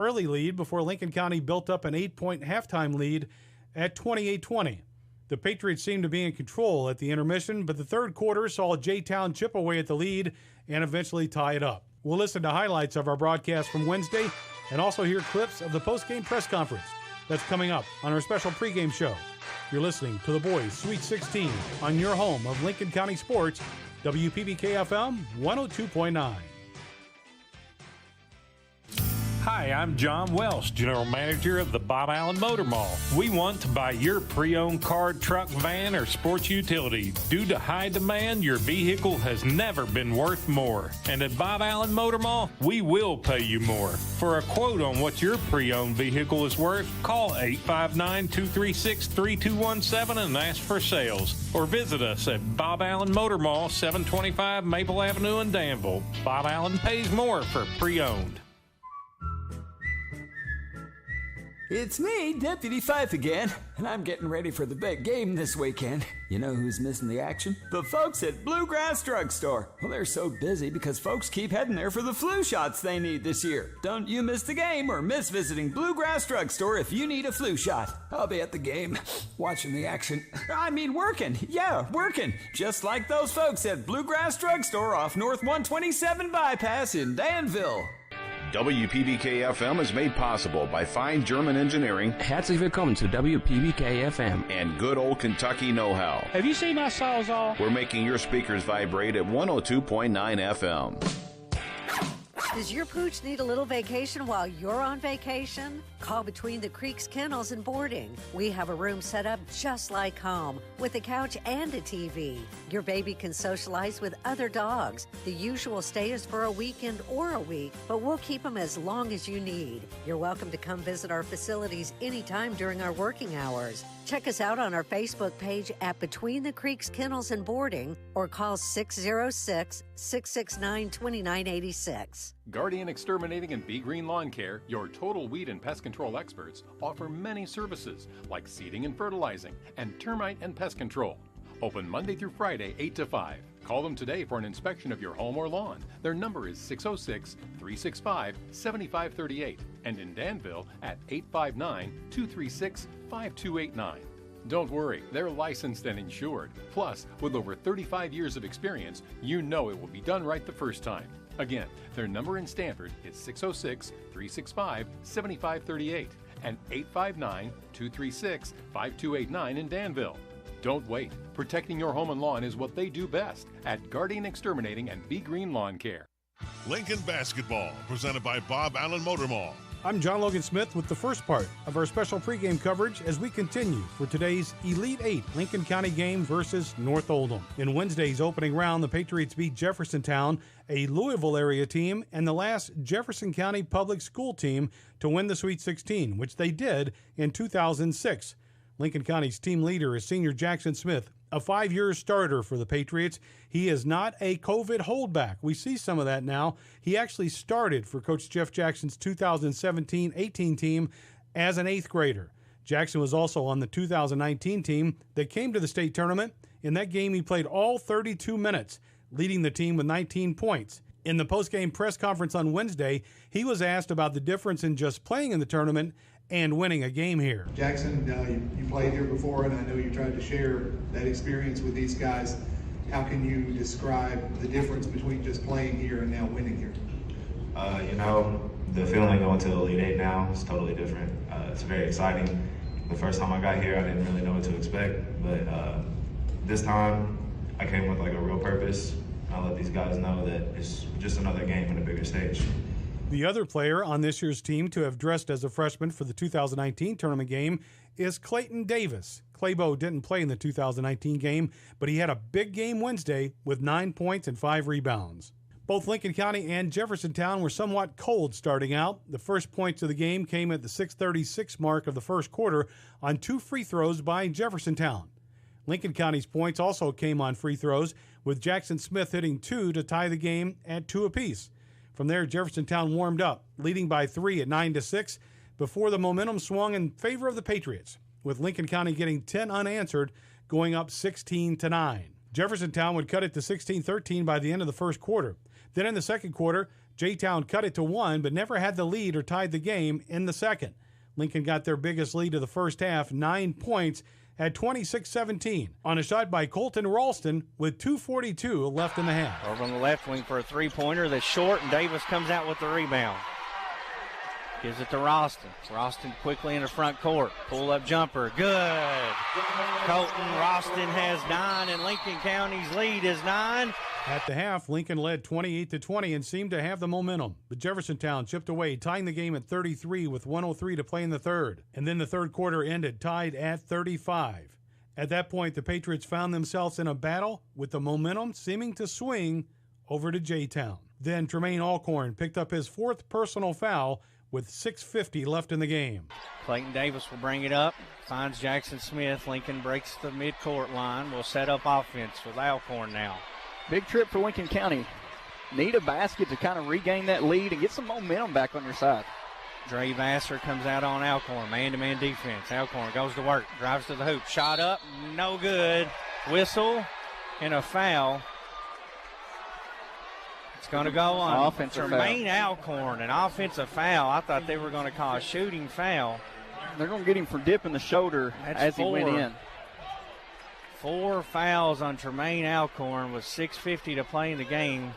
early lead before Lincoln County built up an 8-point halftime lead at 28-20. The Patriots seemed to be in control at the intermission, but the third quarter saw J-Town chip away at the lead and eventually tie it up. We'll listen to highlights of our broadcast from Wednesday and also hear clips of the post-game press conference. That's coming up on our special pregame show. You're listening to the Boys Sweet 16 on your home of Lincoln County Sports, WPBK-FM 102.9. Hi, I'm John Welsh, General Manager of the Bob Allen Motor Mall. We want to buy your pre-owned car, truck, van, or sports utility. Due to high demand, your vehicle has never been worth more. And at Bob Allen Motor Mall, we will pay you more. For a quote on what your pre-owned vehicle is worth, call 859-236-3217 and ask for sales. Or visit us at Bob Allen Motor Mall, 725 Maple Avenue in Danville. Bob Allen pays more for pre-owned. It's me, Deputy Fife again, and I'm getting ready for the big game this weekend. You know who's missing the action? The folks at Bluegrass Drugstore. Well, they're so busy because folks keep heading there for the flu shots they need this year. Don't you miss the game or miss visiting Bluegrass Drugstore if you need a flu shot. I'll be at the game, watching the action. I mean working. Yeah, working. Just like those folks at Bluegrass Drugstore off North 127 Bypass in Danville. WPBK-FM is made possible by fine German engineering. Herzlich willkommen to WPBK-FM. And good old Kentucky know-how. Have you seen my Sawzall? We're making your speakers vibrate at 102.9 FM. Does your pooch need a little vacation while you're on vacation? Call Between the Creeks Kennels and Boarding. We have a room set up just like home with a couch and a TV. Your baby can socialize with other dogs. The usual stay is for a weekend or a week, but we'll keep them as long as you need. You're welcome to come visit our facilities anytime during our working hours. Check us out on our Facebook page at Between the Creeks Kennels and Boarding or call 606-669-2986. Guardian Exterminating and Be Green Lawn Care, your total weed and pest control experts, offer many services like seeding and fertilizing and termite and pest control. Open Monday through Friday, 8 to 5. Call them today for an inspection of your home or lawn. Their number is 606-365-7538 and in Danville at 859-236-5289. Don't worry, they're licensed and insured. Plus, with over 35 years of experience, you know it will be done right the first time. Again, their number in Stanford is 606-365-7538 and 859-236-5289 in Danville. Don't wait. Protecting your home and lawn is what they do best at Guardian Exterminating and Be Green Lawn Care. Lincoln Basketball, presented by Bob Allen Motor Mall. I'm John Logan Smith with the first part of our special pregame coverage as we continue for today's Elite Eight Lincoln County game versus North Oldham. In Wednesday's opening round, the Patriots beat Jeffersontown, a Louisville area team, and the last Jefferson County public school team to win the Sweet 16, which they did in 2006. Lincoln County's team leader is senior Jackson Smith, a 5-year starter for the Patriots. He is not a COVID holdback. We see some of that now. He actually started for Coach Jeff Jackson's 2017-18 team as an 8th grader. Jackson was also on the 2019 team that came to the state tournament. In that game, he played all 32 minutes, leading the team with 19 points. In the postgame press conference on Wednesday, he was asked about the difference in just playing in the tournament and winning a game here. Jackson, you played here before, and I know you tried to share that experience with these guys. How can you describe the difference between just playing here and now winning here? The feeling going to the Elite Eight now is totally different. It's very exciting. The first time I got here, I didn't really know what to expect, but this time I came with like a real purpose. I let these guys know that it's just another game on a bigger stage. The other player on this year's team to have dressed as a freshman for the 2019 tournament game is Clayton Davis. Claybo didn't play in the 2019 game, but he had a big game Wednesday with 9 points and 5 rebounds. Both Lincoln County and Jeffersontown were somewhat cold starting out. The first points of the game came at the 6:36 mark of the first quarter on 2 free throws by Jeffersontown. Lincoln County's points also came on free throws, with Jackson Smith hitting 2 to tie the game at 2 apiece. From there, Jeffersontown warmed up, leading by 3 at 9-6, before the momentum swung in favor of the Patriots, with Lincoln County getting 10 unanswered, going up 16-9. Jeffersontown would cut it to 16-13 by the end of the first quarter. Then in the second quarter, J-Town cut it to 1, but never had the lead or tied the game in the second. Lincoln got their biggest lead of the first half, 9 points, at 26-17 on a shot by Colton Ralston with 2:42 left in the half. Over on the left wing for a three-pointer that's short, and Davis comes out with the rebound. Gives it to Ralston. Ralston quickly in the front court. Pull-up jumper. Good. Colton Ralston has 9, and Lincoln County's lead is 9. At the half, Lincoln led 28-20 and seemed to have the momentum. But Jeffersontown chipped away, tying the game at 33 with 1:03 to play in the third. And then the third quarter ended tied at 35. At that point, the Patriots found themselves in a battle with the momentum seeming to swing over to J-Town. Then Tremaine Alcorn picked up his 4th personal foul with 6:50 left in the game. Clayton Davis will bring it up, finds Jackson Smith. Lincoln breaks the midcourt line. Will set up offense with Alcorn now. Big trip for Lincoln County. Need a basket to kind of regain that lead and get some momentum back on your side. Dre Vassar comes out on Alcorn, man-to-man defense. Alcorn goes to work, drives to the hoop, shot up, no good. Whistle and a foul. It's going to go on offensive Tremaine foul. Alcorn, an offensive foul. I thought they were going to call a shooting foul. They're going to get him for dipping the shoulder as he went in. 4 fouls on Tremaine Alcorn with 6:50 to play in the game.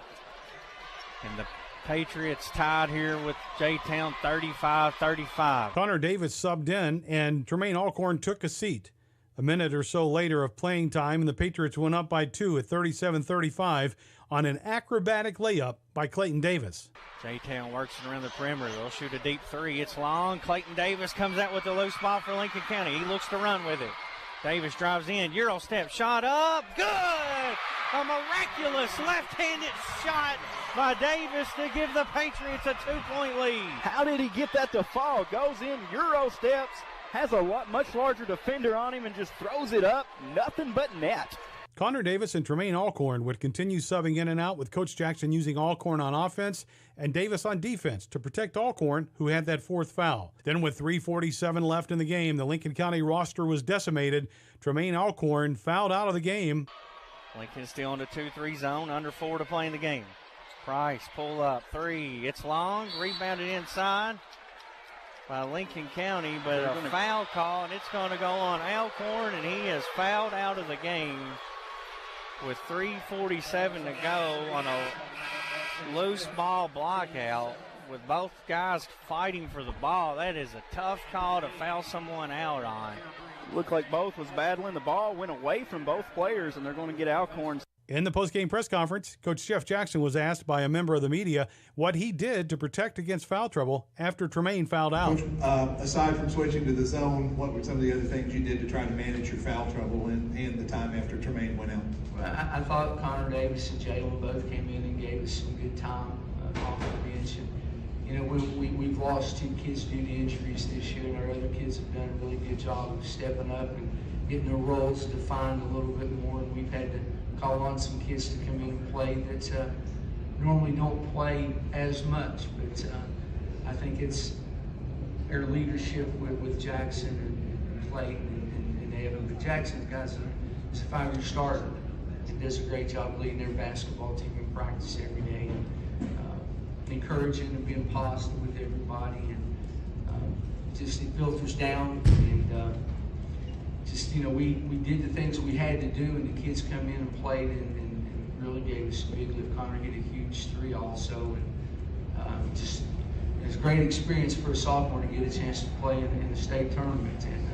And the Patriots tied here with J-Town 35-35. Connor Davis subbed in, and Tremaine Alcorn took a seat. A minute or so later of playing time, and the Patriots went up by 2 at 37-35 on an acrobatic layup by Clayton Davis. J-Town works around the perimeter. They'll shoot a deep 3. It's long. Clayton Davis comes out with a loose ball for Lincoln County. He looks to run with it. Davis drives in, Euro step, shot up, good! A miraculous left-handed shot by Davis to give the Patriots a 2-point lead. How did he get that to fall? Goes in, Euro steps, has a much larger defender on him and just throws it up. Nothing but net. Connor Davis and Tremaine Alcorn would continue subbing in and out, with Coach Jackson using Alcorn on offense and Davis on defense to protect Alcorn, who had that 4th foul. Then with 3:47 left in the game, the Lincoln County roster was decimated. Tremaine Alcorn fouled out of the game. Lincoln still in the 2-3 zone, under 4 to play in the game. Price, pull up, 3. It's long, rebounded inside by Lincoln County, but a foul call, and it's going to go on Alcorn, and he is fouled out of the game with 3:47 to go on a loose ball blockout with both guys fighting for the ball. That is a tough call to foul someone out on. Looked like both was battling. The ball went away from both players, and they're going to get Alcorn. In the postgame press conference, Coach Jeff Jackson was asked by a member of the media what he did to protect against foul trouble after Tremaine fouled out. Coach, aside from switching to the zone, what were some of the other things you did to try to manage your foul trouble and the time after Tremaine went out? Well, I thought Connor Davis and Jalen both came in and gave us some good time off the bench. And, you know, we've lost 2 kids due to injuries this year, and our other kids have done a really good job of stepping up and getting their roles defined a little bit more. And we've had to call on some kids to come in and play that normally don't play as much. But I think it's their leadership with Jackson and Clayton and Evan. But Jackson, guys, is a 5-year starter and does a great job leading their basketball team in practice every day, and encouraging and being positive with everybody, and just it filters down, and just, you know, we did the things we had to do, and the kids come in and played and really gave us a big lift. Connor hit a huge 3 also, and just it was a great experience for a sophomore to get a chance to play in the state tournament, and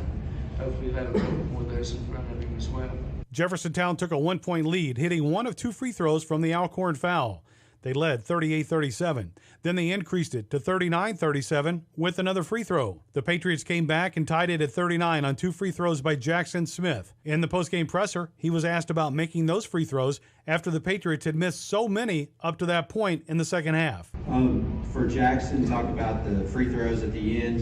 hopefully that'll put more of those in front of him as well. Jeffersontown took a 1-point lead, hitting 1 of 2 free throws from the Alcorn foul. They led 38-37. Then they increased it to 39-37 with another free throw. The Patriots came back and tied it at 39 on 2 free throws by Jackson Smith. In the postgame presser, he was asked about making those free throws after the Patriots had missed so many up to that point in the second half. For Jackson, talk about the free throws at the end.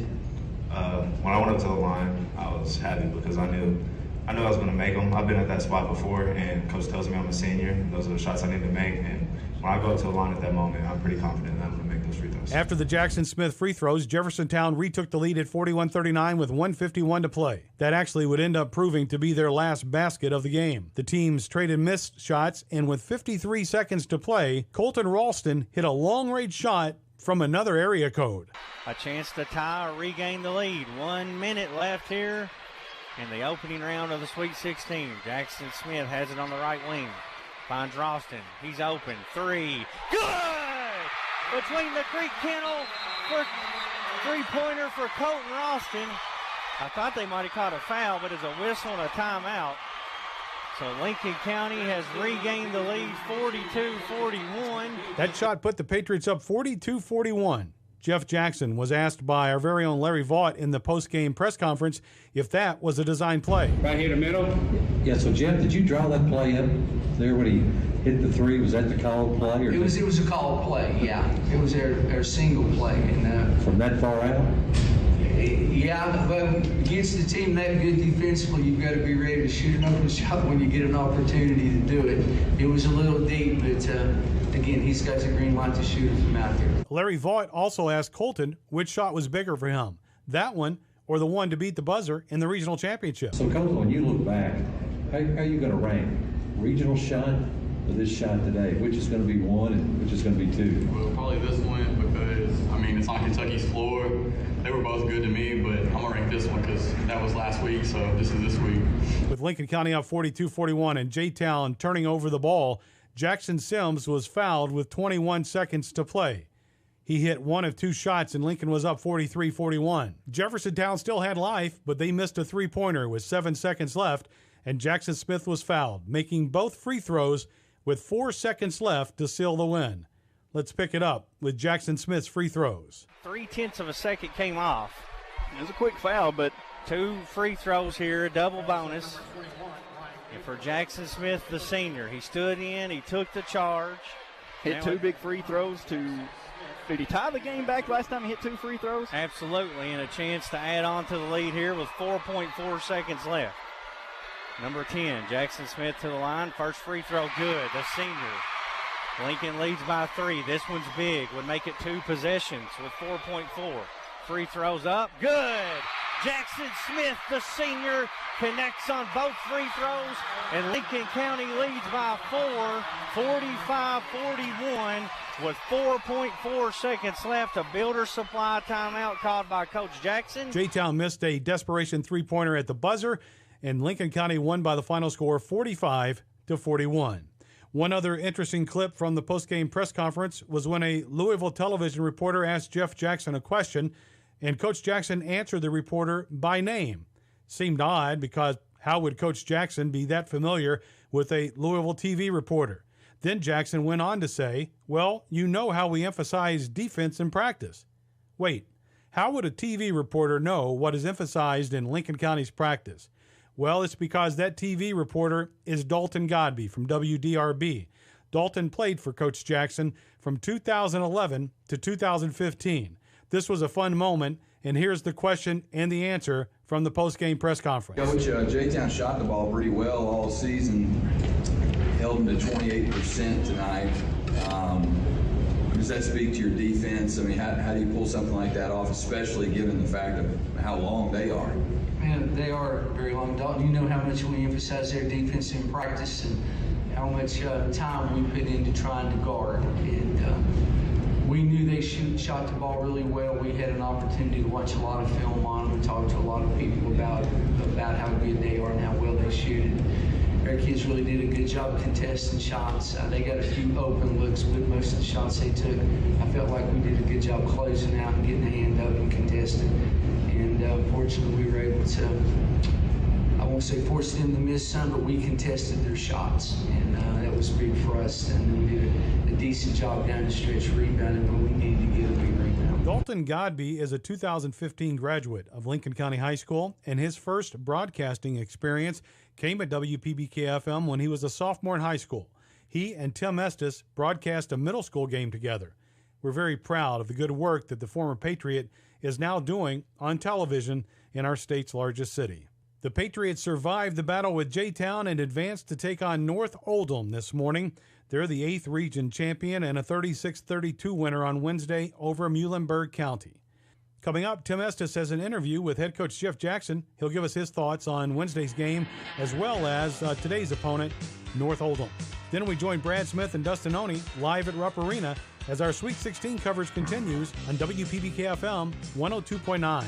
When I went up to the line, I was happy because I knew I was going to make them. I've been at that spot before, and Coach tells me I'm a senior. Those are the shots I need to make, and when I go up to the line at that moment, I'm pretty confident that I'm going to make those first free throws. After the Jackson Smith free throws, Jeffersontown retook the lead at 41-39 with 1:51 to play. That actually would end up proving to be their last basket of the game. The teams traded missed shots, and with 53 seconds to play, Colton Ralston hit a long-range shot from another area code. A chance to tie or regain the lead. 1 minute left here in the opening round of the Sweet 16. Jackson Smith has it on the right wing. Finds Ralston. He's open. Three. Good! Between the Creek Kennel for three-pointer for Colton Ralston. I thought they might have caught a foul, but it's a whistle and a timeout. So Lincoln County has regained the lead 42-41. That shot put the Patriots up 42-41. Jeff Jackson was asked by our very own Larry Vaught in the post-game press conference if that was a design play. Right here in the middle. Yeah, so Jeff, did you draw that play up there when he hit the three? Was that the called play? Or it was a called play, yeah. It was their single play. And, from that far out? Yeah, but against a team that good defensively, you've got to be ready to shoot an open shot when you get an opportunity to do it. It was a little deep, but again, he's got the green light to shoot it from out there. Larry Vaught also asked Colton which shot was bigger for him, that one or the one to beat the buzzer in the regional championship. So, Colton, when you look back, how are you going to rank regional shot or this shot today? Which is going to be one and which is going to be two? Well, probably this one because, I mean, it's on Kentucky's floor. They were both good to me, but I'm going to rank this one because that was last week, so this is this week. With Lincoln County up 42-41 and J-Town turning over the ball, Jackson Sims was fouled with 21 seconds to play. He hit one of two shots, and Lincoln was up 43-41. Jeffersontown still had life, but they missed a three-pointer with 7 seconds left, and Jackson Smith was fouled, making both free throws with 4 seconds left to seal the win. Let's pick it up with Jackson Smith's free throws. 0.3 of a second came off. It was a quick foul, but 2 free throws here, double bonus. And for Jackson Smith, the senior, he stood in, he took the charge. Hit 2 big free throws did he tie the game back last time he hit 2 free throws? Absolutely, and a chance to add on to the lead here with 4.4 seconds left. Number 10, Jackson Smith to the line. First free throw good, the senior. Lincoln leads by 3. This one's big, would make it 2 possessions with 4.4. Free throws up, good. Jackson Smith, the senior, connects on both free throws, and Lincoln County leads by 4, 45-41, with 4.4 seconds left. A Builder Supply timeout called by Coach Jackson. J-Town missed a desperation three-pointer at the buzzer, and Lincoln County won by the final score 45-41. One other interesting clip from the postgame press conference was when a Louisville television reporter asked Jeff Jackson a question, and Coach Jackson answered the reporter by name. Seemed odd because how would Coach Jackson be that familiar with a Louisville TV reporter? Then Jackson went on to say, well, you know how we emphasize defense in practice. Wait, how would a TV reporter know what is emphasized in Lincoln County's practice? Well, it's because that TV reporter is Dalton Godby from WDRB. Dalton played for Coach Jackson from 2011 to 2015. This was a fun moment, and here's the question and the answer from the post-game press conference. Coach, J-Town shot the ball pretty well all season, held them to 28% tonight. Does that speak to your defense? I mean, how do you pull something like that off, especially given the fact of how long they are? Man, they are very long. Dalton, you know how much we emphasize their defense in practice and how much time we put into trying to guard. And we knew they shot the ball really well. We had an opportunity to watch a lot of film on them. We talked to a lot of people about how good they are and how well they shoot it. Our kids really did a good job contesting shots. They got a few open looks, but most of the shots they took, I felt like we did a good job closing out and getting the hand up and contesting. And fortunately, we were able to, I won't say force them to miss some, but we contested their shots. And that was big for us. And we did a decent job down the stretch rebounding, but we needed to get a big rebound. Dalton Godby is a 2015 graduate of Lincoln County High School, and his first broadcasting experience came at WPBK-FM when he was a sophomore in high school. He and Tim Estes broadcast a middle school game together. We're very proud of the good work that the former Patriot is now doing on television in our state's largest city. The Patriots survived the battle with J-Town and advanced to take on North Oldham this morning. They're the 8th region champion and a 36-32 winner on Wednesday over Muhlenberg County. Coming up, Tim Estes has an interview with head coach Jeff Jackson. He'll give us his thoughts on Wednesday's game as well as today's opponent, North Oldham. Then we join Brad Smith and Dustin Oney live at Rupp Arena as our Sweet 16 coverage continues on WPBK-FM 102.9.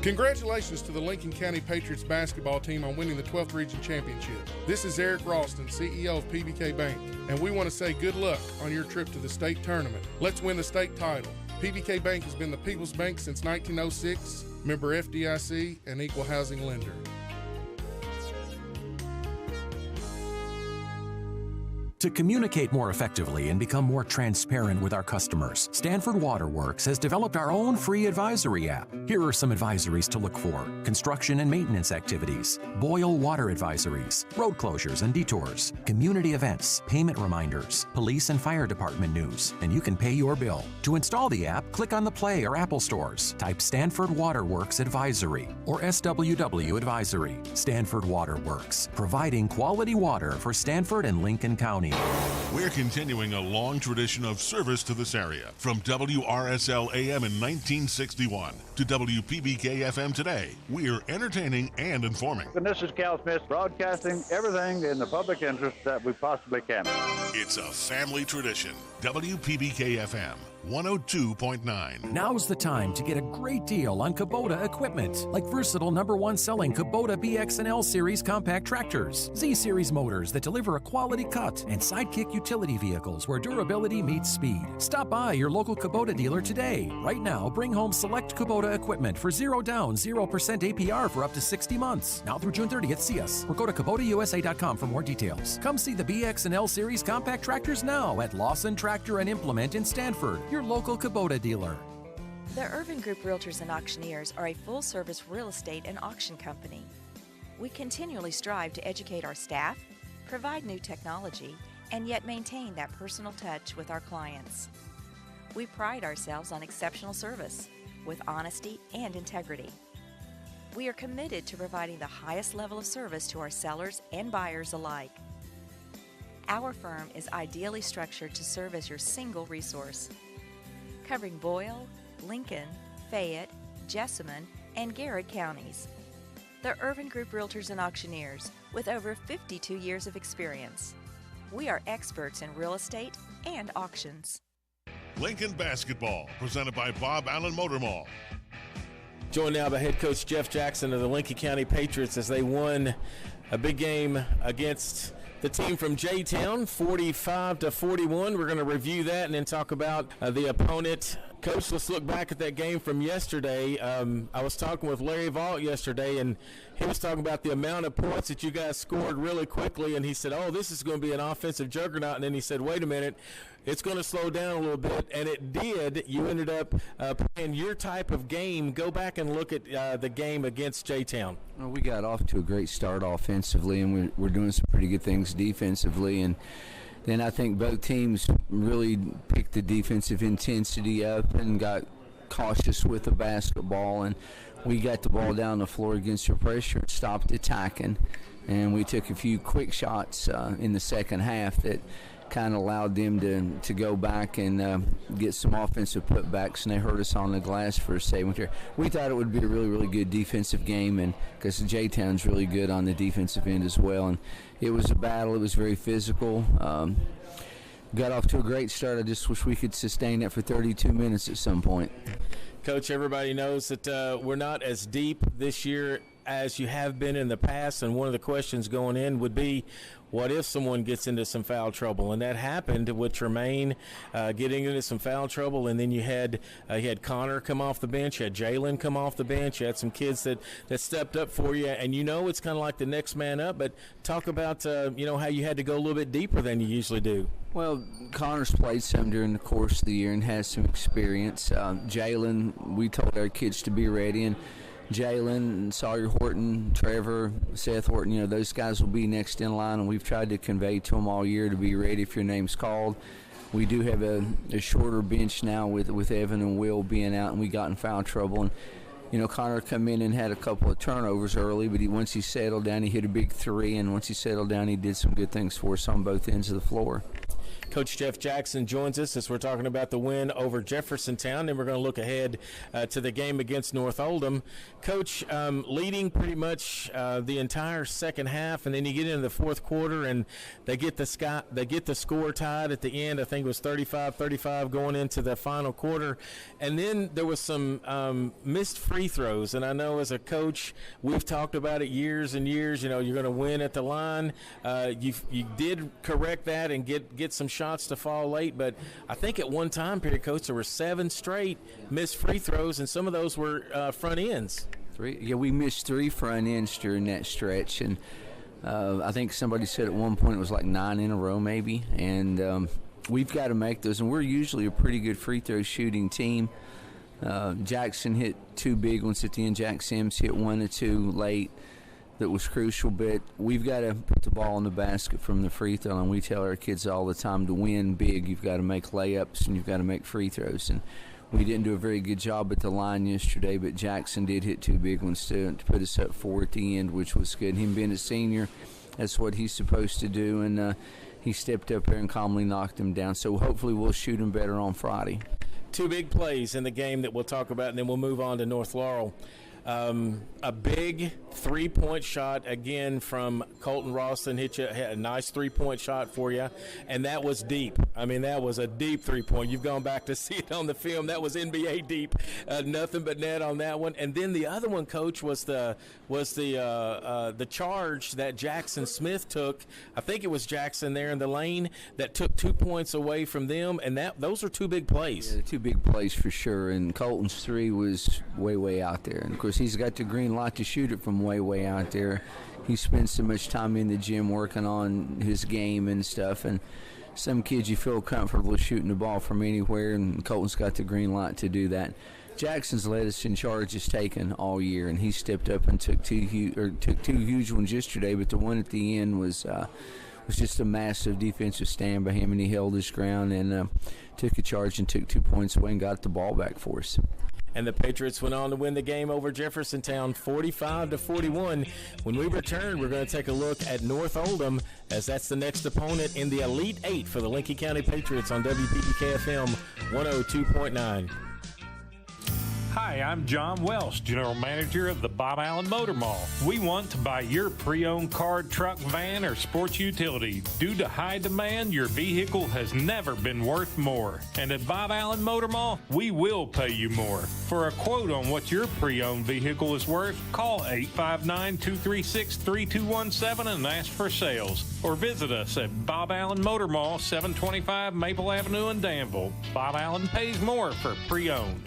Congratulations to the Lincoln County Patriots basketball team on winning the 12th Region Championship. This is Eric Ralston, CEO of PBK Bank, and we want to say good luck on your trip to the state tournament. Let's win the state title. PBK Bank has been the People's Bank since 1906, member FDIC, and equal housing lender. To communicate more effectively and become more transparent with our customers, Stanford Waterworks has developed our own free advisory app. Here are some advisories to look for: construction and maintenance activities, boil water advisories, road closures and detours, community events, payment reminders, police and fire department news, and you can pay your bill. To install the app, click on the Play or Apple stores. Type Stanford Waterworks Advisory or SWW Advisory. Stanford Waterworks, providing quality water for Stanford and Lincoln County. We're continuing a long tradition of service to this area. From WRSL AM in 1961 to WPBK FM today, we're entertaining and informing. And this is Cal Smith, broadcasting everything in the public interest that we possibly can. It's a family tradition. WPBK FM 102.9. Now's the time to get a great deal on Kubota equipment, like versatile #1 selling Kubota BX and L Series compact tractors, Z Series motors that deliver a quality cut, and Sidekick utility vehicles where durability meets speed. Stop by your local Kubota dealer today. Right now, bring home select Kubota equipment for 0 down, 0% APR for up to 60 months. Now through June 30th, see us or go to KubotaUSA.com for more details. Come see the BX and L Series compact tractors now at Lawson Tractor and Implement in Stanford, your local Kubota dealer. The Irvin Group Realtors and Auctioneers are a full-service real estate and auction company. We continually strive to educate our staff, provide new technology, and yet maintain that personal touch with our clients. We pride ourselves on exceptional service with honesty and integrity. We are committed to providing the highest level of service to our sellers and buyers alike. Our firm is ideally structured to serve as your single resource, covering Boyle, Lincoln, Fayette, Jessamine, and Garrett counties. The Irvin Group Realtors and Auctioneers, with over 52 years of experience. We are experts in real estate and auctions. Lincoln Basketball, presented by Bob Allen Motor Mall. Joined now by head coach Jeff Jackson of the Lincoln County Patriots as they won a big game against the team from J-Town, 45-41. We're going to review that and then talk about the opponent. Coach, let's look back at that game from yesterday. I was talking with Larry Vaught yesterday, and he was talking about the amount of points that you guys scored really quickly, and he said, oh, this is going to be an offensive juggernaut, and then he said, wait a minute, it's going to slow down a little bit, and it did. You ended up playing your type of game. Go back and look at the game against J-Town. Well, we got off to a great start offensively, and we're doing some pretty good things defensively, and then I think both teams really picked the defensive intensity up and got cautious with the basketball, and we got the ball down the floor against the pressure and stopped attacking, and we took a few quick shots in the second half that kind of allowed them to go back and get some offensive putbacks, and they hurt us on the glass for a second here. We thought it would be a really, really good defensive game, and because J-Town's really good on the defensive end as well, and it was a battle. It was very physical. Got off to a great start. I just wish we could sustain it for 32 minutes at some point. Coach, everybody knows that we're not as deep this year as you have been in the past, and one of the questions going in would be, what if someone gets into some foul trouble? And that happened with Tremaine getting into some foul trouble, and then you had Connor come off the bench, you had Jalen come off the bench, you had some kids that stepped up for you, and it's kind of like the next man up, but talk about how you had to go a little bit deeper than you usually do. Well, Connor's played some during the course of the year and has some experience. Jalen, we told our kids to be ready, and Jalen, Sawyer Horton, Trevor, Seth Horton, those guys will be next in line, and we've tried to convey to them all year to be ready if your name's called. we do have a shorter bench now with Evan and Will being out, and we got in foul trouble. And Connor come in and had a couple of turnovers early, but once he settled down, he hit a big three, and once he settled down, he did some good things for us on both ends of the floor. Coach Jeff Jackson joins us as we're talking about the win over Jeffersontown, and we're going to look ahead to the game against North Oldham. Coach, leading pretty much the entire second half, and then you get into the fourth quarter, and they get the score tied at the end. I think it was 35-35 going into the final quarter, and then there was some missed free throws. And I know as a coach, we've talked about it years and years. You're going to win at the line. You did correct that and get some shots to fall late, but I think at one time period, Coach, there were 7 straight missed free throws, and some of those were front ends. We missed 3 front ends during that stretch, and I think somebody said at one point it was like 9 in a row maybe, and we've got to make those, and we're usually a pretty good free throw shooting team. Jackson hit 2 big ones at the end. Jack Sims hit 1 or 2 late. That was crucial, but we've got to put the ball in the basket from the free throw, and we tell our kids all the time to win big, you've got to make layups and you've got to make free throws, and we didn't do a very good job at the line yesterday, but Jackson did hit 2 big ones to put us up 4 at the end, which was good. Him being a senior, that's what he's supposed to do, and he stepped up there and calmly knocked him down, so hopefully we'll shoot him better on Friday. 2 big plays in the game that we'll talk about, and then we'll move on to North Laurel. A big 3-point shot again from Colton Ralston hit a nice 3-point shot for you, and that was deep. I mean, that was a deep 3-point. You've gone back to see it on the film. That was NBA deep. Nothing but net on that one. And then the other one, Coach, was the charge that Jackson Smith took. I think it was Jackson there in the lane that took 2 points away from them, and those are 2 big plays. Yeah, 2 big plays for sure. And Colton's 3 was way out there. And of course, he's got the green light to shoot it from way out there. He spends so much time in the gym working on his game and stuff, and some kids you feel comfortable shooting the ball from anywhere, and Colton's got the green light to do that. Jackson's led us in charges taken all year, and he stepped up and took two huge ones yesterday, but the one at the end was just a massive defensive stand by him, and he held his ground and took a charge and took 2 points away and got the ball back for us. And the Patriots went on to win the game over Jeffersontown 45-41. When we return, we're going to take a look at North Oldham, as that's the next opponent in the Elite 8 for the Lincoln County Patriots on WPBK-FM 102.9. Hi, I'm John Welsh, General Manager of the Bob Allen Motor Mall. We want to buy your pre-owned car, truck, van, or sports utility. Due to high demand, your vehicle has never been worth more. And at Bob Allen Motor Mall, we will pay you more. For a quote on what your pre-owned vehicle is worth, call 859-236-3217 and ask for sales. Or visit us at Bob Allen Motor Mall, 725 Maple Avenue in Danville. Bob Allen pays more for pre-owned.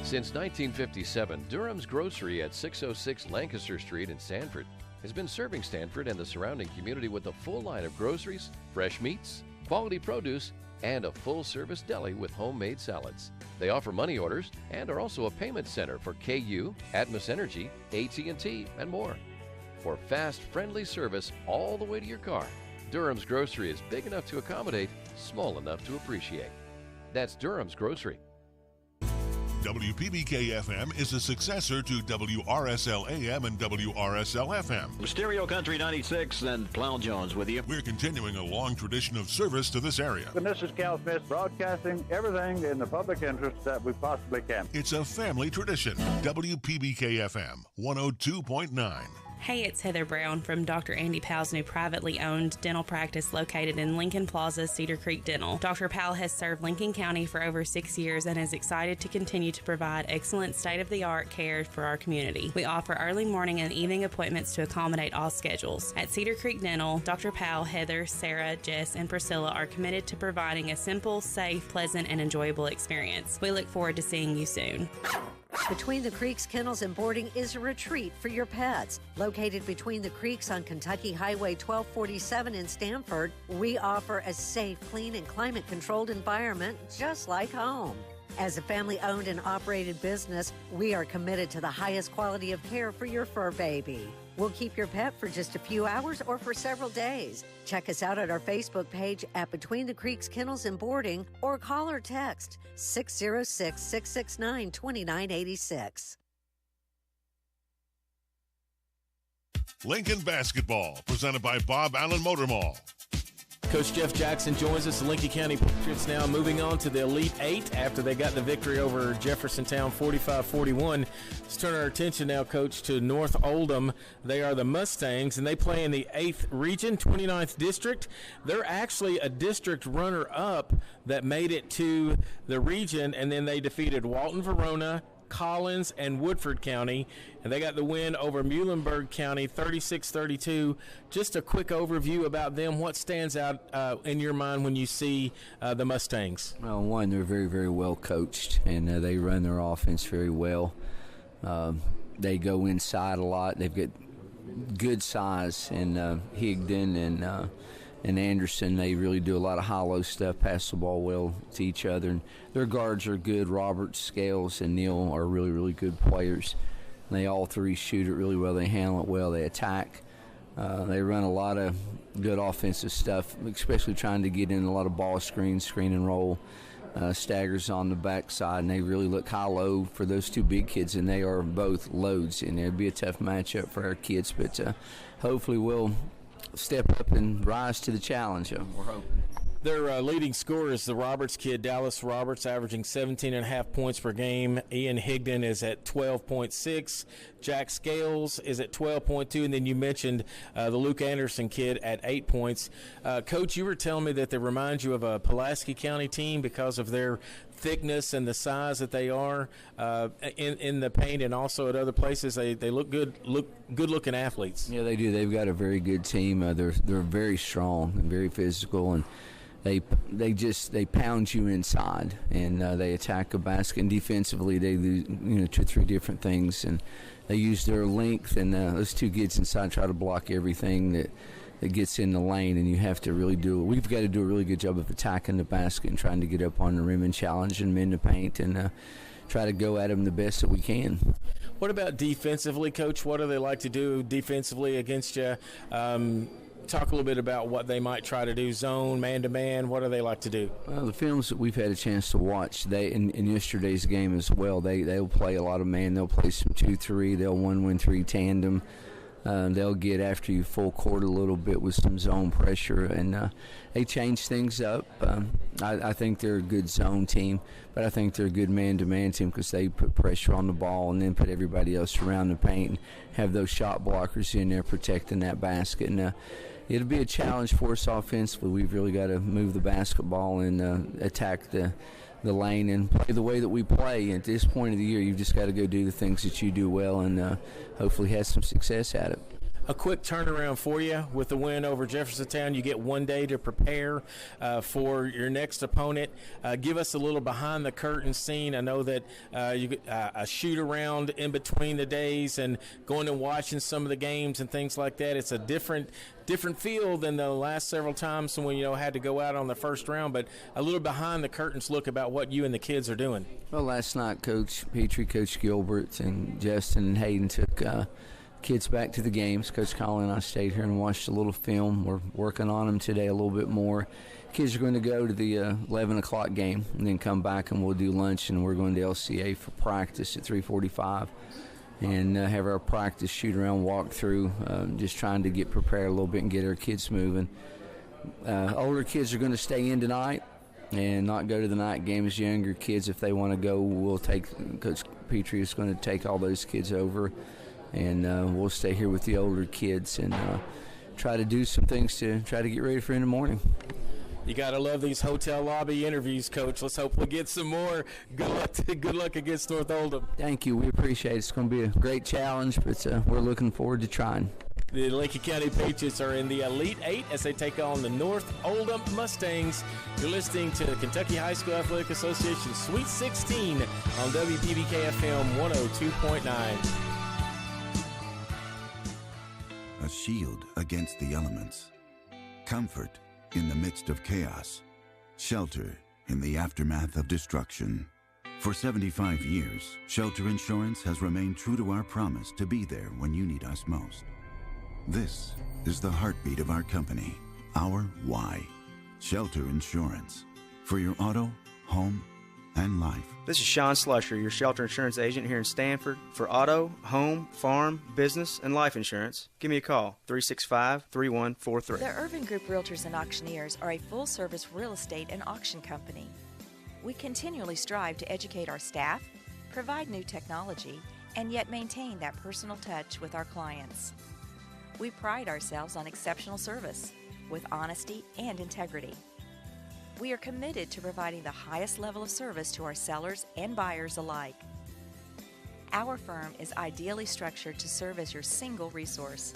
Since 1957, Durham's Grocery at 606 Lancaster Street in Sanford has been serving Sanford and the surrounding community with a full line of groceries, fresh meats, quality produce, and a full-service deli with homemade salads. They offer money orders and are also a payment center for KU, Atmos Energy, AT&T, and more. For fast, friendly service all the way to your car, Durham's Grocery is big enough to accommodate, small enough to appreciate. That's Durham's Grocery. WPBK-FM is a successor to WRSL-AM and WRSL-FM. Stereo Country 96 and Plow Jones with you. We're continuing a long tradition of service to this area. And this is Cal Smith, broadcasting everything in the public interest that we possibly can. It's a family tradition. WPBK-FM 102.9. Hey, it's Heather Brown from Dr. Andy Powell's new privately owned dental practice located in Lincoln Plaza, Cedar Creek Dental. Dr. Powell has served Lincoln County for over 6 years and is excited to continue to provide excellent state-of-the-art care for our community. We offer early morning and evening appointments to accommodate all schedules. At Cedar Creek Dental, Dr. Powell, Heather, Sarah, Jess, and Priscilla are committed to providing a simple, safe, pleasant, and enjoyable experience. We look forward to seeing you soon. Between the Creeks Kennels and Boarding is a retreat for your pets. Located between the creeks on Kentucky Highway 1247 in Stamford, we offer a safe, clean, and climate-controlled environment just like home. As a family-owned and operated business, we are committed to the highest quality of care for your fur baby. We'll keep your pet for just a few hours or for several days. Check us out at our Facebook page at Between the Creeks Kennels and Boarding, or call or text 606-669-2986. Lincoln Basketball, presented by Bob Allen Motor Mall. Coach Jeff Jackson joins us. The Lincoln County Patriots now moving on to the Elite Eight after they got the victory over Jeffersontown 45-41. Let's turn our attention now, Coach, to North Oldham. They are the Mustangs, and they play in the 8th Region, 29th District. They're actually a district runner-up that made it to the region, and then they defeated Walton, Verona, Collins, and Woodford County, and they got the win over Muhlenberg County 36-32. Just a quick overview about them. What stands out in your mind when you see the Mustangs? Well, one, they're very, very well coached, and they run their offense very well. They go inside a lot. They've got good size, and Higdon and Anderson, they really do a lot of high-low stuff, pass the ball well to each other. And their guards are good. Roberts, Scales, and Neal are really, really good players. And they all three shoot it really well. They handle it well. They attack. They run a lot of good offensive stuff, especially trying to get in a lot of ball screens, screen and roll, staggers on the backside. And they really look high-low for those two big kids, and they are both loads. And it'll be a tough matchup for our kids, but hopefully we'll step up and rise to the challenge. We're hoping. Their leading scorer is the Roberts kid, Dallas Roberts, averaging 17.5 points per game. Ian Higdon is at 12.6. Jack Scales is at 12.2. And then you mentioned the Luke Anderson kid at 8 points. Coach, you were telling me that they remind you of a Pulaski County team because of their thickness and the size that they are in the paint, and also at other places. They look good-looking athletes. Yeah, they do. They've got a very good team. They're very strong and very physical, and they pound you inside, and they attack the basket. And defensively, they do 2 or 3 different things, and they use their length and those two kids inside try to block everything that gets in the lane, and you have to really we've got to do a really good job of attacking the basket and trying to get up on the rim and challenging them in the paint and try to go at them the best that we can. What about defensively, Coach? What do they like to do defensively against you? Talk a little bit about what they might try to do, zone, man-to-man. What do they like to do? Well, the films that we've had a chance to watch, in yesterday's game as well, they'll play a lot of man. They'll play some 2-3. They'll 1-1-3 tandem. They'll get after you full court a little bit with some zone pressure, and they change things up. I think they're a good zone team, but I think they're a good man-to-man team because they put pressure on the ball and then put everybody else around the paint and have those shot blockers in there protecting that basket. And it'll be a challenge for us offensively. We've really got to move the basketball and attack the lane and play the way that we play. At this point of the year, you've just got to go do the things that you do well and hopefully have some success at it. A quick turnaround for you with the win over Jeffersontown. You get 1 day to prepare for your next opponent. Give us a little behind-the-curtain scene. I know that you get a shoot-around in between the days and going and watching some of the games and things like that. It's a different feel than the last several times when had to go out on the first round, but a little behind-the-curtains look about what you and the kids are doing. Well, last night, Coach Petrie, Coach Gilbert, and Justin and Hayden took kids back to the games. Coach Collin and I stayed here and watched a little film. We're working on them today a little bit more. Kids are going to go to the 11 o'clock game and then come back and we'll do lunch, and we're going to LCA for practice at 3:45 and have our practice shoot-around walk-through, just trying to get prepared a little bit and get our kids moving. Older kids are going to stay in tonight and not go to the night games. Younger kids, if they want to go, Coach Petrie is going to take all those kids over, and we'll stay here with the older kids and try to do some things to try to get ready for in the morning. You got to love these hotel lobby interviews, Coach. Let's hope we get some more. Good luck against North Oldham. Thank you. We appreciate it. It's going to be a great challenge, but we're looking forward to trying. The Lincoln County Patriots are in the Elite Eight as they take on the North Oldham Mustangs. You're listening to the Kentucky High School Athletic Association Sweet 16 on WPBK FM 102.9. A shield against the elements. Comfort in the midst of chaos. Shelter in the aftermath of destruction. For 75 years, Shelter Insurance has remained true to our promise to be there when you need us most. This is the heartbeat of our company, our why. Shelter Insurance. For your auto, home, and life. This is Sean Slusher, your shelter insurance agent here in Stanford. For auto, home, farm, business, and life insurance, give me a call, 365-3143. The Urban Group Realtors and Auctioneers are a full-service real estate and auction company. We continually strive to educate our staff, provide new technology, and yet maintain that personal touch with our clients. We pride ourselves on exceptional service with honesty and integrity. We are committed to providing the highest level of service to our sellers and buyers alike. Our firm is ideally structured to serve as your single resource,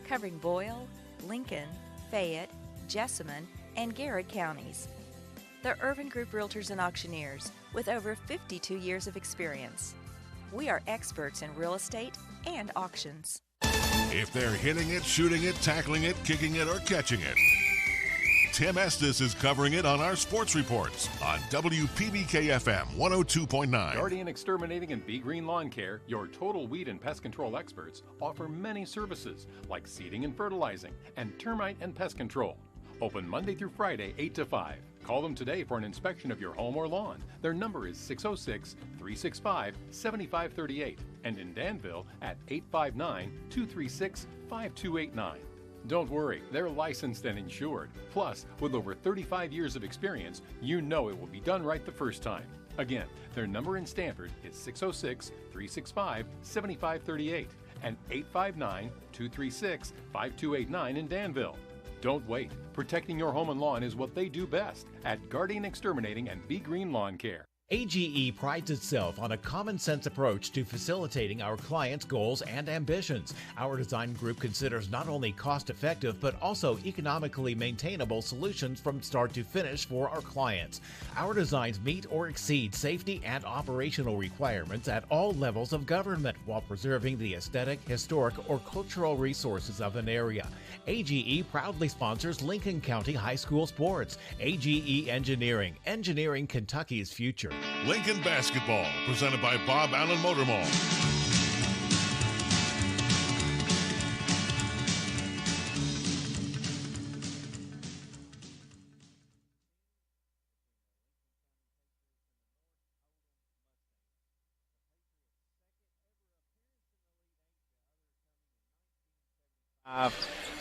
covering Boyle, Lincoln, Fayette, Jessamine, and Garrett counties. The Urban Group Realtors and Auctioneers, with over 52 years of experience. We are experts in real estate and auctions. If they're hitting it, shooting it, tackling it, kicking it, or catching it, Tim Estes is covering it on our sports reports on WPBK-FM 102.9. Guardian Exterminating and Be Green Lawn Care, your total weed and pest control experts, offer many services like seeding and fertilizing and termite and pest control. Open Monday through Friday, 8 to 5. Call them today for an inspection of your home or lawn. Their number is 606-365-7538 and in Danville at 859-236-5289. Don't worry, they're licensed and insured. Plus, with over 35 years of experience, you know it will be done right the first time. Again, their number in Stanford is 606-365-7538 and 859-236-5289 in Danville. Don't wait. Protecting your home and lawn is what they do best at Guardian Exterminating and Be Green Lawn Care. AGE prides itself on a common-sense approach to facilitating our clients' goals and ambitions. Our design group considers not only cost-effective but also economically maintainable solutions from start to finish for our clients. Our designs meet or exceed safety and operational requirements at all levels of government while preserving the aesthetic, historic, or cultural resources of an area. AGE proudly sponsors Lincoln County High School sports. AGE Engineering, engineering Kentucky's future. Lincoln Basketball, presented by Bob Allen Motor Mall.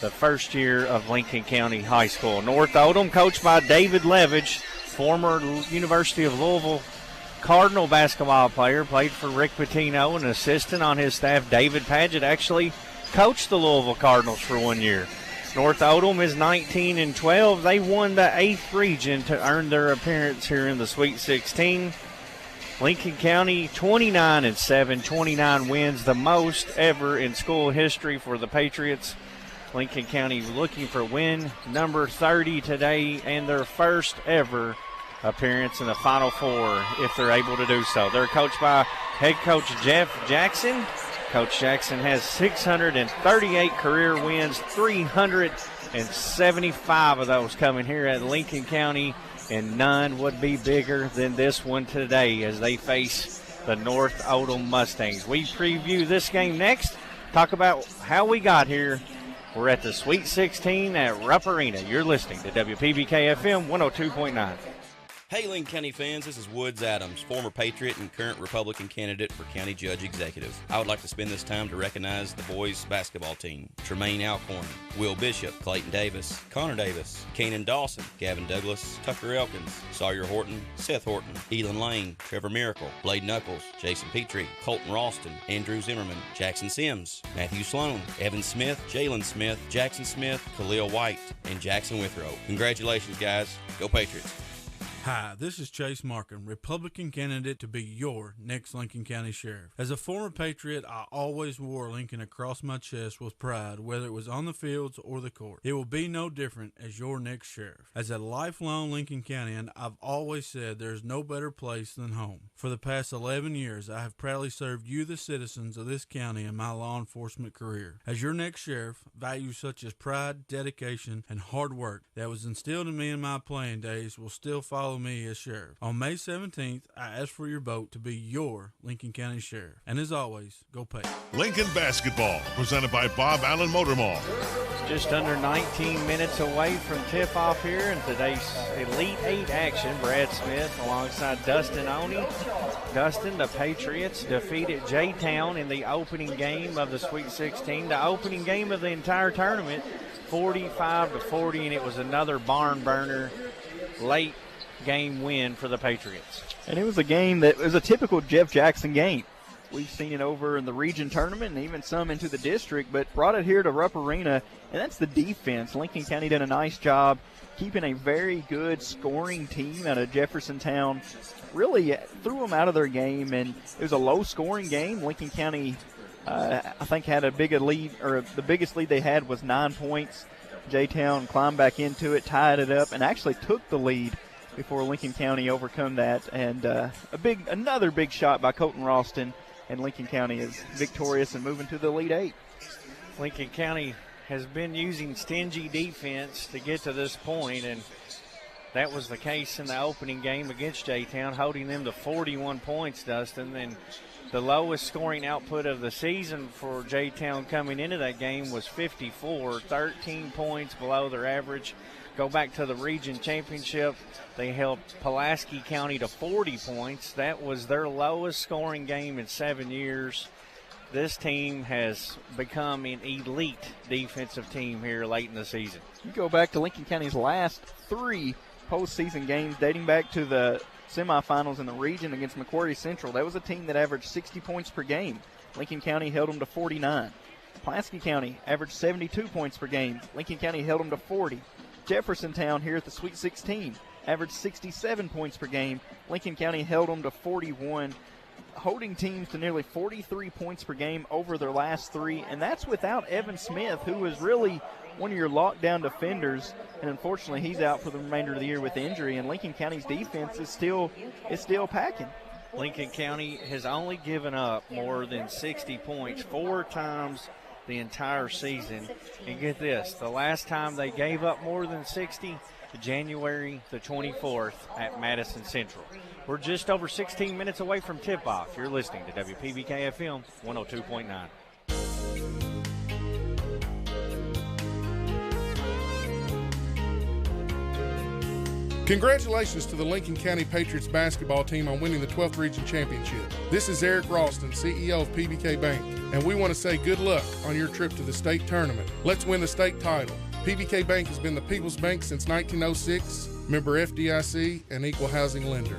The first year of Lincoln County High School. North Oldham, coached by David Levitch, former University of Louisville Cardinal basketball player, played for Rick Pitino, and assistant on his staff, David Padgett, actually coached the Louisville Cardinals for 1 year. North Oldham is 19-12. They won the 8th region to earn their appearance here in the Sweet 16. Lincoln County 29-7, 29 wins, the most ever in school history for the Patriots. Lincoln County looking for win number 30 today and their first ever appearance in the Final Four if they're able to do so. They're coached by head coach Jeff Jackson. Coach Jackson has 638 career wins, 375 of those coming here at Lincoln County, and none would be bigger than this one today as they face the North Oldham Mustangs. We preview this game next, talk about how we got here. We're at the Sweet 16 at Rupp Arena. You're listening to WPBK-FM 102.9. Hey, Lincoln County fans, this is Woods Adams, former Patriot and current Republican candidate for County Judge Executive. I would like to spend this time to recognize the boys' basketball team. Tremaine Alcorn, Will Bishop, Clayton Davis, Connor Davis, Kanan Dawson, Gavin Douglas, Tucker Elkins, Sawyer Horton, Seth Horton, Elon Lane, Trevor Miracle, Blade Knuckles, Jason Petrie, Colton Ralston, Andrew Zimmerman, Jackson Sims, Matthew Sloan, Evan Smith, Jalen Smith, Jackson Smith, Khalil White, and Jackson Withrow. Congratulations, guys. Go Patriots. Hi, this is Chase Markham, Republican candidate to be your next Lincoln County Sheriff. As a former Patriot, I always wore Lincoln across my chest with pride, whether it was on the fields or the court. It will be no different as your next sheriff. As a lifelong Lincoln Countyman, I've always said there's no better place than home. For the past 11 years, I have proudly served you, the citizens of this county, in my law enforcement career. As your next sheriff, values such as pride, dedication, and hard work that was instilled in me in my playing days will still follow follow me as sheriff. On May 17th, I ask for your vote to be your Lincoln County Sheriff. And as always, go pay. Lincoln Basketball, presented by Bob Allen Motor Mall. Just under 19 minutes away from tip-off here in today's Elite Eight action. Brad Smith alongside Dustin Oney. Dustin, the Patriots defeated J-Town in the opening game of the Sweet 16, the opening game of the entire tournament, 45-40, and it was another barn burner, late game win for the Patriots. And it was a game that was a typical Jeff Jackson game. We've seen it over in the region tournament and even some into the district, but brought it here to Rupp Arena, and that's the defense. Lincoln County did a nice job keeping a very good scoring team out of Jeffersontown. Really threw them out of their game, and it was a low-scoring game. Lincoln County, I think, had a big lead, or the biggest lead they had was 9 points. J-Town climbed back into it, tied it up, and actually took the lead before Lincoln County overcome that. And another big shot by Colton Ralston, and Lincoln County is victorious and moving to the Elite Eight. Lincoln County has been using stingy defense to get to this point, and that was the case in the opening game against J-Town, holding them to 41 points, Dustin. And the lowest scoring output of the season for J-Town coming into that game was 54, 13 points below their average. Go back to the region championship, they held Pulaski County to 40 points. That was their lowest scoring game in 7 years. This team has become an elite defensive team here late in the season. You go back to Lincoln County's last 3 postseason games dating back to the semifinals in the region against Macquarie Central. That was a team that averaged 60 points per game. Lincoln County held them to 49. Pulaski County averaged 72 points per game. Lincoln County held them to 40. Jeffersontown here at the Sweet 16 averaged 67 points per game. Lincoln County held them to 41, holding teams to nearly 43 points per game over their last 3, and that's without Evan Smith, who was really one of your lockdown defenders, and unfortunately he's out for the remainder of the year with injury, and Lincoln County's defense is still packing. Lincoln County has only given up more than 60 points 4 times the entire season. And get this, the last time they gave up more than 60, January the 24th at Madison Central. We're just over 16 minutes away from tip-off. You're listening to WPBK-FM 102.9. Congratulations to the Lincoln County Patriots basketball team on winning the 12th Region Championship. This is Eric Ralston, CEO of PBK Bank, and we want to say good luck on your trip to the state tournament. Let's win the state title. PBK Bank has been the People's Bank since 1906, member FDIC, and equal housing lender.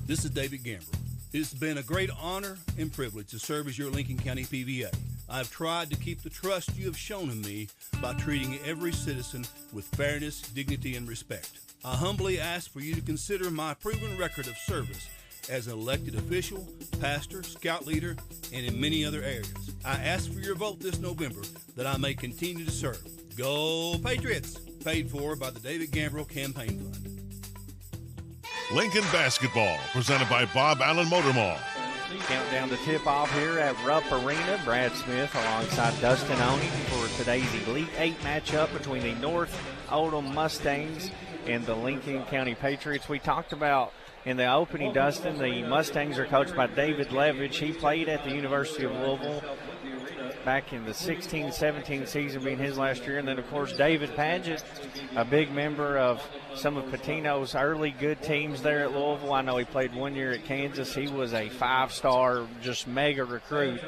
This is David Gamble. It's been a great honor and privilege to serve as your Lincoln County PVA. I've tried to keep the trust you have shown in me by treating every citizen with fairness, dignity, and respect. I humbly ask for you to consider my proven record of service as an elected official, pastor, scout leader, and in many other areas. I ask for your vote this November that I may continue to serve. Go Patriots! Paid for by the David Gambrill Campaign Fund. Lincoln Basketball, presented by Bob Allen Motor Mall. Countdown to tip-off here at Rupp Arena. Brad Smith alongside Dustin Oney for today's Elite Eight matchup between the North Oldham Mustangs and the Lincoln County Patriots. We talked about in the opening, Dustin, the Mustangs are coached by David Levitch. He played at the University of Louisville back in the 16-17 season being his last year. And then, of course, David Padgett, a big member of some of Patino's early good teams there at Louisville. I know he played 1 year at Kansas. He was a 5-star, just mega recruit,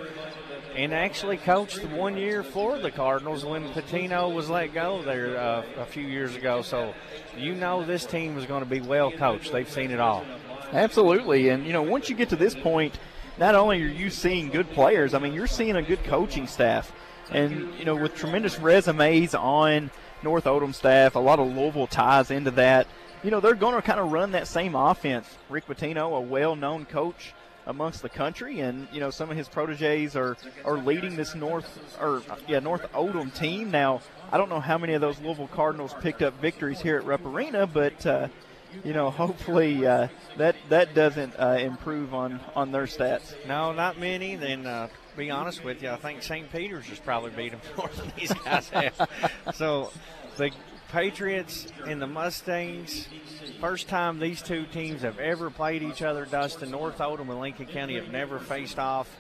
and actually coached 1 year for the Cardinals when Patino was let go there a few years ago. So you know this team is going to be well coached. They've seen it all. Absolutely. And, you know, once you get to this point, not only are you seeing good players, I mean, you're seeing a good coaching staff. And, you know, with tremendous resumes on North Oldham staff, a lot of Louisville ties into that. You know, they're going to kind of run that same offense. Rick Pitino, a well-known coach amongst the country, and, you know, some of his proteges are leading this North Oldham team. Now, I don't know how many of those Louisville Cardinals picked up victories here at Rupp Arena, but you know, hopefully that doesn't improve on their stats. No, not many. Then be honest with you, I think St. Peter's has probably beat them more than these guys have. So the Patriots and the Mustangs, first time these two teams have ever played each other, Dustin. North Oldham and Lincoln County have never faced off.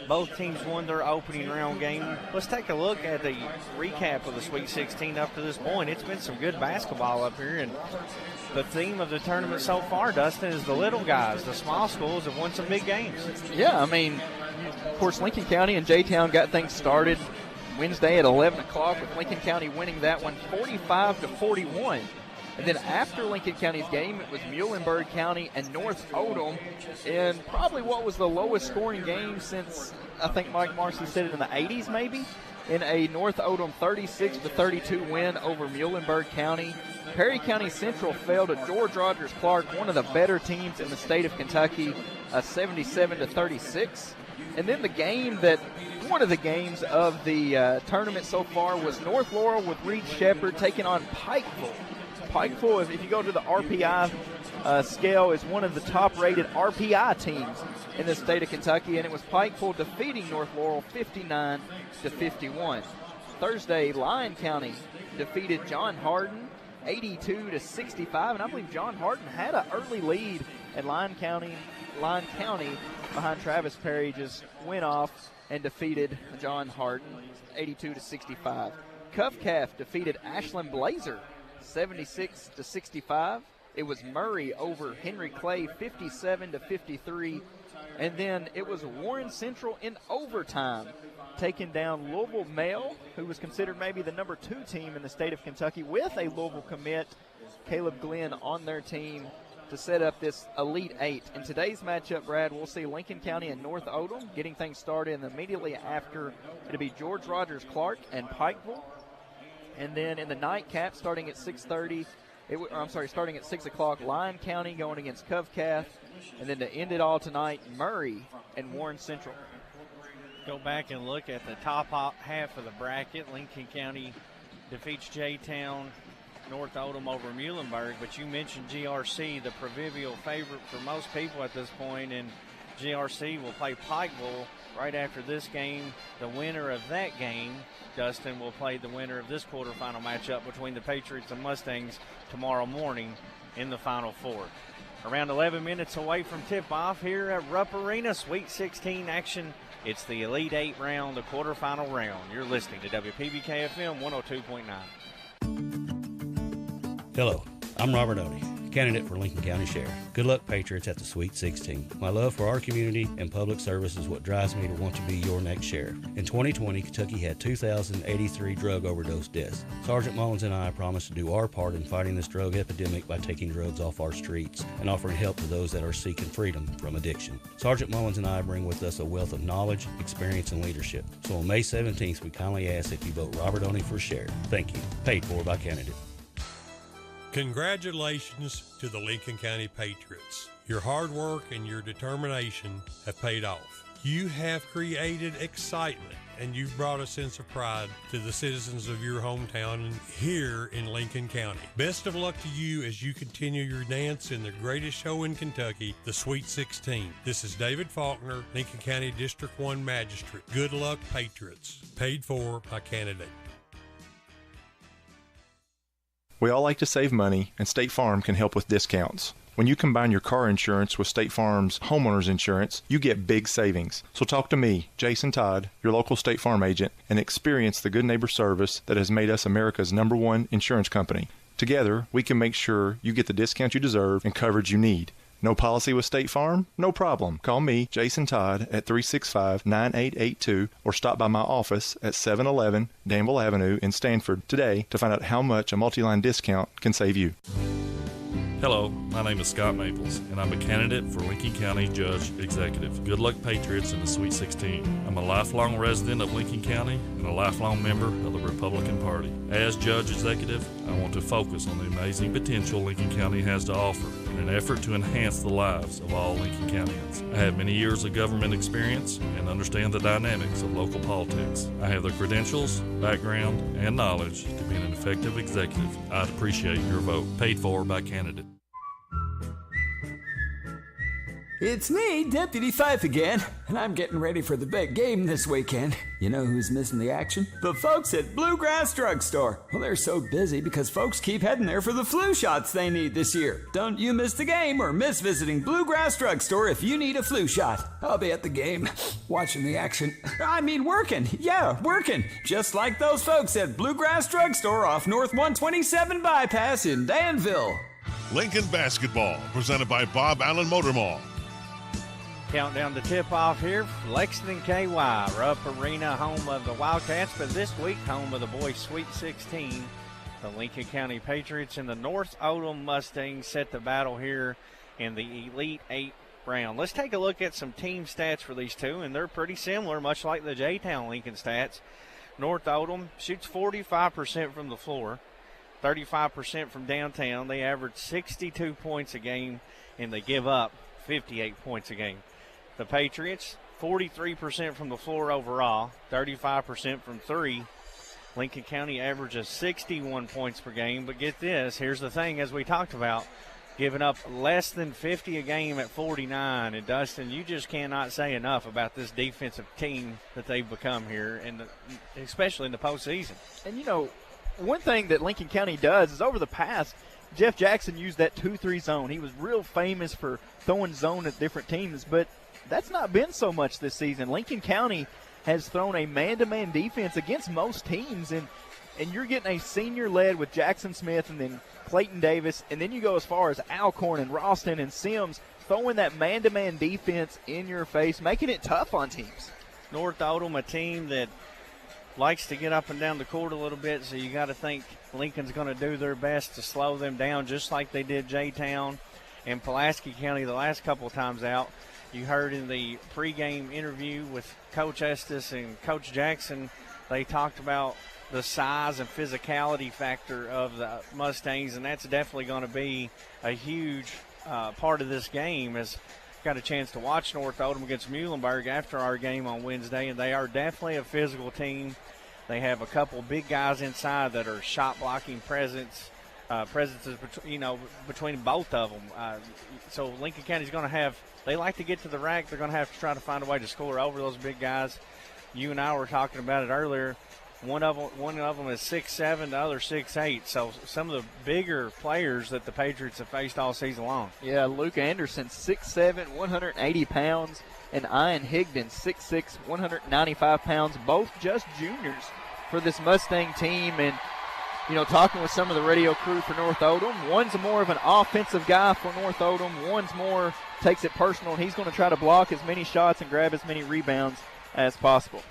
Both teams won their opening round game. Let's take a look at the recap of the Sweet 16 up to this point. It's been some good basketball up here, and the theme of the tournament so far, Dustin, is the little guys. The small schools have won some big games. Yeah, I mean, of course, Lincoln County and J-Town got things started Wednesday at 11 o'clock with Lincoln County winning that one 45-41. And then after Lincoln County's game, it was Muhlenberg County and North Oldham in probably what was the lowest scoring game since, I think Mike Marcy said it, in the 80s maybe, in a North Oldham 36-32 win over Muhlenberg County. Perry County Central fell to George Rogers Clark, one of the better teams in the state of Kentucky, 77-36. And then the game that, one of the games of the tournament so far was North Laurel with Reed Shepherd taking on Pikeville. Pikeville, if you go to the RPI scale, is one of the top-rated RPI teams in the state of Kentucky, and it was Pikeville defeating North Laurel 59-51. Thursday, Lyon County defeated John Hardin 82-65, and I believe John Hardin had an early lead, and Lyon County behind Travis Perry just went off and defeated John Hardin 82-65. Cuff Calf defeated Ashland Blazer 76-65. It was Murray over Henry Clay 57-53. And then it was Warren Central in overtime taking down Louisville Male, who was considered maybe the number 2 team in the state of Kentucky, with a Louisville commit, Caleb Glenn, on their team to set up this Elite 8. In today's matchup, Brad, we'll see Lincoln County and North Oldham getting things started, and immediately after it'll be George Rogers Clark and Pikeville. And then in the nightcap, starting at 6:30, starting at 6 o'clock, Lyon County going against Cove Calf. And then to end it all tonight, Murray and Warren Central. Go back and look at the top half of the bracket. Lincoln County defeats J-Town, North Oldham over Muhlenberg. But you mentioned GRC, the proverbial favorite for most people at this point, and GRC will play Pikeville right after this game. The winner of that game, Dustin, will play the winner of this quarterfinal matchup between the Patriots and Mustangs tomorrow morning in the Final Four. Around 11 minutes away from tip-off here at Rupp Arena, Sweet 16 action. It's the Elite 8 round, the quarterfinal round. You're listening to WPBK-FM 102.9. Hello, I'm Robert Odie, candidate for Lincoln County Sheriff. Good luck, Patriots, at the Sweet 16. My love for our community and public service is what drives me to want to be your next sheriff. In 2020, Kentucky had 2,083 drug overdose deaths. Sergeant Mullins and I promise to do our part in fighting this drug epidemic by taking drugs off our streets and offering help to those that are seeking freedom from addiction. Sergeant Mullins and I bring with us a wealth of knowledge, experience, and leadership. So on May 17th, we kindly ask if you vote Robert Odie for sheriff. Thank you. Paid for by candidate. Congratulations to the Lincoln County Patriots. Your hard work and your determination have paid off. You have created excitement, and you've brought a sense of pride to the citizens of your hometown here in Lincoln County. Best of luck to you as you continue your dance in the greatest show in Kentucky, the Sweet 16. This is David Faulkner, Lincoln County District 1 Magistrate. Good luck, Patriots. Paid for by candidate. We all like to save money, and State Farm can help with discounts. When you combine your car insurance with State Farm's homeowner's insurance, you get big savings. So talk to me, Jason Todd, your local State Farm agent, and experience the good neighbor service that has made us America's #1 insurance company. Together, we can make sure you get the discount you deserve and coverage you need. No policy with State Farm? No problem. Call me, Jason Todd, at 365-9882 or stop by my office at 711 Danville Avenue in Stanford today to find out how much a multi-line discount can save you. Hello, my name is Scott Maples, and I'm a candidate for Lincoln County Judge Executive. Good luck, Patriots, in the Sweet 16. I'm a lifelong resident of Lincoln County and a lifelong member of the Republican Party. As Judge Executive, I want to focus on the amazing potential Lincoln County has to offer in an effort to enhance the lives of all Lincoln Countyans. I have many years of government experience and understand the dynamics of local politics. I have the credentials, background, and knowledge to be an effective executive. I'd appreciate your vote. Paid for by candidate. It's me, Deputy Fife again, and I'm getting ready for the big game this weekend. You know who's missing the action? The folks at Bluegrass Drugstore. Well, they're so busy because folks keep heading there for the flu shots they need this year. Don't you miss the game or miss visiting Bluegrass Drugstore if you need a flu shot. I'll be at the game, watching the action. I mean working. Yeah, working. Just like those folks at Bluegrass Drugstore off North 127 Bypass in Danville. Lincoln Basketball, presented by Bob Allen Motor Mall. Countdown to tip-off here. Lexington KY, Rupp Arena, home of the Wildcats, but this week, home of the boys' Sweet 16. The Lincoln County Patriots and the North Oldham Mustangs set the battle here in the Elite 8 round. Let's take a look at some team stats for these two, and they're pretty similar, much like the J-Town Lincoln stats. North Oldham shoots 45% from the floor, 35% from downtown. They average 62 points a game, and they give up 58 points a game. The Patriots, 43% from the floor overall, 35% from three. Lincoln County averages 61 points per game, but get this, here's the thing, as we talked about, giving up less than 50 a game at 49. And Dustin, you just cannot say enough about this defensive team that they've become here, and especially in the postseason. And, you know, one thing that Lincoln County does is over the past, Jeff Jackson used that 2-3 zone. He was real famous for throwing zone at different teams, but that's not been so much this season. Lincoln County has thrown a man-to-man defense against most teams, and you're getting a senior led with Jackson Smith and then Clayton Davis, and then you go as far as Alcorn and Ralston and Sims throwing that man-to-man defense in your face, making it tough on teams. North Oldham, a team that likes to get up and down the court a little bit, so you got to think Lincoln's going to do their best to slow them down, just like they did J-Town and Pulaski County the last couple of times out. You heard in the pregame interview with Coach Estes and Coach Jackson, they talked about the size and physicality factor of the Mustangs, and that's definitely going to be a huge part of this game. As got a chance to watch North Oldham against Muhlenberg after our game on Wednesday, and they are definitely a physical team. They have a couple big guys inside that are shot blocking presences, between both of them. So Lincoln County's going to have. They like to get to the rack. They're going to have to try to find a way to score over those big guys. You and I were talking about it earlier. One of them is 6'7", the other 6'8". So some of the bigger players that the Patriots have faced all season long. Yeah, Luke Anderson, 6'7", 180 pounds, and Ian Higdon, 6'6", 195 pounds, both just juniors for this Mustang team. And, you know, talking with some of the radio crew for North Oldham, one's more of an offensive guy for North Oldham, one's more takes it personal, and he's going to try to block as many shots and grab as many rebounds as possible.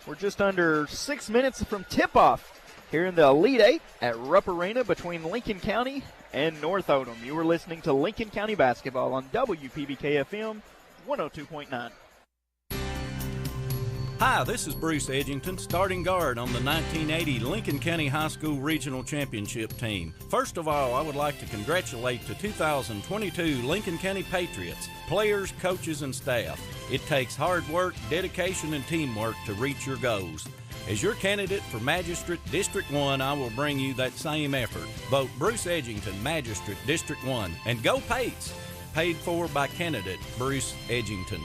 We're just under 6 minutes from tip-off here in the Elite 8 at Rupp Arena between Lincoln County and North Oldham. You are listening to Lincoln County Basketball on WPBK-FM 102.9. Hi, this is Bruce Edgington, starting guard on the 1980 Lincoln County High School Regional Championship team. First of all, I would like to congratulate the 2022 Lincoln County Patriots, players, coaches, and staff. It takes hard work, dedication, and teamwork to reach your goals. As your candidate for Magistrate District 1, I will bring you that same effort. Vote Bruce Edgington, Magistrate District 1, and go Pates! Paid for by candidate Bruce Edgington.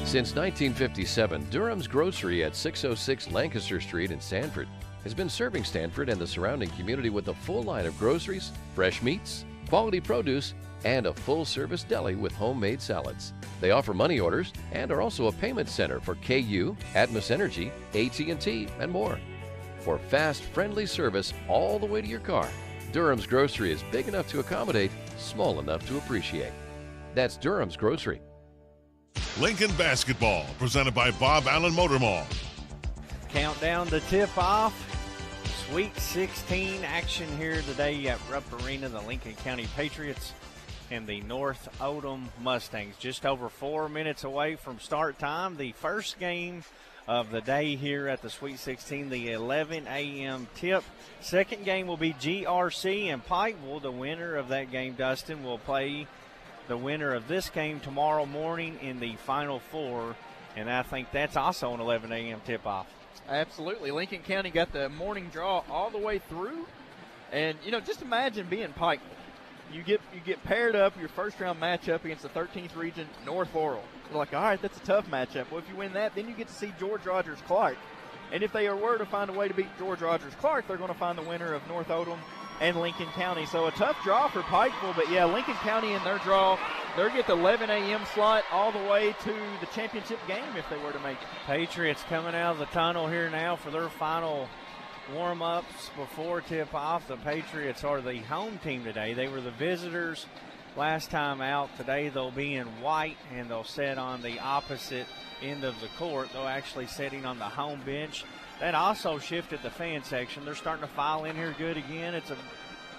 Since 1957, Durham's Grocery at 606 Lancaster Street in Sanford has been serving Sanford and the surrounding community with a full line of groceries, fresh meats, quality produce, and a full-service deli with homemade salads. They offer money orders and are also a payment center for KU, Atmos Energy, AT&T, and more. For fast, friendly service all the way to your car, Durham's Grocery is big enough to accommodate, small enough to appreciate. That's Durham's Grocery. Lincoln Basketball, presented by Bob Allen Motor Mall. Countdown to tip-off. Sweet 16 action here today at Rupp Arena. The Lincoln County Patriots and the North Oldham Mustangs. Just over 4 minutes away from start time. The first game of the day here at the Sweet 16, the 11 a.m. tip. Second game will be GRC and Pikeville. The winner of that game, Dustin, will play the winner of this game tomorrow morning in the Final Four, and I think that's also an 11 a.m. tip-off. Absolutely. Lincoln County got the morning draw all the way through, and, you know, just imagine being Pikeville. You get paired up your first round matchup against the 13th region North Laurel. You're like, all right, that's a tough matchup. Well, if you win that, then you get to see George Rogers Clark. And if they were to find a way to beat George Rogers Clark, they're going to find the winner of North Oldham and Lincoln County. So a tough draw for Pikeville, but yeah, Lincoln County in their draw, they'll get the 11 a.m. slot all the way to the championship game if they were to make it. Patriots coming out of the tunnel here now for their final warm-ups before tip-off. The Patriots are the home team today. They were the visitors last time out. Today they'll be in white, and they'll sit on the opposite end of the court. They're actually sitting on the home bench. That also shifted the fan section. They're starting to file in here good again. It's a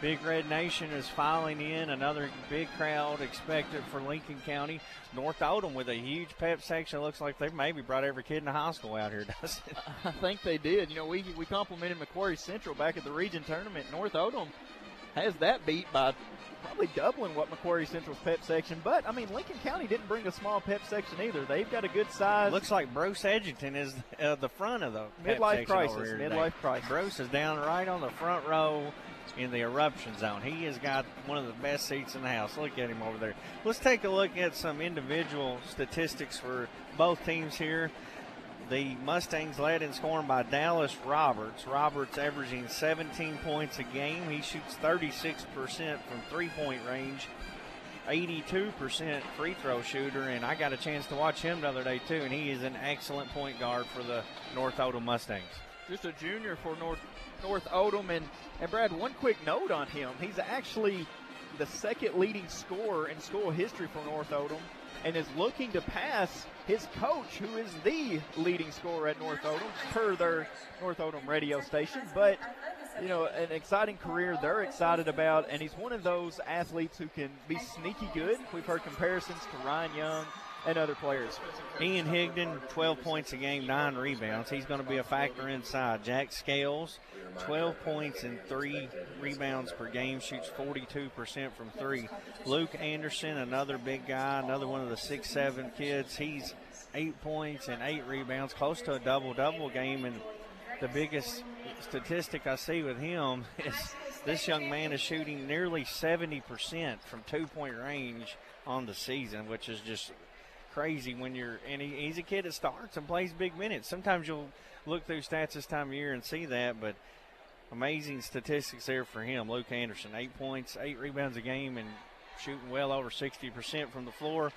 Big Red Nation is filing in. Another big crowd expected for Lincoln County. North Oldham with a huge pep section. Looks like they've maybe brought every kid in the high school out here, doesn't it? I think they did. You know, we complimented Macquarie Central back at the region tournament. North Oldham has that beat by probably doubling what Macquarie Central's pep section. But, I mean, Lincoln County didn't bring a small pep section either. They've got a good size. Looks like Bruce Edgington is the front of the midlife crisis. Midlife crisis. Bruce is down right on the front row in the eruption zone. He has got one of the best seats in the house. Look at him over there. Let's take a look at some individual statistics for both teams here. The Mustangs led in scoring by Dallas Roberts. Roberts averaging 17 points a game. He shoots 36% from three-point range, 82% free throw shooter, and I got a chance to watch him the other day too, and he is an excellent point guard for the North Oldham Mustangs. Just a junior for North Oldham, and Brad, one quick note on him. He's actually the second leading scorer in school history for North Oldham, and is looking to pass his coach, who is the leading scorer at North Oldham, per their North Oldham radio station. But, you know, an exciting career they're excited about, and he's one of those athletes who can be sneaky good. We've heard comparisons to Ryan Young and other players. Ian Higdon, 12 points a game, 9 rebounds. He's going to be a factor inside. Jack Scales, 12 points and 3 rebounds per game, shoots 42% from 3. Luke Anderson, another big guy, another one of the 6'7" kids. He's 8 points and 8 rebounds, close to a double-double game. And the biggest statistic I see with him is this young man is shooting nearly 70% from two-point range on the season, which is just crazy when you're, and he's a kid that starts and plays big minutes. Sometimes you'll look through stats this time of year and see that, but amazing statistics there for him. Luke Anderson, 8 points, 8 rebounds a game, and shooting well over 60% from the floor.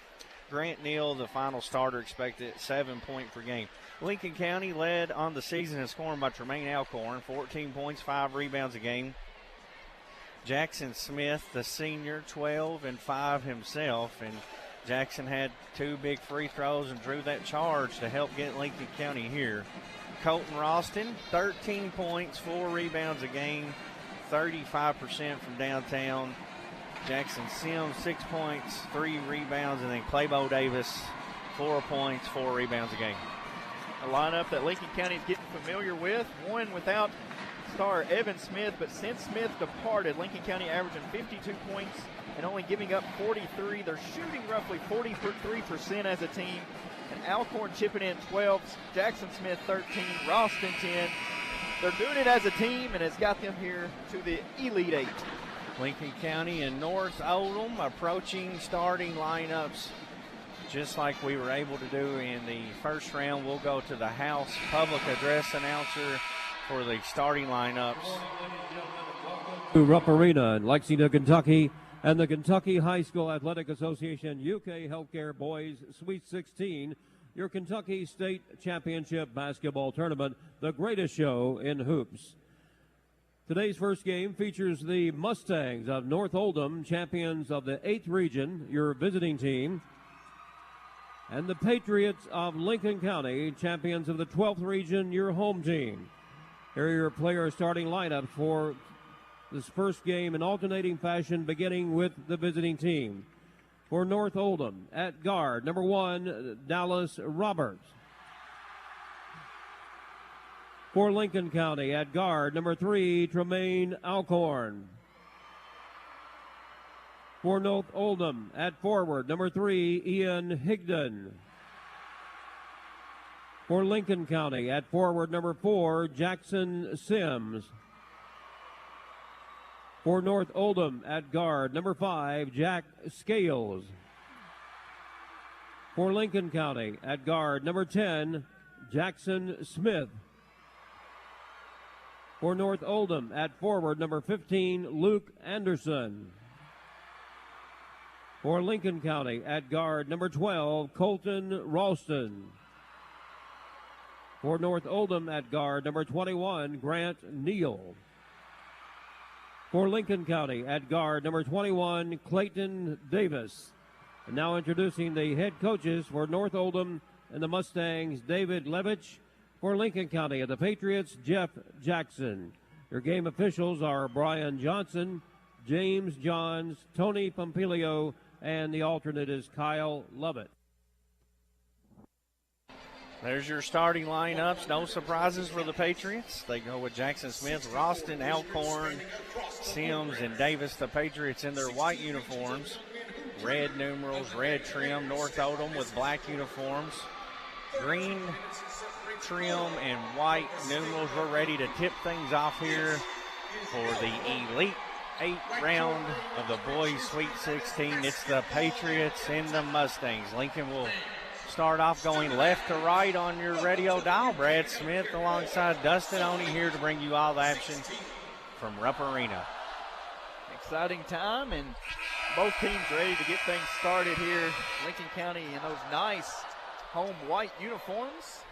Grant Neal, the final starter, expected at 7 points per game. Lincoln County led on the season in scoring by Tremaine Alcorn, 14 points, 5 rebounds a game. Jackson Smith, the senior, 12 and 5 himself, and Jackson had 2 big free throws and drew that charge to help get Lincoln County here. Colton Ralston, 13 points, 4 rebounds a game, 35% from downtown. Jackson Sims, 6 points, 3 rebounds, and then Claybo Davis, 4 points, 4 rebounds a game. A lineup that Lincoln County is getting familiar with. One without star Evan Smith, but since Smith departed, Lincoln County averaging 52 points and only giving up 43. They're shooting roughly 43% as a team. And Alcorn chipping in 12, Jackson Smith 13, Ralston 10. They're doing it as a team, and it's got them here to the Elite Eight. Lincoln County and North Oldham approaching starting lineups just like we were able to do in the first round. We'll go to the House public address announcer for the starting lineups. To Rupp Arena in Lexington, Kentucky, and the Kentucky High School Athletic Association UK Healthcare Boys Sweet 16, your Kentucky State Championship basketball tournament, the greatest show in hoops. Today's first game features the Mustangs of North Oldham, champions of the 8th region, your visiting team, and the Patriots of Lincoln County, champions of the 12th region, your home team. Here are your player starting lineups for this first game in alternating fashion, beginning with the visiting team. For North Oldham, at guard, number 1, Dallas Roberts. For Lincoln County, at guard, number 3, Tremaine Alcorn. For North Oldham, at forward, number 3, Ian Higdon. For Lincoln County, at forward, number 4, Jackson Sims. For North Oldham at guard, number 5, Jack Scales. For Lincoln County at guard, number 10, Jackson Smith. For North Oldham at forward, number 15, Luke Anderson. For Lincoln County at guard, number 12, Colton Ralston. For North Oldham at guard, number 21, Grant Neal. For Lincoln County at guard, number 21, Clayton Davis. And now introducing the head coaches for North Oldham and the Mustangs, David Levitch. For Lincoln County and the Patriots, Jeff Jackson. Your game officials are Brian Johnson, James Johns, Tony Pompilio, and the alternate is Kyle Lovett. There's your starting lineups. No surprises for the Patriots. They go with Jackson Smith, Ralston, Alcorn, Sims, and Davis. The Patriots in their white uniforms. Red numerals, red trim. North Oldham with black uniforms. Green trim and white numerals. We're ready to tip things off here for the Elite 8 round of the Boys Sweet 16. It's the Patriots and the Mustangs. Lincoln will start off going left to right on your radio dial. Brad Smith alongside Dustin Oney here to bring you all the action from Rupp Arena. Exciting time, and both teams ready to get things started here. Lincoln County in those nice home white uniforms.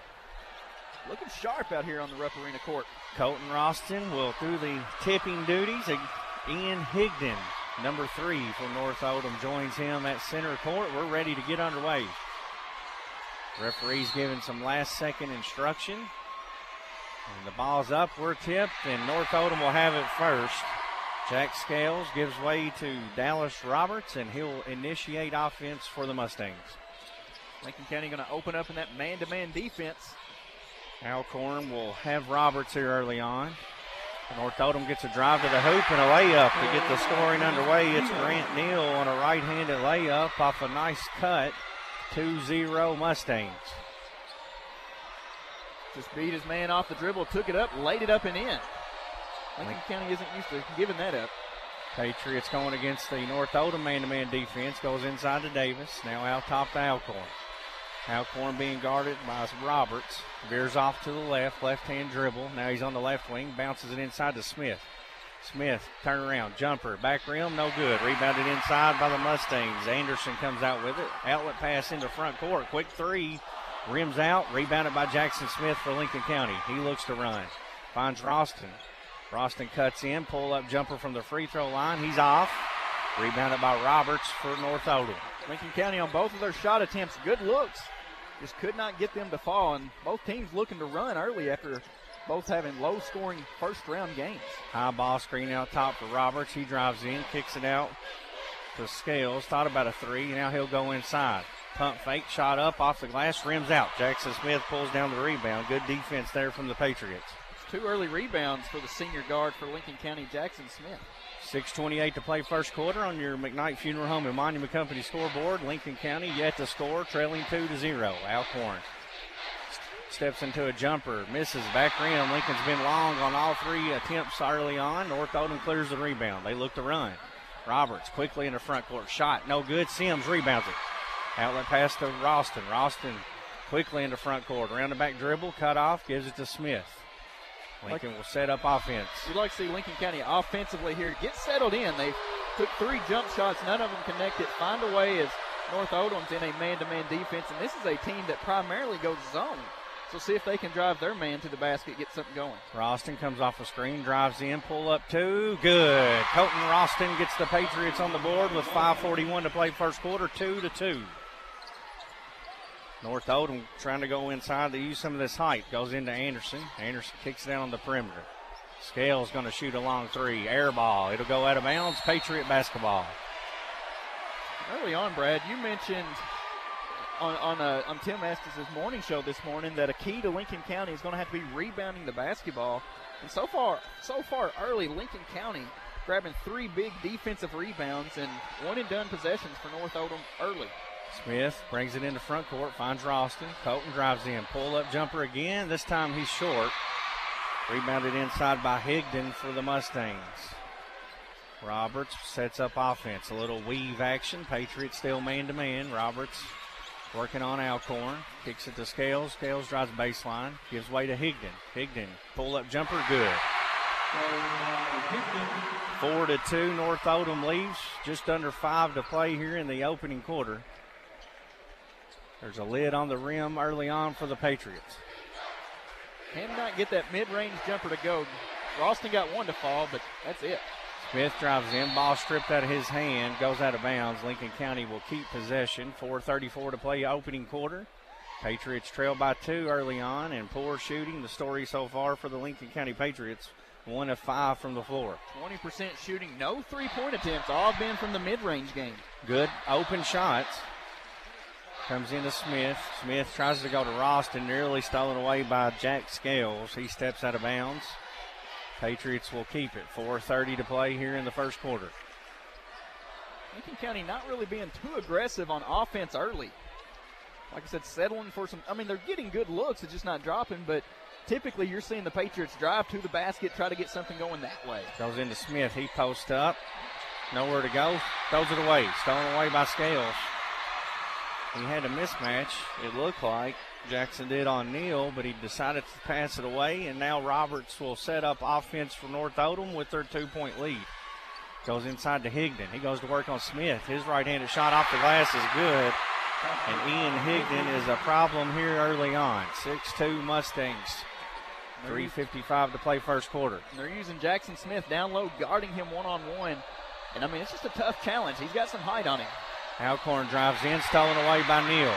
Looking sharp out here on the Rupp Arena court. Colton Ralston will do the tipping duties. Ian Higdon, number 3 for North Oldham, joins him at center court. We're ready to get underway. Referee's giving some last-second instruction. And the ball's up, we're tipped, and North Oldham will have it first. Jack Scales gives way to Dallas Roberts, and he'll initiate offense for the Mustangs. Lincoln County going to open up in that man-to-man defense. Alcorn will have Roberts here early on. North Oldham gets a drive to the hoop and a layup to get the scoring underway. It's Grant Neal on a right-handed layup off a nice cut. 2-0 Mustangs. Just beat his man off the dribble, took it up, laid it up and in. Lincoln County isn't used to giving that up. Patriots going against the North Oldham man-to-man defense. Goes inside to Davis. Now out top to Alcorn. Alcorn being guarded by Roberts. Veers off to the left, left-hand dribble. Now he's on the left wing, bounces it inside to Smith. Smith, turn around, jumper, back rim, no good. Rebounded inside by the Mustangs. Anderson comes out with it. Outlet pass into front court. Quick three. Rims out. Rebounded by Jackson Smith for Lincoln County. He looks to run. Finds Ralston. Ralston cuts in. Pull-up jumper from the free throw line. He's off. Rebounded by Roberts for North Oldham. Lincoln County on both of their shot attempts. Good looks. Just could not get them to fall. And both teams looking to run early after both having low-scoring first-round games. High ball screen out top for Roberts. He drives in, kicks it out to Scales. Thought about a three. Now he'll go inside. Pump fake, shot up off the glass, rims out. Jackson Smith pulls down the rebound. Good defense there from the Patriots. It's 2 early rebounds for the senior guard for Lincoln County, Jackson Smith. 6:28 to play first quarter on your McKnight Funeral Home and Monument Company scoreboard. Lincoln County yet to score, trailing 2-0. Alcorn steps into a jumper, misses back rim. Lincoln's been long on all 3 attempts early on. North Oldham clears the rebound. They look to run. Roberts quickly into front court, shot no good. Sims rebounds it. Outlet pass to Ralston. Ralston quickly into front court. Around the back dribble, cut off, gives it to Smith. Lincoln will set up offense. You'd like to see Lincoln County offensively here get settled in. They took 3 jump shots, none of them connected. Find a way as North Oldham's in a man-to-man defense, and this is a team that primarily goes zone. So see if they can drive their man to the basket, get something going. Ralston comes off a screen, drives in, pull up 2, good. Colton Ralston gets the Patriots on the board with 5:41 to play first quarter, 2-2. North Oldham trying to go inside to use some of this height. Goes into Anderson. Anderson kicks it down on the perimeter. Scales going to shoot a long 3. Air ball. It'll go out of bounds. Patriot basketball. Early on, Brad, you mentioned on Tim Estes' morning show this morning that a key to Lincoln County is going to have to be rebounding the basketball. And so far early, Lincoln County grabbing 3 big defensive rebounds and one-and-done possessions for North Oldham early. Smith brings it into front court, finds Ralston. Colton drives in, pull-up jumper again. This time he's short. Rebounded inside by Higdon for the Mustangs. Roberts sets up offense. A little weave action. Patriots still man-to-man. Roberts working on Alcorn. Kicks it to Scales. Scales drives baseline. Gives way to Higdon. Higdon, pull-up jumper, good. 4-2, North Oldham leads. Just under 5 to play here in the opening quarter. There's a lid on the rim early on for the Patriots. Cannot get that mid-range jumper to go. Ralston got one to fall, but that's it. Smith drives in, ball stripped out of his hand, goes out of bounds. Lincoln County will keep possession. 4:34 to play opening quarter. Patriots trail by 2 early on, and poor shooting. The story so far for the Lincoln County Patriots, 1 of 5 from the floor. 20% shooting, no three-point attempts, all been from the mid-range game. Good open shots. Comes into Smith. Smith tries to go to Ralston, nearly stolen away by Jack Scales. He steps out of bounds. Patriots will keep it. 4:30 to play here in the first quarter. Lincoln County not really being too aggressive on offense early. Like I said, settling for some, they're getting good looks, it's just not dropping, but typically you're seeing the Patriots drive to the basket, try to get something going that way. Goes into Smith. He posts up. Nowhere to go. Throws it away. Stolen away by Scales. He had a mismatch, it looked like. Jackson did on Neal, but he decided to pass it away, and now Roberts will set up offense for North Oldham with their 2-point lead. Goes inside to Higdon. He goes to work on Smith. His right-handed shot off the glass is good, and Ian Higdon is a problem here early on. 6'2 Mustangs. 3:55 to play first quarter. They're using Jackson Smith down low, guarding him one-on-one, and it's just a tough challenge. He's got some height on him. Alcorn drives in, stolen away by Neal.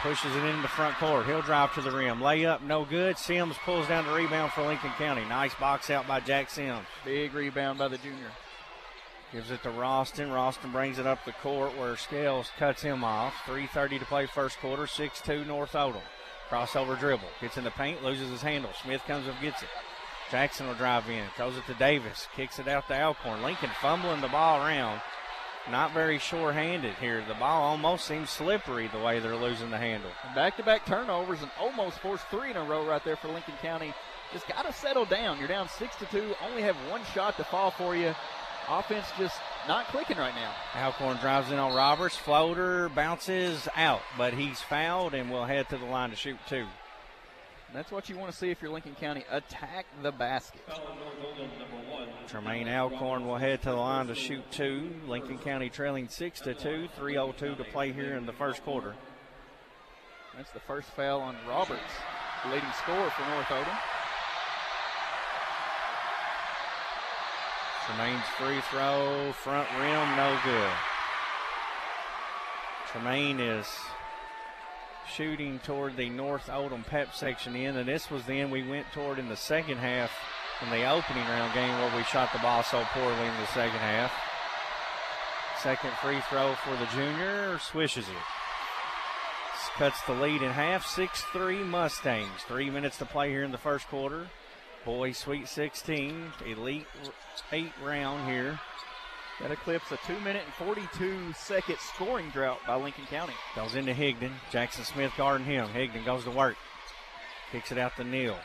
Pushes it into the front court. He'll drive to the rim. Layup, no good. Sims pulls down the rebound for Lincoln County. Nice box out by Jack Sims. Big rebound by the junior. Gives it to Ralston. Ralston brings it up the court where Scales cuts him off. 3:30 to play first quarter. 6-2 North Oldham. Crossover dribble. Gets in the paint, loses his handle. Smith comes up, gets it. Jackson will drive in. Throws it to Davis. Kicks it out to Alcorn. Lincoln fumbling the ball around. Not very sure-handed here. The ball almost seems slippery the way they're losing the handle. Back-to-back turnovers and almost forced 3 in a row right there for Lincoln County. Just got to settle down. You're down 6-2, only have one shot to fall for you. Offense just not clicking right now. Alcorn drives in on Roberts. Floater bounces out, but he's fouled and will head to the line to shoot 2. That's what you want to see if you're Lincoln County. Attack the basket. Tremaine Alcorn will head to the line to shoot 2. Lincoln County trailing 6-2. 3:02 to play here in the first quarter. That's the first foul on Roberts, leading scorer for North Oldham. Tremaine's free throw, front rim, no good. Tremaine is shooting toward the North Oldham Pep section end, and this was the end we went toward in the second half in the opening round game where we shot the ball so poorly in the second half. Second free throw for the junior, swishes it. Cuts the lead in half, 6-3 Mustangs. 3 minutes to play here in the first quarter. Boys Sweet 16, Elite 8 round here. That eclipses a 2-minute and 42-second scoring drought by Lincoln County. Goes into Higdon. Jackson Smith guarding him. Higdon goes to work. Kicks it out to Neal.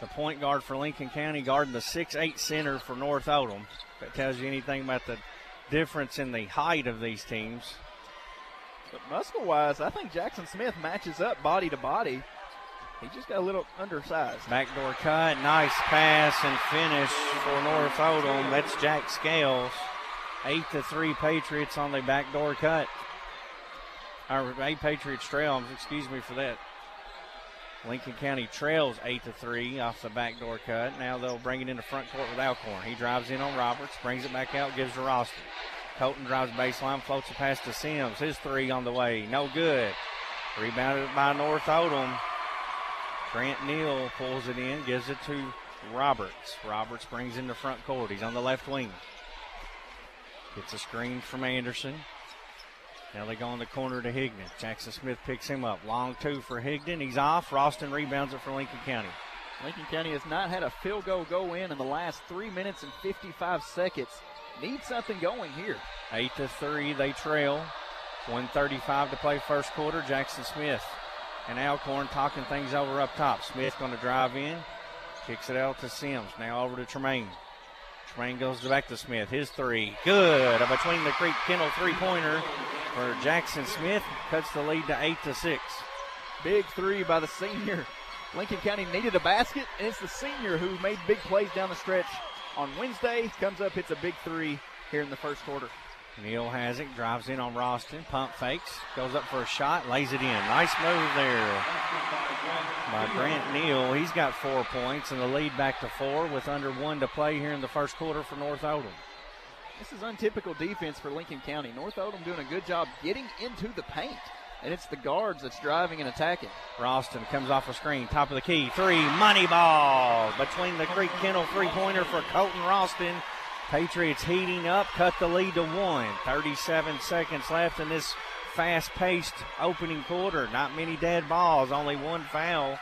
The point guard for Lincoln County guarding the 6'8 center for North Oldham. That tells you anything about the difference in the height of these teams. But muscle-wise, I think Jackson Smith matches up body to body. He just got a little undersized. Backdoor cut, nice pass and finish for North Oldham. That's Jack Scales. 8-3 Patriots on the backdoor cut. Or 8 Patriots trail, excuse me for that. Lincoln County trails 8-3 off the backdoor cut. Now they'll bring it into front court with Alcorn. He drives in on Roberts, brings it back out, gives to Ralston. Colton drives baseline, floats a pass to Sims. His 3 on the way, no good. Rebounded by North Oldham. Grant Neal pulls it in, gives it to Roberts. Roberts brings into front court. He's on the left wing. Gets a screen from Anderson. Now they go in the corner to Higdon. Jackson Smith picks him up. Long 2 for Higdon. He's off. Ralston rebounds it for Lincoln County. Lincoln County has not had a field goal go in the last 3 minutes and 55 seconds. Need something going here. 8-3, they trail. 1:35 to play first quarter. Jackson Smith and Alcorn talking things over up top. Smith going to drive in. Kicks it out to Sims. Now over to Tremaine. Tremaine goes back to Smith. His three. Good. A between the Creek Kennel three-pointer for Jackson Smith. Cuts the lead to 8-6. Big three by the senior. Lincoln County needed a basket, and it's the senior who made big plays down the stretch on Wednesday. Comes up, hits a big three here in the first quarter. Neal has it, drives in on Ralston, pump fakes, goes up for a shot, lays it in. Nice move there by Grant Neal. He's got 4 points and the lead back to 4 with under 1 to play here in the first quarter for North Oldham. This is untypical defense for Lincoln County. North Oldham doing a good job getting into the paint, and it's the guards that's driving and attacking. Ralston comes off a screen, top of the key, three, money ball between the Creek Kennel three-pointer for Colton Ralston. Patriots heating up, cut the lead to 1. 37 seconds left in this fast-paced opening quarter. Not many dead balls, only one foul.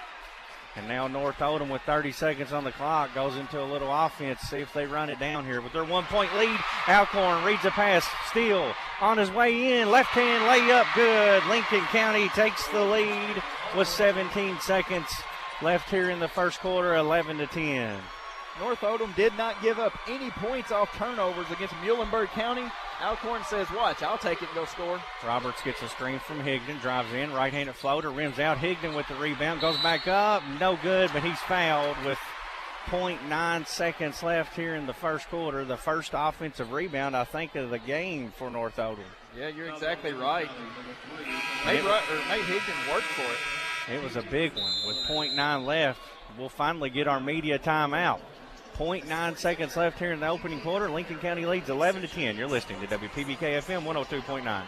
And now North Oldham with 30 seconds on the clock goes into a little offense, see if they run it down here. With their 1-point lead, Alcorn reads a pass, Steele on his way in, left-hand layup, good. Lincoln County takes the lead with 17 seconds left here in the first quarter, 11-10. North Oldham did not give up any points off turnovers against Muhlenberg County. Alcorn says, watch, I'll take it and go score. Roberts gets a screen from Higdon, drives in, right-handed floater, rims out. Higdon with the rebound, goes back up, no good, but he's fouled with 0.9 seconds left here in the first quarter. The first offensive rebound, I think, of the game for North Oldham. Yeah, you're exactly right. Nate Higdon worked for it. It was a big one with 0.9 left. We'll finally get our media timeout. 0.9 seconds left here in the opening quarter. Lincoln County leads 11-10. You're listening to WPBK-FM 102.9.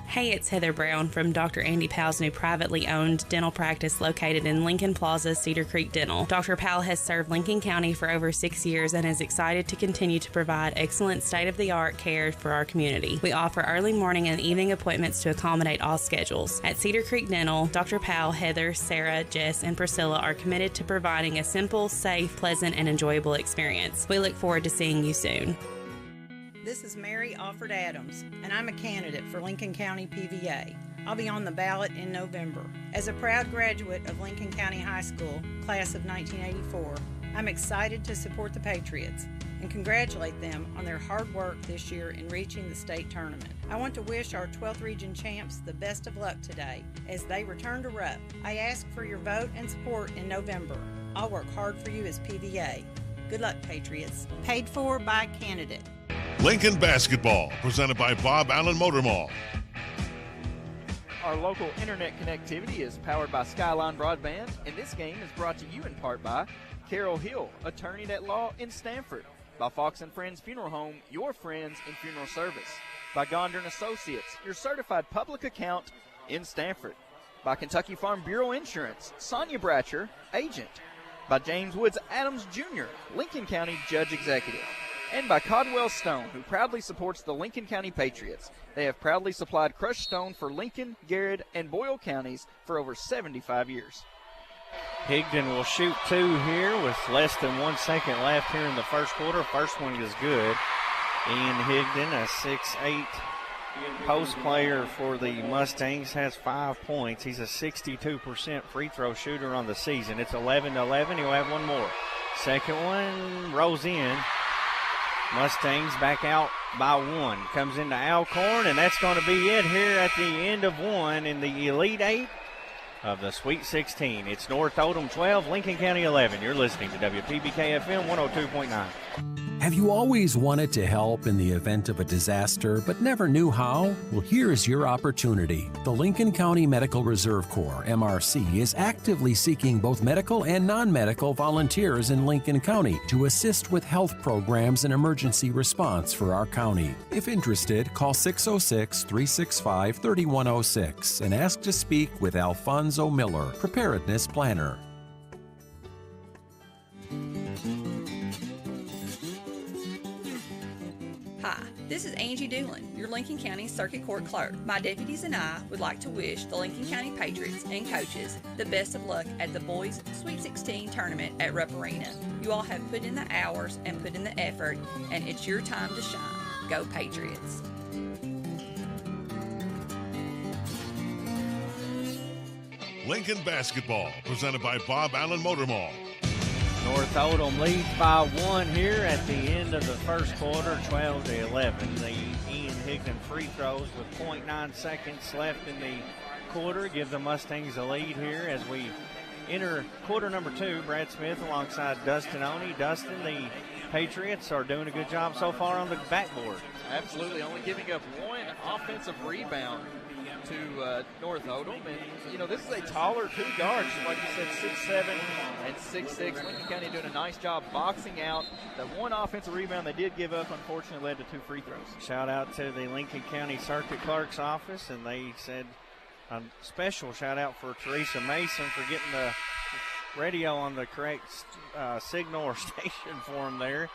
Hey, it's Heather Brown from Dr. Andy Powell's new privately owned dental practice located in Lincoln Plaza, Cedar Creek Dental. Dr. Powell has served Lincoln County for over 6 years and is excited to continue to provide excellent state-of-the-art care for our community. We offer early morning and evening appointments to accommodate all schedules. At Cedar Creek Dental, Dr. Powell, Heather, Sarah, Jess, and Priscilla are committed to providing a simple, safe, pleasant, and enjoyable experience. We look forward to seeing you soon. This is Mary Alford Adams, and I'm a candidate for Lincoln County PVA. I'll be on the ballot in November. As a proud graduate of Lincoln County High School, class of 1984, I'm excited to support the Patriots and congratulate them on their hard work this year in reaching the state tournament. I want to wish our 12th region champs the best of luck today as they return to Rupp. I ask for your vote and support in November. I'll work hard for you as PVA. Good luck, Patriots. Paid for by candidate. Lincoln Basketball, presented by Bob Allen Motor Mall. Our local internet connectivity is powered by Skyline Broadband, and this game is brought to you in part by Carol Hill, attorney at law in Stanford, by Fox & Friends Funeral Home, your friends in funeral service, by Gondar & Associates, your certified public account in Stanford, by Kentucky Farm Bureau Insurance, Sonia Bratcher, agent, by James Woods Adams Jr., Lincoln County Judge Executive, and by Codwell Stone, who proudly supports the Lincoln County Patriots. They have proudly supplied crushed stone for Lincoln, Garrett, and Boyle counties for over 75 years. Higdon will shoot two here with less than 1 second left here in the first quarter. First one is good. Ian Higdon, a 6'8" post player for the Mustangs, has 5 points. He's a 62% free throw shooter on the season. It's 11-11. He'll have one more. Second one rolls in. Mustangs back out by 1. Comes into Alcorn, and that's going to be it here at the end of 1 in the Elite 8 of the Sweet 16. It's North Oldham 12, Lincoln County 11. You're listening to WPBK-FM 102.9. Have you always wanted to help in the event of a disaster but never knew how? Well, here's your opportunity. The Lincoln County Medical Reserve Corps, MRC, is actively seeking both medical and non-medical volunteers in Lincoln County to assist with health programs and emergency response for our county. If interested, call 606-365-3106 and ask to speak with Alfonso Miller, Preparedness Planner. Hi, this is Angie Doolin, your Lincoln County Circuit Court Clerk. My deputies and I would like to wish the Lincoln County Patriots and coaches the best of luck at the Boys Sweet 16 tournament at Rupp Arena. You all have put in the hours and put in the effort, and it's your time to shine. Go Patriots. Lincoln Basketball, presented by Bob Allen Motor Mall. North Oldham leads by 1 here at the end of the first quarter, 12-11. The Ian Higdon free throws with 0.9 seconds left in the quarter give the Mustangs a lead here as we enter quarter number 2. Brad Smith alongside Dustin Oney. Dustin, the Patriots are doing a good job so far on the backboard. Absolutely, only giving up one offensive rebound to North Oldham. And, you know, this is a taller two guards, like you said, 6'7" and 6'6". Lincoln County doing a nice job boxing out. The one offensive rebound they did give up, unfortunately, led to 2 free throws. Shout out to the Lincoln County Circuit Clerk's office, and they said a special shout out for Teresa Mason for getting the radio on the correct signal or station for them there.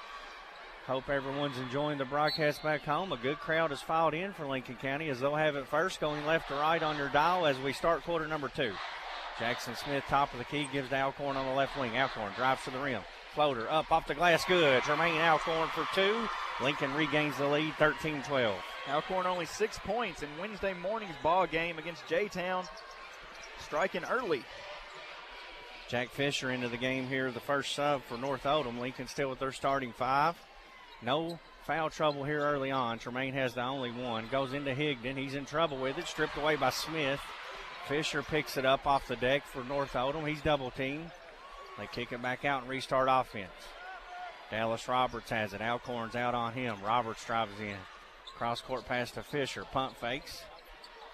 Hope everyone's enjoying the broadcast back home. A good crowd has filed in for Lincoln County as they'll have it first going left to right on your dial as we start quarter number 2. Jackson Smith, top of the key, gives to Alcorn on the left wing. Alcorn drives to the rim. Floater up off the glass, good. Jermaine Alcorn for 2. Lincoln regains the lead, 13-12. Alcorn only 6 points in Wednesday morning's ball game against J-Town, striking early. Jack Fisher into the game here, the first sub for North Oldham. Lincoln still with their starting 5. No foul trouble here early on. Tremaine has the only one. Goes into Higdon. He's in trouble with it. Stripped away by Smith. Fisher picks it up off the deck for North Oldham. He's double teamed. They kick it back out and restart offense. Dallas Roberts has it. Alcorn's out on him. Roberts drives in. Cross court pass to Fisher. Pump fakes.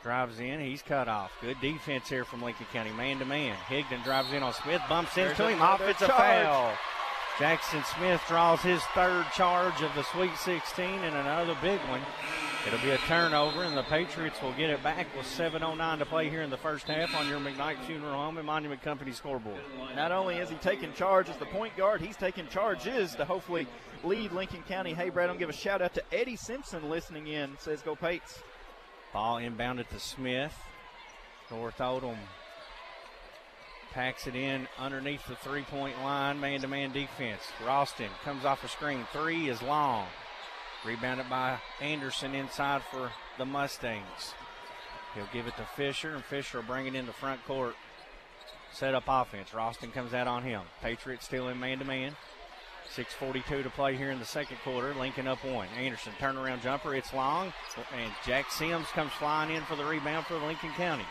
Drives in. He's cut off. Good defense here from Lincoln County. Man to man. Higdon drives in on Smith. Bumps into him. Offensive foul. Jackson Smith draws his 3rd charge of the Sweet 16 and another big one. It'll be a turnover, and the Patriots will get it back with 7:09 to play here in the first half on your McKnight Funeral Home and Monument Company scoreboard. Not only is he taking charge as the point guard, he's taking charges to hopefully lead Lincoln County. Hey, Brad, I'll give a shout-out to Eddie Simpson listening in. Says, go Pates. Ball inbounded to Smith. North Oldham packs it in underneath the three-point line, man-to-man defense. Ralston comes off a screen. 3 is long. Rebounded by Anderson inside for the Mustangs. He'll give it to Fisher, and Fisher will bring it into front court. Set up offense. Ralston comes out on him. Patriots still in man-to-man. 6:42 to play here in the second quarter. Lincoln up 1. Anderson, turnaround jumper. It's long, and Jack Sims comes flying in for the rebound for Lincoln County.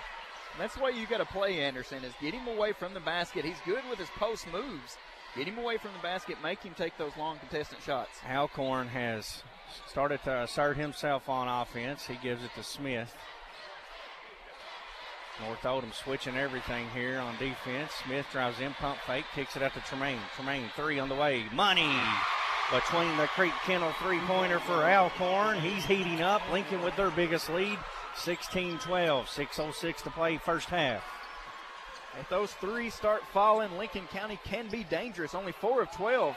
That's the way you got to play Anderson, is get him away from the basket. He's good with his post moves. Get him away from the basket, make him take those long contestant shots. Alcorn has started to assert himself on offense. He gives it to Smith. North Oldham switching everything here on defense. Smith drives in, pump fake, kicks it out to Tremaine. Tremaine, 3 on the way. Money between the Creek Kennel three-pointer for Alcorn. He's heating up. Lincoln with their biggest lead. 16-12, 6:06 to play first half. If those 3 start falling, Lincoln County can be dangerous. Only 4 of 12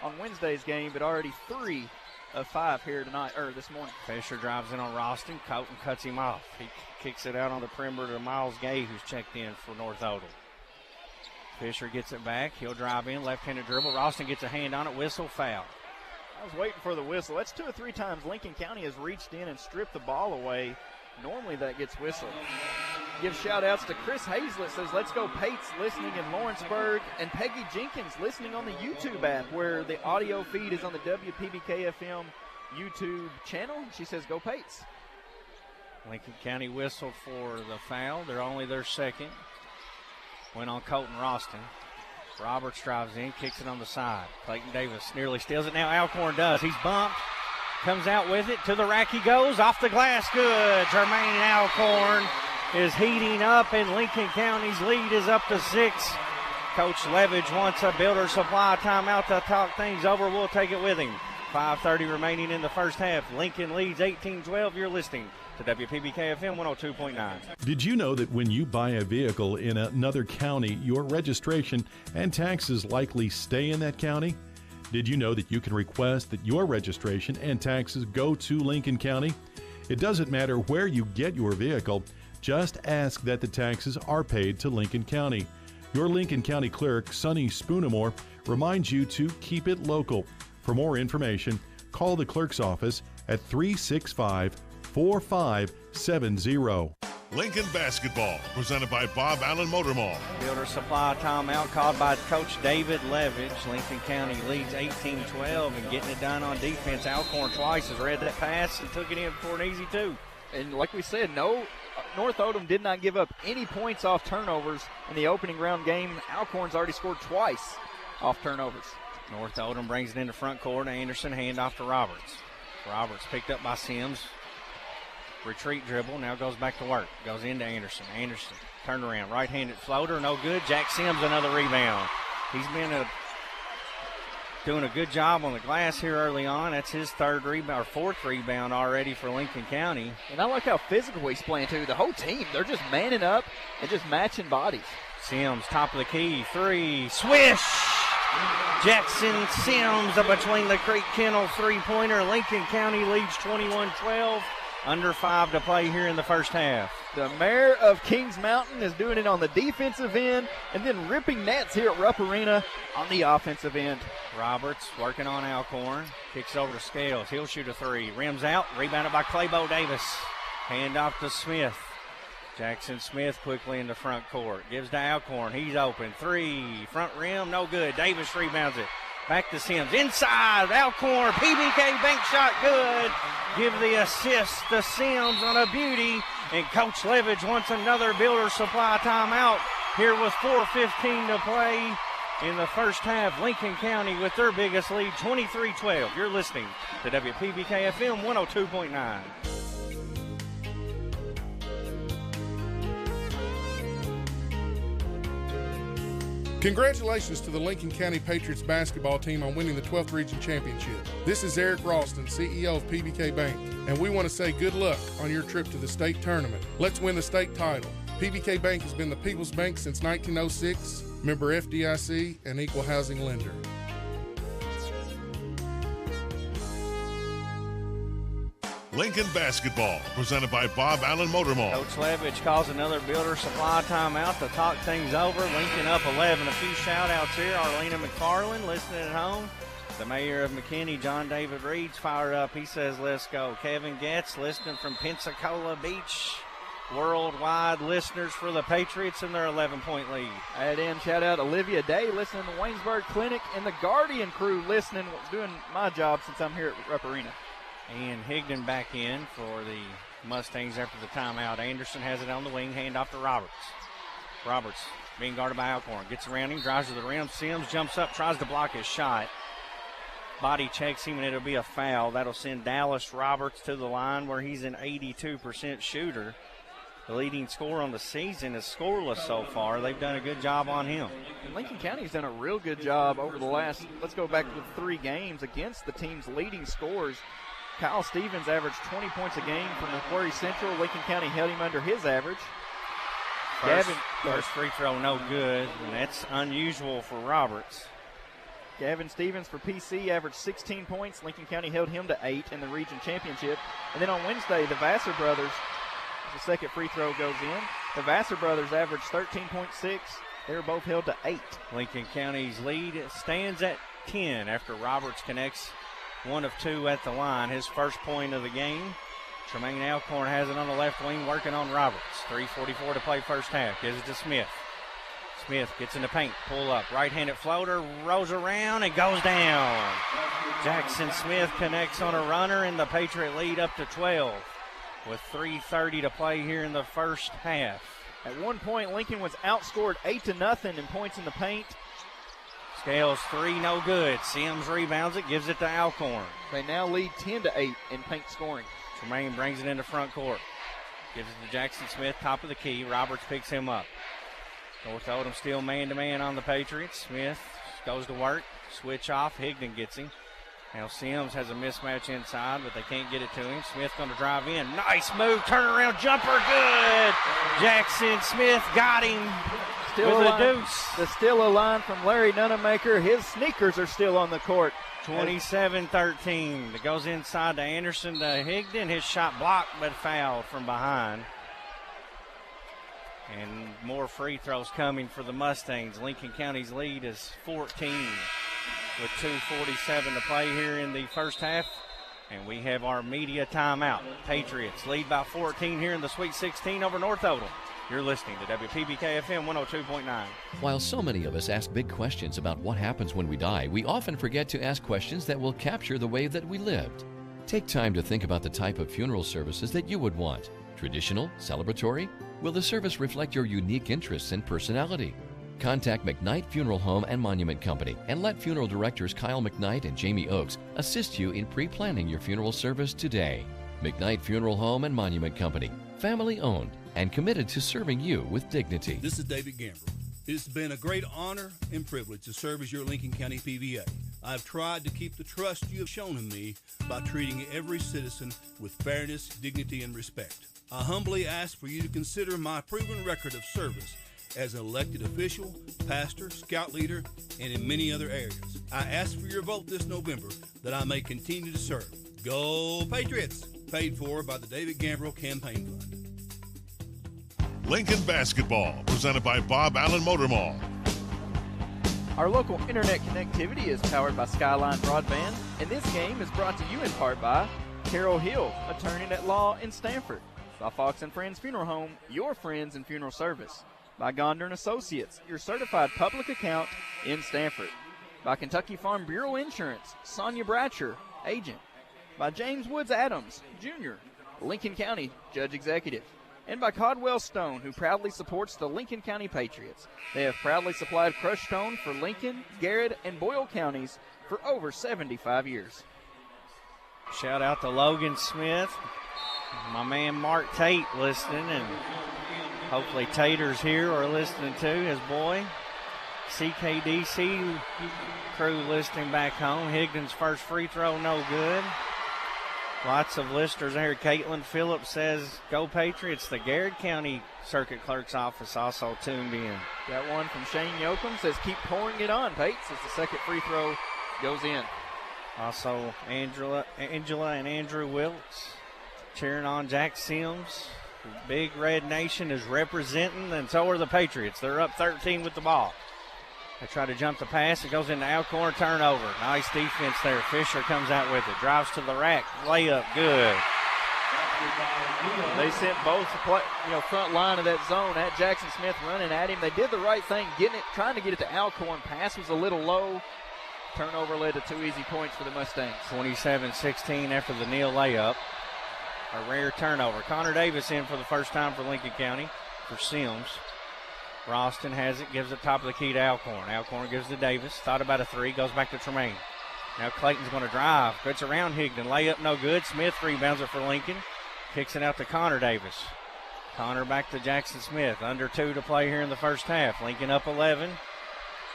on Wednesday's game, but already 3 of 5 here tonight, or this morning. Fisher drives in on Ralston. Colton cuts him off. He kicks it out on the perimeter to Miles Gay, who's checked in for North Oldham. Fisher gets it back. He'll drive in, left-handed dribble. Ralston gets a hand on it. Whistle, foul. I was waiting for the whistle. That's 2 or 3 times Lincoln County has reached in and stripped the ball away. Normally that gets whistled. Give shout-outs to Chris Hazlett, says, let's go Pates, listening in Lawrenceburg, and Peggy Jenkins listening on the YouTube app where the audio feed is on the WPBK-FM YouTube channel. She says, go Pates. Lincoln County whistled for the foul. They're only their second. Went on Colton Ralston. Roberts drives in, kicks it on the side. Clayton Davis nearly steals it. Now Alcorn does. He's bumped. Comes out with it. To the rack he goes. Off the glass. Good. Jermaine Alcorn is heating up, and Lincoln County's lead is up to 6. Coach Levage wants a Builder Supply timeout to talk things over. We'll take it with him. 5:30 remaining in the first half. Lincoln leads 18-12. You're listening to WPBK FM 102.9. Did you know that when you buy a vehicle in another county, your registration and taxes likely stay in that county? Did you know that you can request that your registration and taxes go to Lincoln County? It doesn't matter where you get your vehicle, just ask that the taxes are paid to Lincoln County. Your Lincoln County clerk, Sonny Spoonamore, reminds you to keep it local. For more information, call the clerk's office at 365-4570. Lincoln Basketball, presented by Bob Allen Motor Mall. Builder Supply timeout called by Coach David Levitch. Lincoln County leads 18-12 and getting it done on defense. Alcorn twice has read that pass and took it in for an easy two. And like we said, North Oldham did not give up any points off turnovers in the opening round game. Alcorn's already scored twice off turnovers. North Oldham brings it into front court. Anderson handoff to Roberts. Roberts picked up by Sims. Retreat dribble, now goes back to work. Goes into Anderson. Anderson, turn around, right-handed floater, no good. Jack Sims, another rebound. He's been doing a good job on the glass here early on. That's his fourth rebound already for Lincoln County. And I like how physical he's playing, too. The whole team, they're just manning up and just matching bodies. Sims, top of the key, three, swish! Jackson Sims between the Creek Kennel three-pointer. Lincoln County leads 21-12. Under 5 to play here in the first half. The mayor of Kings Mountain is doing it on the defensive end and then ripping nets here at Rupp Arena on the offensive end. Roberts working on Alcorn. Kicks over to Scales. He'll shoot a three. Rims out. Rebounded by Clayton Davis. Hand off to Smith. Jackson Smith quickly in the front court. Gives to Alcorn. He's open. Three. Front rim. No good. Davis rebounds it. Back to Sims. Inside. Alcorn. PBK bank shot. Good. Give the assist to Sims on a beauty. And Coach Levitch wants another Builder Supply timeout here with 4:15 to play in the first half. Lincoln County with their biggest lead, 23-12. You're listening to WPBK FM 102.9. Congratulations to the Lincoln County Patriots basketball team on winning the 12th Region Championship. This is Eric Ralston, CEO of PBK Bank, and we want to say good luck on your trip to the state tournament. Let's win the state title. PBK Bank has been the People's Bank since 1906, member FDIC, and equal housing lender. Lincoln Basketball, presented by Bob Allen Motor Mall. Coach Levitch calls another Builder Supply timeout to talk things over. Lincoln up 11. A few shout-outs here. Arlena McFarland listening at home. The mayor of McKinney, John David Reed's fired up. He says, let's go. Kevin Getz listening from Pensacola Beach. Worldwide listeners for the Patriots in their 11-point lead. Add in shout-out Olivia Day listening to Waynesburg Clinic, and the Guardian crew listening, doing my job since I'm here at Rupp Arena. And Higdon back in for the Mustangs after the timeout. Anderson has it on the wing, hand off to Roberts. Roberts being guarded by Alcorn. Gets around him, drives to the rim. Sims jumps up, tries to block his shot. Body checks him, and it'll be a foul. That'll send Dallas Roberts to the line where he's an 82% shooter. The leading scorer on the season is scoreless so far. They've done a good job on him. And Lincoln County's done a real good job over the last, let's go back to 3 games against the team's leading scorers. Kyle Stevens averaged 20 points a game from Macquarie Central. Lincoln County held him under his average. First free throw, no good, and that's unusual for Roberts. Gavin Stevens for PC averaged 16 points. Lincoln County held him to 8 in the region championship. And then on Wednesday, the Vassar brothers, the second free throw goes in. The Vassar brothers averaged 13.6. They were both held to 8. Lincoln County's lead stands at 10 after Roberts connects 1 of 2 at the line. His first point of the game. Tremaine Alcorn has it on the left wing, working on Roberts. 3:44 to play first half. Gives it to Smith. Smith gets in the paint, pull up, right-handed floater, rolls around and goes down. Jackson Smith connects on a runner, and the Patriot lead up to 12 with 3:30 to play here in the first half. At one point, Lincoln was outscored 8-0 in points in the paint. Scales 3, no good. Sims rebounds it, gives it to Alcorn. They now lead 10-8 in paint scoring. Tremaine brings it into front court. Gives it to Jackson Smith, top of the key. Roberts picks him up. North Oldham still man-to-man on the Patriots. Smith goes to work. Switch off. Higdon gets him. Now Sims has a mismatch inside, but they can't get it to him. Smith going to drive in. Nice move. Turnaround jumper. Good. Jackson Smith got him. Still with a deuce. There's still a line from Larry Nunemaker. His sneakers are still on the court. 27-13. It goes inside to Anderson to Higdon. His shot blocked but fouled from behind. And more free throws coming for the Mustangs. Lincoln County's lead is 14 with 2:47 to play here in the first half. And we have our media timeout. Patriots lead by 14 here in the Sweet 16 over North Oldham. You're listening to WPBK FM 102.9. While so many of us ask big questions about what happens when we die, we often forget to ask questions that will capture the way that we lived. Take time to think about the type of funeral services that you would want. Traditional? Celebratory? Will the service reflect your unique interests and personality? Contact McKnight Funeral Home and Monument Company and let funeral directors Kyle McKnight and Jamie Oakes assist you in pre-planning your funeral service today. McKnight Funeral Home and Monument Company, family owned and committed to serving you with dignity. This is David Gamble. It's been a great honor and privilege to serve as your Lincoln County PVA. I've tried to keep the trust you have shown in me by treating every citizen with fairness, dignity, and respect. I humbly ask for you to consider my proven record of service as an elected official, pastor, scout leader, and in many other areas. I ask for your vote this November that I may continue to serve. Go Patriots! Paid for by the David Gambrill Campaign Fund. Lincoln Basketball, presented by Bob Allen Motor Mall. Our local internet connectivity is powered by Skyline Broadband, and this game is brought to you in part by Carol Hill, attorney at law in Stanford. By Fox and Friends Funeral Home, your friends in funeral service. By Gondar & Associates, your certified public account in Stanford. By Kentucky Farm Bureau Insurance, Sonia Bratcher, agent. By James Woods Adams, Jr., Lincoln County Judge Executive. And by Caldwell Stone, who proudly supports the Lincoln County Patriots. They have proudly supplied crushed stone for Lincoln, Garrett, and Boyle counties for over 75 years. Shout out to Logan Smith, my man Mark Tate listening, and hopefully Tater's here or listening too, his boy. CKDC crew listening back home. Higdon's first free throw, no good. Lots of listeners here. Caitlin Phillips says, go Patriots. The Garrett County Circuit Clerk's office also tuned in. Got one from Shane Yoakum, says keep pouring it on, Pates, as the second free throw goes in. Also, Angela and Andrew Wilkes cheering on Jack Sims. The Big Red Nation is representing, and so are the Patriots. They're up 13 with the ball. They try to jump the pass. It goes into Alcorn, turnover. Nice defense there. Fisher comes out with it. Drives to the rack. Layup, good. They sent both front line of that zone at Jackson Smith running at him. They did the right thing, trying to get it to Alcorn. Pass was a little low. Turnover led to 2 easy points for the Mustangs. 27-16 after the Neal layup. A rare turnover. Connor Davis in for the first time for Lincoln County for Sims. Ralston has it, gives it top of the key to Alcorn. Alcorn gives to Davis. Thought about a three, goes back to Tremaine. Now Clayton's going to drive. Gets around Higdon. Layup no good. Smith rebounds it for Lincoln. Kicks it out to Connor Davis. Connor back to Jackson Smith. Under 2 to play here in the first half. Lincoln up 11.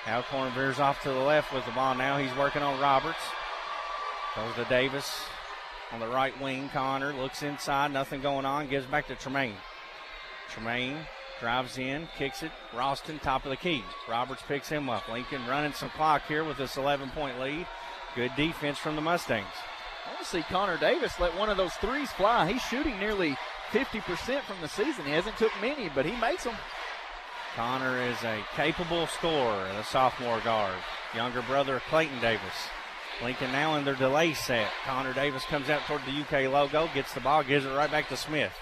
Alcorn veers off to the left with the ball now. He's working on Roberts. Goes to Davis on the right wing. Connor looks inside. Nothing going on. Gives back to Tremaine. Tremaine drives in, kicks it. Ralston, top of the key. Roberts picks him up. Lincoln running some clock here with this 11-point lead. Good defense from the Mustangs. I want to see Connor Davis let one of those threes fly. He's shooting nearly 50% from the season. He hasn't took many, but he makes them. Connor is a capable scorer, the sophomore guard. Younger brother of Clayton Davis. Lincoln now in their delay set. Connor Davis comes out toward the UK logo, gets the ball, gives it right back to Smith.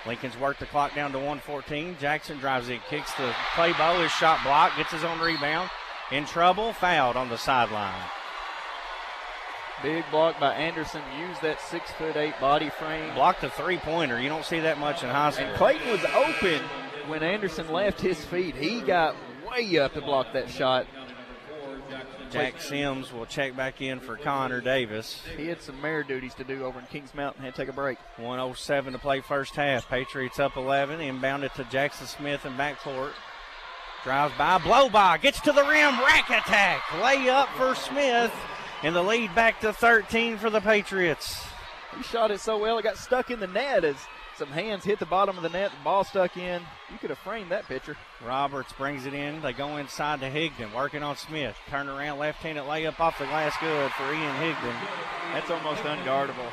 Lincoln's worked the clock down to 1:14. Jackson drives it, kicks the play ball, his shot blocked, gets his own rebound. In trouble, fouled on the sideline. Big block by Anderson. Used that 6'8" body frame. Blocked a three-pointer. You don't see that much in high school. And Clayton was open when Anderson left his feet. He got way up to block that shot. Jack Sims will check back in for Connor Davis. He had some mare duties to do over in Kings Mountain. Had to take a break. 1:07 to play first half. Patriots up 11. Inbound it to Jackson Smith in backcourt. Drives by, blow by, gets to the rim, rack attack. Layup for Smith. And the lead back to 13 for the Patriots. He shot it so well it got stuck in the net as some hands hit the bottom of the net. The ball stuck in. You could have framed that picture. Roberts brings it in. They go inside to Higdon, working on Smith. Turn around, left-handed layup off the glass, good for Ian Higdon. That's almost unguardable.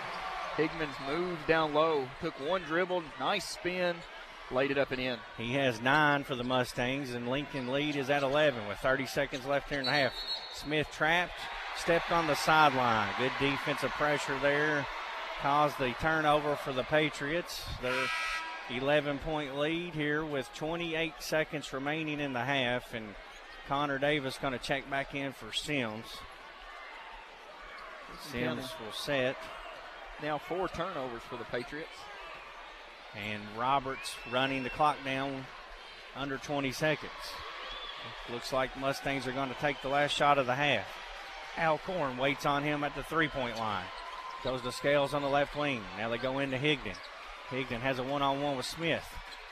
Higdon's moved down low, took one dribble, nice spin, laid it up and in. He has 9 for the Mustangs, and Lincoln lead is at 11 with 30 seconds left here in the half. Smith trapped, stepped on the sideline. Good defensive pressure there caused the turnover for the Patriots. Their 11-point lead here with 28 seconds remaining in the half, and Connor Davis going to check back in for Sims. Sims will set. Now 4 turnovers for the Patriots. And Roberts running the clock down under 20 seconds. Looks like Mustangs are going to take the last shot of the half. Alcorn waits on him at the 3-point line. Goes to Scales on the left wing. Now they go into Higdon. Higdon has a one-on-one with Smith.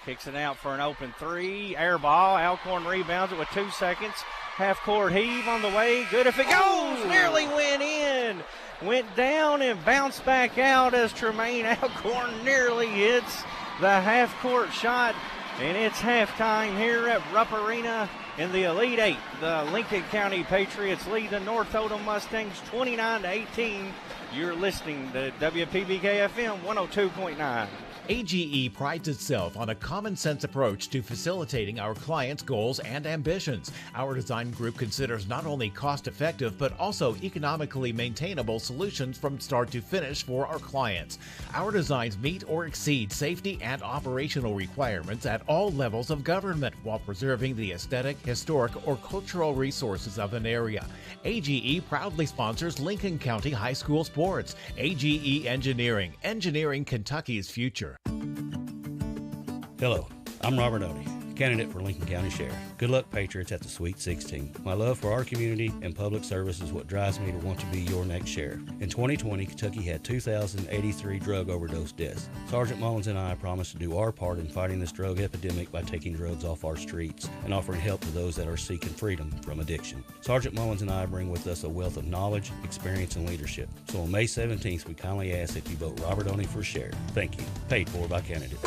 Kicks it out for an open 3. Air ball. Alcorn rebounds it with 2 seconds. Half-court heave on the way. Good if it goes. Nearly went in. Went down and bounced back out as Tremaine Alcorn nearly hits the half-court shot. And it's halftime here at Rupp Arena in the Elite Eight. The Lincoln County Patriots lead the North Oldham Mustangs 29-18. You're listening to WPBK-FM 102.9. AGE prides itself on a common-sense approach to facilitating our clients' goals and ambitions. Our design group considers not only cost-effective but also economically maintainable solutions from start to finish for our clients. Our designs meet or exceed safety and operational requirements at all levels of government while preserving the aesthetic, historic, or cultural resources of an area. AGE proudly sponsors Lincoln County High School sports. AGE Engineering, engineering Kentucky's future. Hello, I'm Robert Odie, candidate for Lincoln County Sheriff. Good luck, Patriots, at the Sweet 16. My love for our community and public service is what drives me to want to be your next sheriff. In 2020, Kentucky had 2,083 drug overdose deaths. Sergeant Mullins and I promised to do our part in fighting this drug epidemic by taking drugs off our streets and offering help to those that are seeking freedom from addiction. Sergeant Mullins and I bring with us a wealth of knowledge, experience, and leadership. So on May 17th, we kindly ask that you vote Robert Odie for sheriff. Thank you. Paid for by candidate.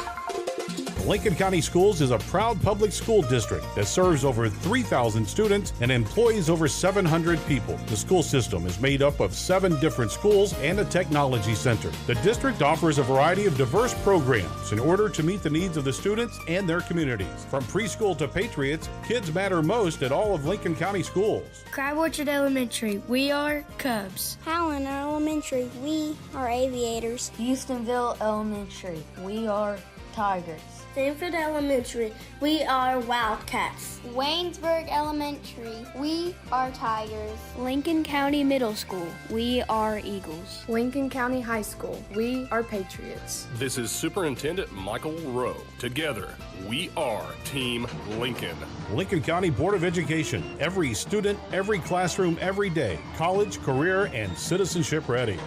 Lincoln County Schools is a proud public school district that serves over 3,000 students and employs over 700 people. The school system is made up of 7 different schools and a technology center. The district offers a variety of diverse programs in order to meet the needs of the students and their communities. From preschool to Patriots, kids matter most at all of Lincoln County schools. Crab Orchard Elementary, we are Cubs. Howland Elementary, we are Aviators. Houstonville Elementary, we are Tigers. Sanford Elementary, we are Wildcats. Waynesburg Elementary, we are Tigers. Lincoln County Middle School, we are Eagles. Lincoln County High School, we are Patriots. This is Superintendent Michael Rowe. Together, we are Team Lincoln. Lincoln County Board of Education, every student, every classroom, every day. College, career, and citizenship ready.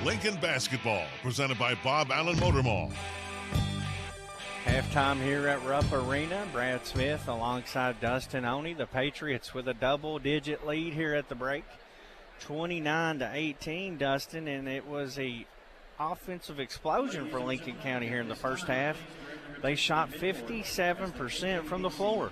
Lincoln Basketball, presented by Bob Allen Motor Mall. Halftime here at Rupp Arena. Brad Smith alongside Dustin Oney. The Patriots with a double-digit lead here at the break. 29-18, Dustin, and it was a offensive explosion for Lincoln County here in the first half. They shot 57% from the floor.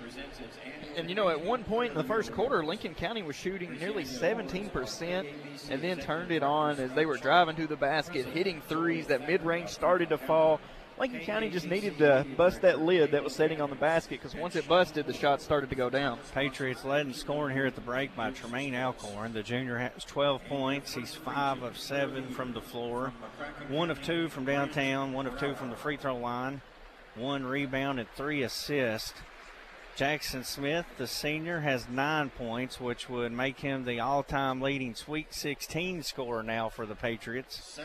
And, you know, at one point in the first quarter, Lincoln County was shooting nearly 17% and then turned it on as they were driving to the basket, hitting threes. That mid-range started to fall. Lincoln County just needed to bust that lid that was sitting on the basket, because once it busted, the shots started to go down. Patriots led in scoring here at the break by Tremaine Alcorn. The junior has 12 points. He's 5 of 7 from the floor, 1 of 2 from downtown, 1 of 2 from the free throw line, 1 rebound and 3 assists. Jackson Smith, the senior, has 9 points, which would make him the all-time leading Sweet 16 scorer now for the Patriots.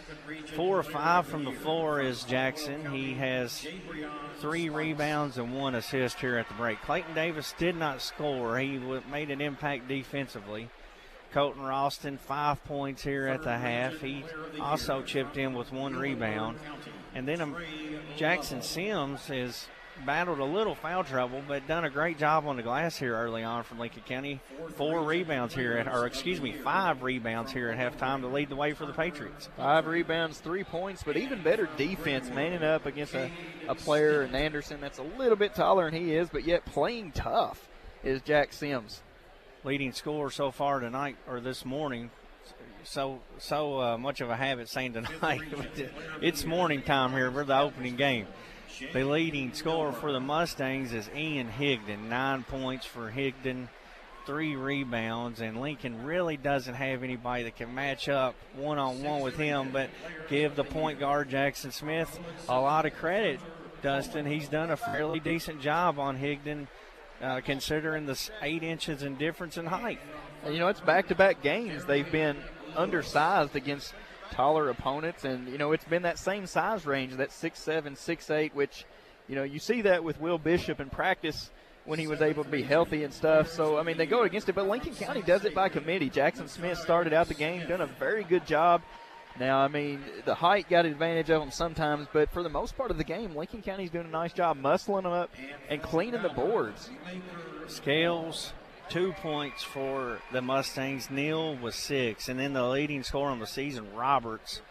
4 of 5 from the floor is Jackson. He has 3 rebounds and 1 assist here at the break. Clayton Davis did not score. He made an impact defensively. Colton Ralston, 5 points here at the half. He also chipped in with 1 rebound. And then Jackson Sims has battled a little foul trouble, but done a great job on the glass here early on from Lincoln County. 5 rebounds here at halftime to lead the way for the Patriots. 5 rebounds, 3 points, but even better defense, manning up against a player in Anderson that's a little bit taller than he is, but yet playing tough is Jack Sims. Leading scorer so far tonight, or this morning. So much of a habit saying tonight. It's morning time here for the opening game. The leading scorer for the Mustangs is Ian Higdon. 9 points for Higdon. 3 rebounds, and Lincoln really doesn't have anybody that can match up one-on-one with him, but give the point guard, Jackson Smith, a lot of credit, Dustin. He's done a fairly decent job on Higdon, considering the 8 inches in difference in height. And, it's back-to-back games. They've been undersized against taller opponents, and, it's been that same size range, that 6'7", 6'8", which, you see that with Will Bishop in practice when he was able to be healthy and stuff. So, they go against it, but Lincoln County does it by committee. Jackson Smith started out the game, done a very good job. Now, the height got advantage of them sometimes, but for the most part of the game, Lincoln County's doing a nice job muscling them up and cleaning the boards. Scales, 2 points for the Mustangs. Neal was 6, and then the leading scorer on the season, Roberts,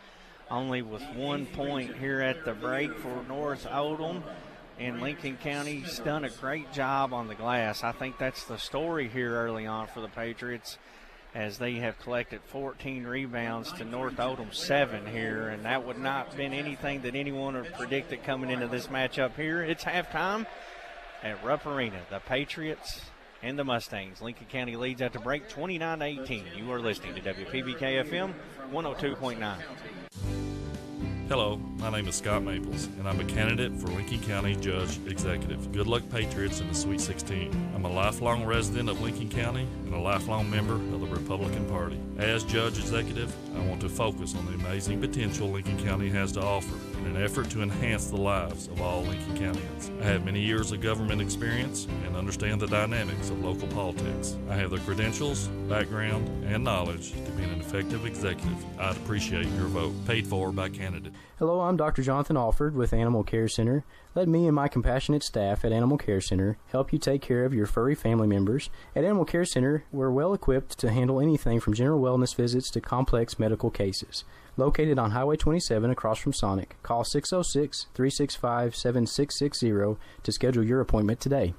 only with 1 point here at the break for North Oldham. And Lincoln County's done a great job on the glass. I think that's the story here early on for the Patriots, as they have collected 14 rebounds to North Oldham 7 here, and that would not have been anything that anyone would have predicted coming into this matchup here. It's halftime at Rupp Arena. The Patriots and the Mustangs. Lincoln County leads at the break 29-18. You are listening to WPBK-FM 102.9. Hello, my name is Scott Maples, and I'm a candidate for Lincoln County Judge Executive. Good luck, Patriots, in the Sweet 16. I'm a lifelong resident of Lincoln County and a lifelong member of the Republican Party. As Judge Executive, I want to focus on the amazing potential Lincoln County has to offer in an effort to enhance the lives of all Lincoln Countyans. I have many years of government experience and understand the dynamics of local politics. I have the credentials, background, and knowledge to be an effective executive. I'd appreciate your vote. Paid for by candidate. Hello, I'm Dr. Jonathan Alford with Animal Care Center. Let me and my compassionate staff at Animal Care Center help you take care of your furry family members. At Animal Care Center, we're well equipped to handle anything from general wellness visits to complex medical cases. Located on Highway 27 across from Sonic, call 606-365-7660 to schedule your appointment today.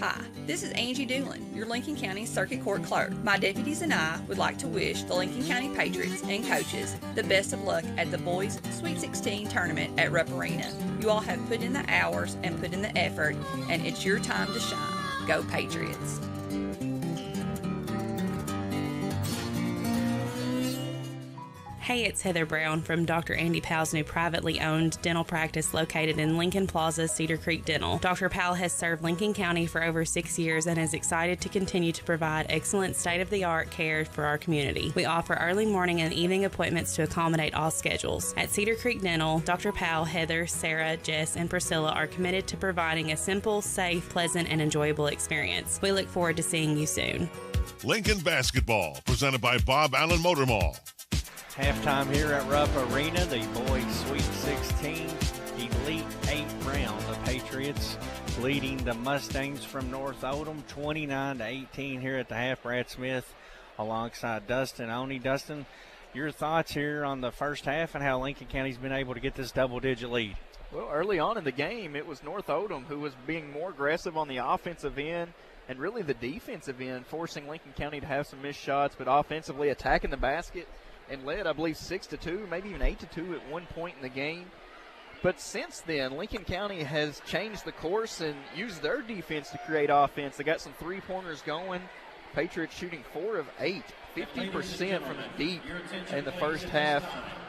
Hi, this is Angie Doolin, your Lincoln County Circuit Court Clerk. My deputies and I would like to wish the Lincoln County Patriots and coaches the best of luck at the Boys Sweet 16 tournament at Rupp Arena. You all have put in the hours and put in the effort, and it's your time to shine. Go Patriots! Hey, it's Heather Brown from Dr. Andy Powell's new privately owned dental practice located in Lincoln Plaza, Cedar Creek Dental. Dr. Powell has served Lincoln County for over 6 years and is excited to continue to provide excellent state-of-the-art care for our community. We offer early morning and evening appointments to accommodate all schedules. At Cedar Creek Dental, Dr. Powell, Heather, Sarah, Jess, and Priscilla are committed to providing a simple, safe, pleasant, and enjoyable experience. We look forward to seeing you soon. Lincoln Basketball, presented by Bob Allen Motor Mall. Halftime here at Rupp Arena, the boys Sweet 16 Elite 8 round. The Patriots leading the Mustangs from North Oldham 29-18 here at the half. Brad Smith alongside Dustin Oney. Dustin, your thoughts here on the first half and how Lincoln County's been able to get this double-digit lead? Well, early on in the game, it was North Oldham who was being more aggressive on the offensive end and really the defensive end, forcing Lincoln County to have some missed shots, but offensively attacking the basket. And led, I believe, 6-2, maybe even 8-2 at one point in the game. But since then, Lincoln County has changed the course and used their defense to create offense. They got some three-pointers going. Patriots shooting 4 of 8, 50% from deep in the first half.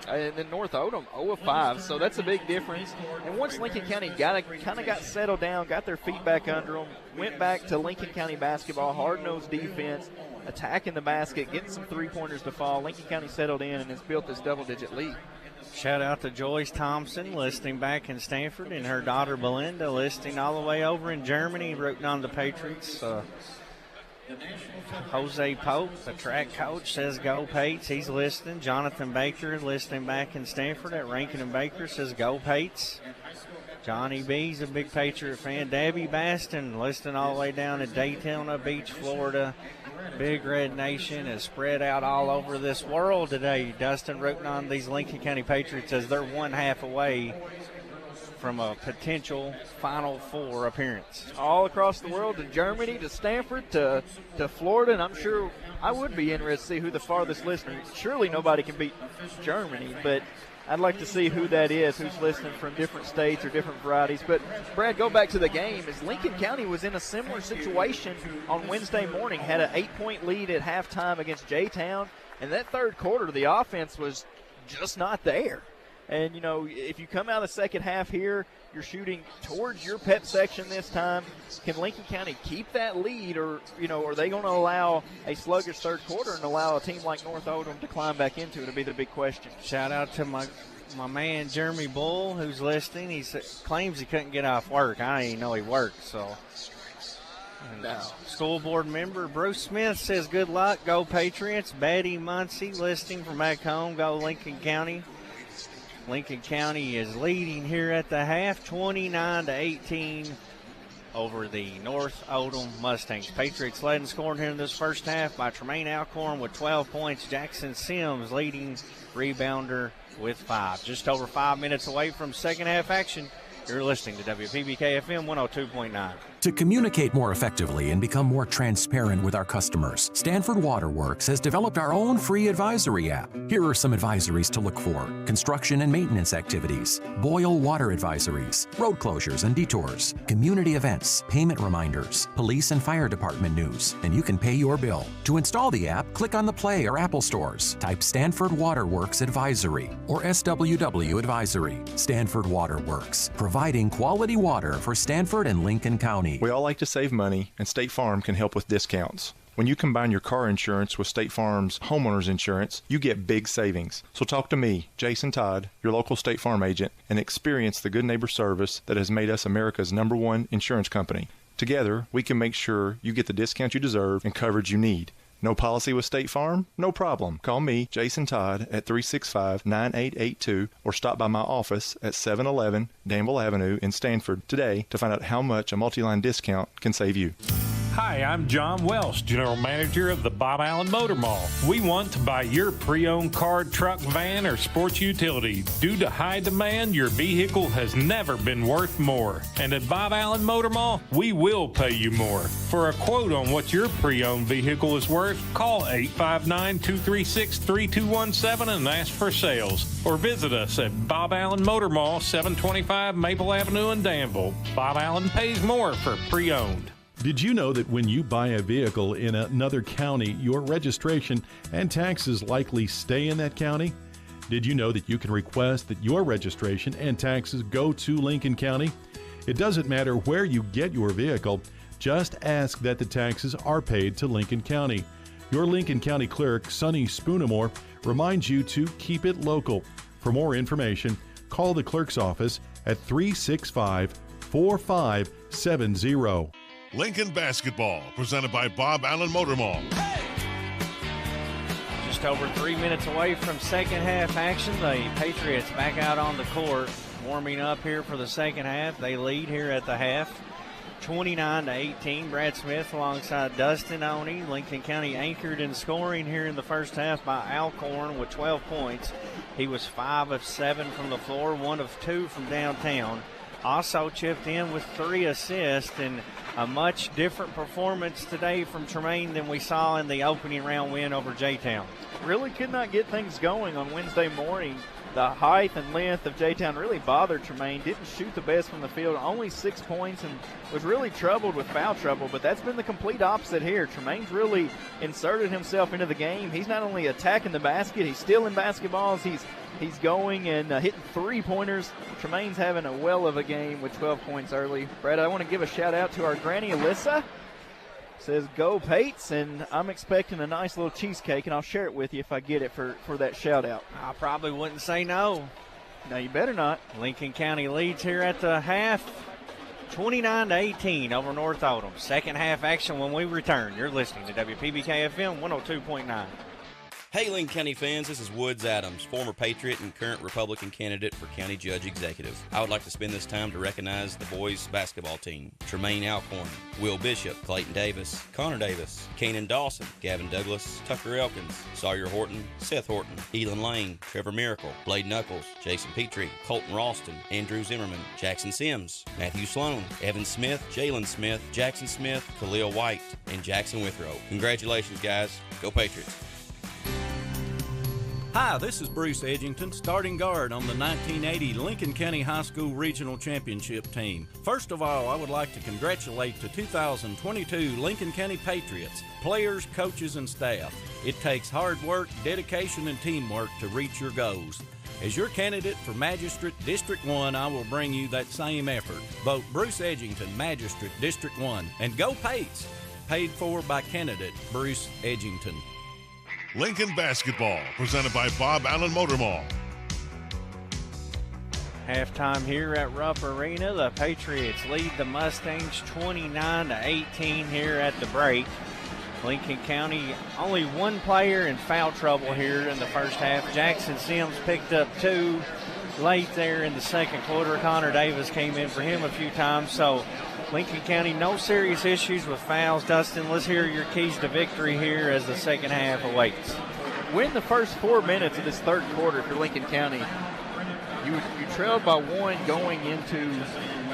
And then North Oldham 0 of 5, so that's a big difference. And once Lincoln County got settled down, got their feet back under them, went back to Lincoln County basketball, hard-nosed defense, attacking the basket, getting some three-pointers to fall. Lincoln County settled in and has built this double-digit lead. Shout out to Joyce Thompson, listening back in Stanford, and her daughter Belinda, listening all the way over in Germany, rooting on the Patriots. Jose Pope, the track coach, says go Pates. He's listening. Jonathan Baker, listening back in Stanford at Rankin and Baker, says go Pates. Johnny B's a big Patriot fan. Debbie Baston, listening all the way down to Daytona Beach, Florida. Big Red Nation is spread out all over this world today. Dustin rooting on these Lincoln County Patriots as they're 1/2 away from a potential Final Four appearance. All across the world, to Germany, to Stanford, to Florida, and I'm sure I would be interested to see who the farthest listener. Surely nobody can beat Germany, but I'd like to see who that is, who's listening from different states or different varieties. But, Brad, go back to the game. As Lincoln County was in a similar situation on Wednesday morning, had an 8-point lead at halftime against J-Town, and that third quarter, the offense was just not there. And, you know, if you come out of the second half here, you're shooting towards your pep section this time. Can Lincoln County keep that lead, or, you know, are they going to allow a sluggish third quarter and allow a team like North Oldham to climb back into it? It'll be the big question. Shout out to my man Jeremy Bull, who's listening. He claims he couldn't get off work. I didn't even know he worked, so. And, school board member Bruce Smith says good luck, go Patriots. Betty Muncie listening from back home, go Lincoln County. Lincoln County is leading here at the half, 29-18 over the North Oldham Mustangs. Patriots led and scoring here in this first half by Tremaine Alcorn with 12 points. Jackson Sims leading rebounder with 5. Just over 5 minutes away from second half action. You're listening to WPBK FM 102.9. To communicate more effectively and become more transparent with our customers, Stanford Waterworks has developed our own free advisory app. Here are some advisories to look for: construction and maintenance activities, boil water advisories, road closures and detours, community events, payment reminders, police and fire department news, and you can pay your bill. To install the app, click on the Play or Apple stores, type Stanford Waterworks Advisory or SWW Advisory. Stanford Waterworks, providing quality water for Stanford and Lincoln County. We all like to save money, and State Farm can help with discounts. When you combine your car insurance with State Farm's homeowner's insurance, you get big savings. So talk to me, Jason Todd, your local State Farm agent, and experience the good neighbor service that has made us America's #1 insurance company. Together, we can make sure you get the discount you deserve and coverage you need. No policy with State Farm? No problem. Call me, Jason Todd, at 365-9882 or stop by my office at 711 Danville Avenue in Stanford today to find out how much a multi-line discount can save you. Hi, I'm John Welsh, General Manager of the Bob Allen Motor Mall. We want to buy your pre-owned car, truck, van, or sports utility. Due to high demand, your vehicle has never been worth more. And at Bob Allen Motor Mall, we will pay you more. For a quote on what your pre-owned vehicle is worth, call 859-236-3217 and ask for sales. Or visit us at Bob Allen Motor Mall, 725 Maple Avenue in Danville. Bob Allen pays more for pre-owned. Did you know that when you buy a vehicle in another county, your registration and taxes likely stay in that county? Did you know that you can request that your registration and taxes go to Lincoln County? It doesn't matter where you get your vehicle, just ask that the taxes are paid to Lincoln County. Your Lincoln County clerk, Sonny Spoonamore, reminds you to keep it local. For more information, call the clerk's office at 365-4570. Lincoln Basketball, presented by Bob Allen Motor Mall. Just over 3 minutes away from second half action. The Patriots back out on the court, warming up here for the second half. They lead here at the half, 29-18. Brad Smith alongside Dustin Oney. Lincoln County anchored in scoring here in the first half by Alcorn with 12 points. He was 5 of 7 from the floor, 1 of 2 from downtown. Also chipped in with 3 assists, and a much different performance today from Tremaine than we saw in the opening round win over J-Town. Really could not get things going on Wednesday morning. The height and length of J-Town really bothered Tremaine. Didn't shoot the best from the field, only 6 points, and was really troubled with foul trouble. But that's been the complete opposite here. Tremaine's really inserted himself into the game. He's not only attacking the basket, he's stealing basketballs. He's going and hitting three-pointers. Tremaine's having a well of a game with 12 points early. Brad, I want to give a shout-out to our granny, Alyssa. Says, go Pates, and I'm expecting a nice little cheesecake, and I'll share it with you if I get it for that shout-out. I probably wouldn't say no. No, you better not. Lincoln County leads here at the half, 29-18 over North Oldham. Second half action when we return. You're listening to WPBK FM 102.9. Hey Lincoln County fans, this is Woods Adams, former Patriot and current Republican candidate for County Judge Executive. I would like to spend this time to recognize the boys basketball team. Tremaine Alcorn, Will Bishop, Clayton Davis, Connor Davis, Kanan Dawson, Gavin Douglas, Tucker Elkins, Sawyer Horton, Seth Horton, Elon Lane, Trevor Miracle, Blade Knuckles, Jason Petrie, Colton Ralston, Andrew Zimmerman, Jackson Sims, Matthew Sloan, Evan Smith, Jalen Smith, Jackson Smith, Khalil White, and Jackson Withrow. Congratulations guys, go Patriots. Hi, this is Bruce Edgington, starting guard on the 1980 Lincoln County High School Regional Championship team. First of all, I would like to congratulate the 2022 Lincoln County Patriots, players, coaches, and staff. It takes hard work, dedication, and teamwork to reach your goals. As your candidate for Magistrate District 1, I will bring you that same effort. Vote Bruce Edgington, Magistrate District 1, and go Pates! Paid for by candidate Bruce Edgington. Lincoln basketball, presented by Bob Allen Motor Mall. Halftime here at Rupp Arena. The Patriots lead the Mustangs 29-18 here at the break. Lincoln County only one player in foul trouble here in the first half. Jackson Sims picked up 2 late there in the second quarter. Connor Davis came in for him a few times. So Lincoln County, no serious issues with fouls. Dustin, let's hear your keys to victory here as the second half awaits. Win the first 4 minutes of this third quarter for Lincoln County. You trailed by 1 going into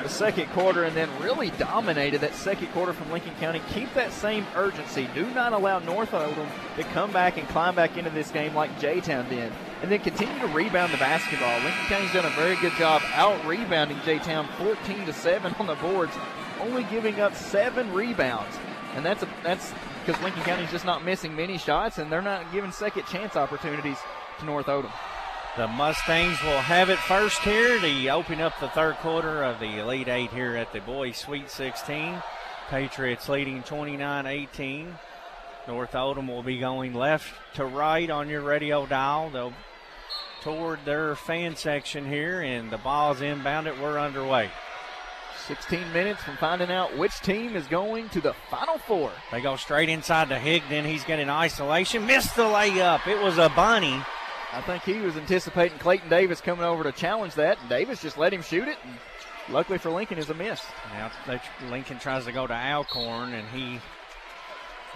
the second quarter and then really dominated that second quarter from Lincoln County. Keep that same urgency. Do not allow North Oldham to come back and climb back into this game like J-Town did. And then continue to rebound the basketball. Lincoln County's done a very good job out-rebounding J-Town 14-7 on the boards, only giving up 7 rebounds. And that's because Lincoln County's just not missing many shots, and they're not giving second chance opportunities to North Oldham. The Mustangs will have it first here to open up the third quarter of the Elite 8 here at the Boys Sweet 16. Patriots leading 29-18. North Oldham will be going left to right on your radio dial. They'll toward their fan section here, and the ball's inbounded. We're underway. 16 minutes from finding out which team is going to the Final Four. They go straight inside to Higdon. He's getting isolation. Missed the layup. It was a bunny. I think he was anticipating Clayton Davis coming over to challenge that, and Davis just let him shoot it. And luckily for Lincoln, is a miss. Now Lincoln tries to go to Alcorn, and he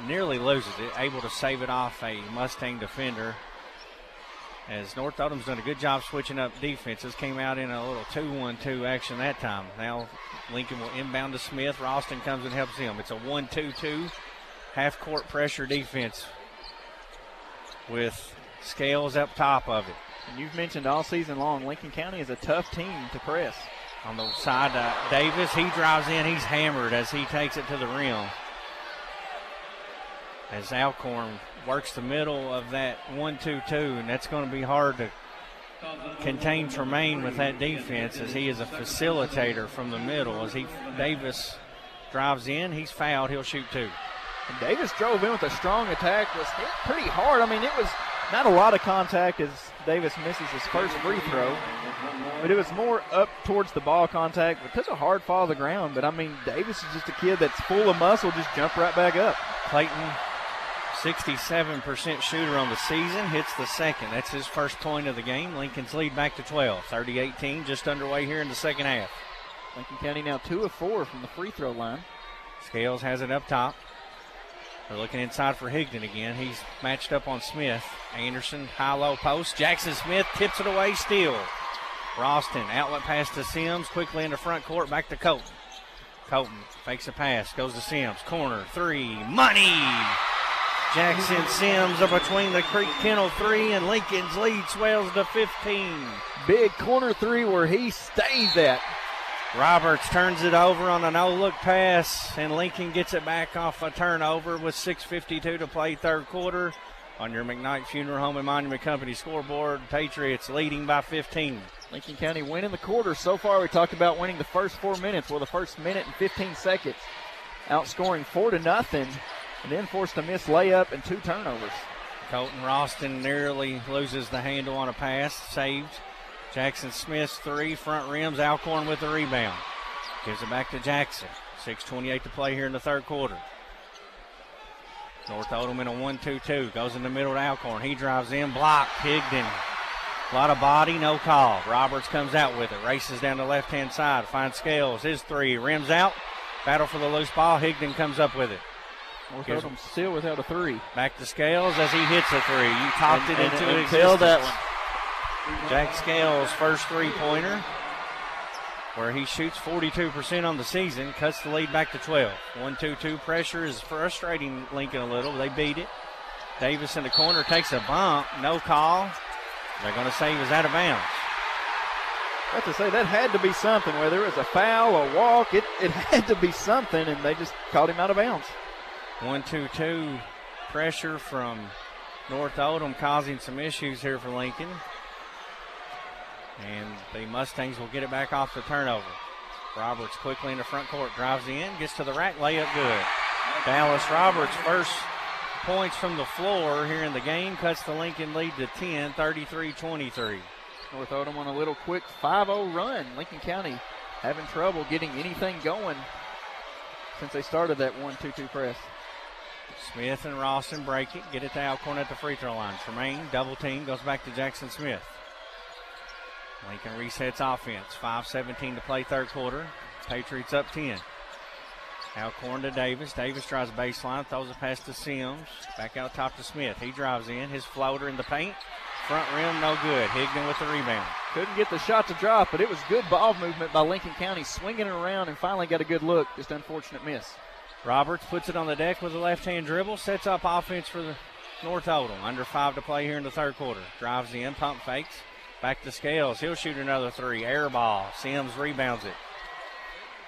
nearly loses it, able to save it off a Mustang defender. As North Oldham's done a good job switching up defenses, came out in a little 2-1-2 action that time. Now Lincoln will inbound to Smith. Ralston comes and helps him. It's a 1-2-2 half-court pressure defense with Scales up top of it. And you've mentioned all season long, Lincoln County is a tough team to press. On the side, Davis, he drives in. He's hammered as he takes it to the rim. As Alcorn works the middle of that 1-2-2, and that's going to be hard to contain Tremaine with that defense, as he is a facilitator from the middle. As Davis drives in, he's fouled. He'll shoot 2. And Davis drove in with a strong attack, was hit pretty hard. I mean, it was not a lot of contact as Davis misses his first free throw, but it was more up towards the ball contact, but took a hard fall to the ground. But, I mean, Davis is just a kid that's full of muscle, just jump right back up. Clayton, 67% shooter on the season, hits the second. That's his first point of the game. Lincoln's lead back to 12, 30-18, just underway here in the second half. Lincoln County now 2 of 4 from the free throw line. Scales has it up top. They're looking inside for Higdon again. He's matched up on Smith. Anderson, high-low post. Jackson Smith tips it away, steal. Ralston, outlet pass to Sims, quickly into front court, back to Colton. Colton fakes a pass, goes to Sims. Corner, 3, money! Jackson Sims are between the Creek Kennel 3, and Lincoln's lead swells to 15. Big corner 3 where he stays at. Roberts turns it over on a no-look pass, and Lincoln gets it back off a turnover with 6:52 to play third quarter. On your McKnight Funeral Home and Monument Company scoreboard, Patriots leading by 15. Lincoln County winning the quarter. So far, we talked about winning the first 4 minutes. Well, the first minute and 15 seconds, outscoring 4-0, and then forced a missed layup and 2 turnovers. Colton Ralston nearly loses the handle on a pass, saved. Jackson Smith's 3, front rims, Alcorn with the rebound. Gives it back to Jackson. 6:28 to play here in the third quarter. North Oldham in a 1-2-2. Goes in the middle to Alcorn. He drives in, blocked. Higdon. A lot of body, no call. Roberts comes out with it. Races down the left-hand side. Finds Scales. His 3. Rims out. Battle for the loose ball. Higdon comes up with it. North Oldham still without a 3. Back to Scales as he hits a 3. You talked it into existence. Failed that one. Jack Scales' first three-pointer, where he shoots 42% on the season, cuts the lead back to 12. 1-2-2 pressure is frustrating Lincoln a little. They beat it. Davis in the corner takes a bump. No call. They're going to say he was out of bounds. I have to say, that had to be something. Whether it was a foul, a walk, it had to be something, and they just caught him out of bounds. 1-2-2 pressure from North Oldham causing some issues here for Lincoln. And the Mustangs will get it back off the turnover. Roberts quickly in the front court, drives in, gets to the rack, layup good. Dallas Roberts' first points from the floor here in the game cuts the Lincoln lead to 10, 33-23. North Oldham on a little quick 5-0 run. Lincoln County having trouble getting anything going since they started that 1-2-2 press. Smith and Ralston break it, get it to Alcorn at the free throw line. Tremaine, double team, goes back to Jackson Smith. Lincoln resets offense. 5:17 to play third quarter. Patriots up 10. Alcorn to Davis. Davis drives baseline, throws it past to Sims. Back out top to Smith. He drives in. His floater in the paint. Front rim, no good. Higdon with the rebound. Couldn't get the shot to drop, but it was good ball movement by Lincoln County, swinging it around and finally got a good look. Just unfortunate miss. Roberts puts it on the deck with a left-hand dribble. Sets up offense for the North Oldham. Under 5 to play here in the third quarter. Drives in, pump fakes. Back to Scales. He'll shoot another three. Air ball. Sims rebounds it.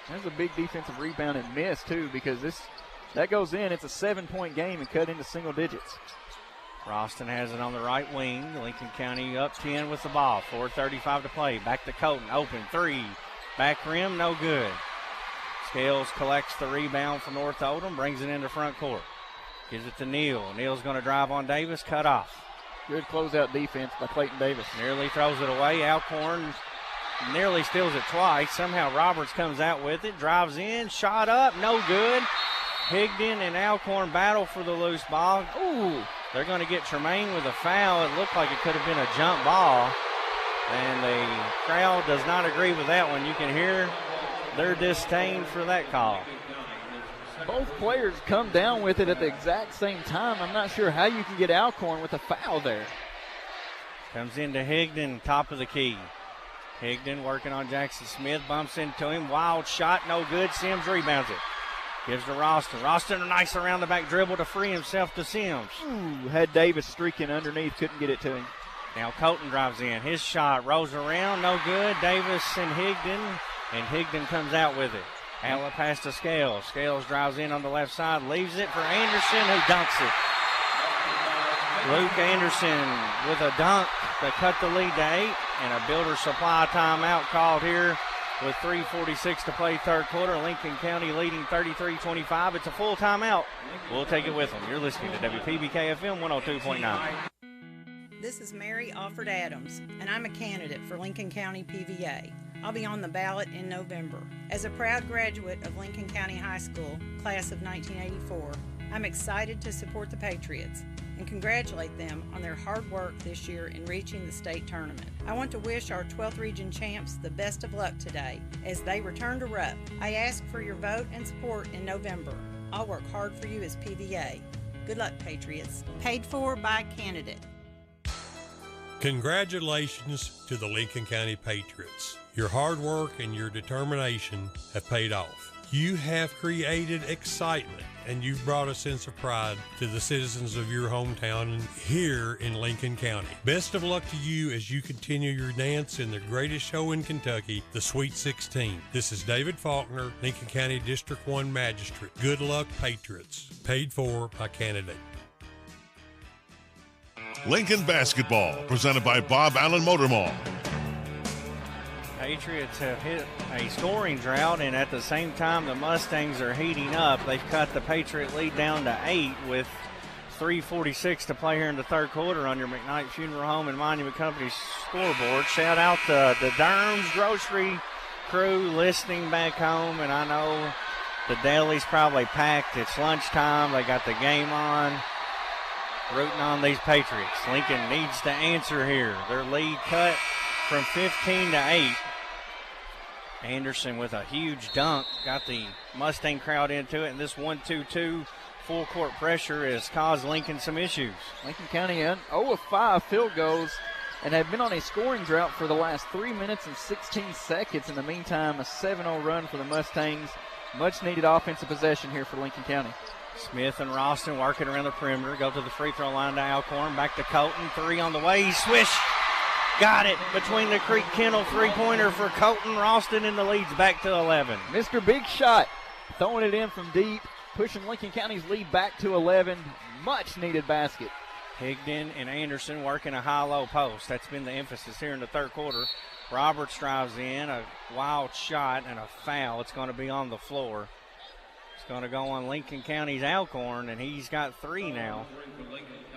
There's a big defensive rebound and miss, too, because that goes in. It's a 7-point game and cut into single digits. Ralston has it on the right wing. Lincoln County up 10 with the ball. 4:35 to play. Back to Colton. Open three. Back rim, no good. Scales collects the rebound for North Oldham. Brings it into front court. Gives it to Neal. Neal's going to drive on Davis. Cut off. Good closeout defense by Clayton Davis. Nearly throws it away. Alcorn nearly steals it twice. Somehow Roberts comes out with it. Drives in. Shot up. No good. Higdon and Alcorn battle for the loose ball. Ooh. They're going to get Tremaine with a foul. It looked like it could have been a jump ball. And the crowd does not agree with that one. You can hear their disdain for that call. Both players come down with it at the exact same time. I'm not sure how you can get Alcorn with a foul there. Comes into Higdon, top of the key. Higdon working on Jackson Smith, bumps into him. Wild shot, no good. Sims rebounds it. Gives to Ralston. Ralston a nice around the back dribble to free himself to Sims. Ooh, had Davis streaking underneath, couldn't get it to him. Now Colton drives in. His shot rolls around, no good. Davis and Higdon comes out with it. Outlet pass to Scales. Scales drives in on the left side, leaves it for Anderson, who dunks it. Luke Anderson with a dunk to cut the lead to 8, and a Builder Supply timeout called here with 3:46 to play third quarter. Lincoln County leading 33-25. It's a full timeout. We'll take it with them. You're listening to WPBK FM 102.9. This is Mary Alford Adams, and I'm a candidate for Lincoln County PVA. I'll be on the ballot in November. As a proud graduate of Lincoln County High School, class of 1984, I'm excited to support the Patriots and congratulate them on their hard work this year in reaching the state tournament. I want to wish our 12th region champs the best of luck today as they return to Rupp. I ask for your vote and support in November. I'll work hard for you as PVA. Good luck, Patriots. Paid for by candidate. Congratulations to the Lincoln County Patriots. Your hard work and your determination have paid off. You have created excitement and you've brought a sense of pride to the citizens of your hometown here in Lincoln County. Best of luck to you as you continue your dance in the greatest show in Kentucky, the Sweet 16. This is David Faulkner, Lincoln County District 1 Magistrate. Good luck, Patriots. Paid for by candidate. Lincoln Basketball, presented by Bob Allen Motor Mall. Patriots have hit a scoring drought, and at the same time the Mustangs are heating up. They've cut the Patriot lead down to 8 with 3:46 to play here in the third quarter on your McKnight Funeral Home and Monument Company scoreboard. Shout out to the Durham's Grocery crew listening back home, and I know the deli's probably packed. It's lunchtime. They got the game on. Rooting on these Patriots. Lincoln needs to answer here. Their lead cut from 15 to 8. Anderson with a huge dunk got the Mustang crowd into it, and this 1-2-2 full court pressure has caused Lincoln some issues. Lincoln County 0 of 5 field goals and have been on a scoring drought for the last 3 minutes and 16 seconds. In the meantime, a 7-0 run for the Mustangs. Much needed offensive possession here for Lincoln County. Smith and Ralston working around the perimeter. Go to the free throw line to Alcorn. Back to Colton. 3 on the way. Swish. Got it between the Creek Kennel three-pointer for Colton Ralston, and the lead's back to 11. Mr. Big Shot throwing it in from deep, pushing Lincoln County's lead back to 11. Much needed basket. Higdon and Anderson working a high-low post. That's been the emphasis here in the third quarter. Roberts drives in, a wild shot and a foul. It's going to be on the floor. It's going to go on Lincoln County's Alcorn, and he's got 3 now.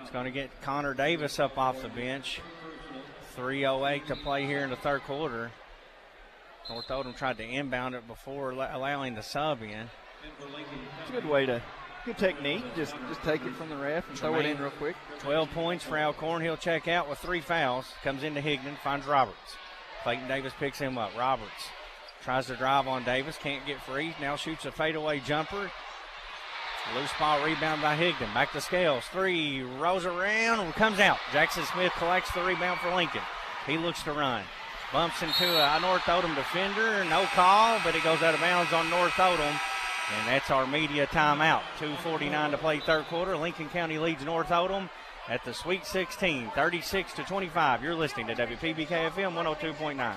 It's going to get Connor Davis up off the bench. 3:08 to play here in the third quarter. North Oldham tried to inbound it before allowing the sub in. It's a good way to, good technique. Just take it from the ref and throw it in real quick. 12 points for Alcorn. He'll check out with 3 fouls. Comes into Higdon, finds Roberts. Clayton Davis picks him up. Roberts tries to drive on Davis, can't get free. Now shoots a fadeaway jumper. Loose ball rebound by Higdon. Back to Scales. 3, rolls around, comes out. Jackson Smith collects the rebound for Lincoln. He looks to run. Bumps into a North Oldham defender. No call, but it goes out of bounds on North Oldham. And that's our media timeout. 2:49 to play third quarter. Lincoln County leads North Oldham at the Sweet 16, 36-25. You're listening to WPBK-FM 102.9.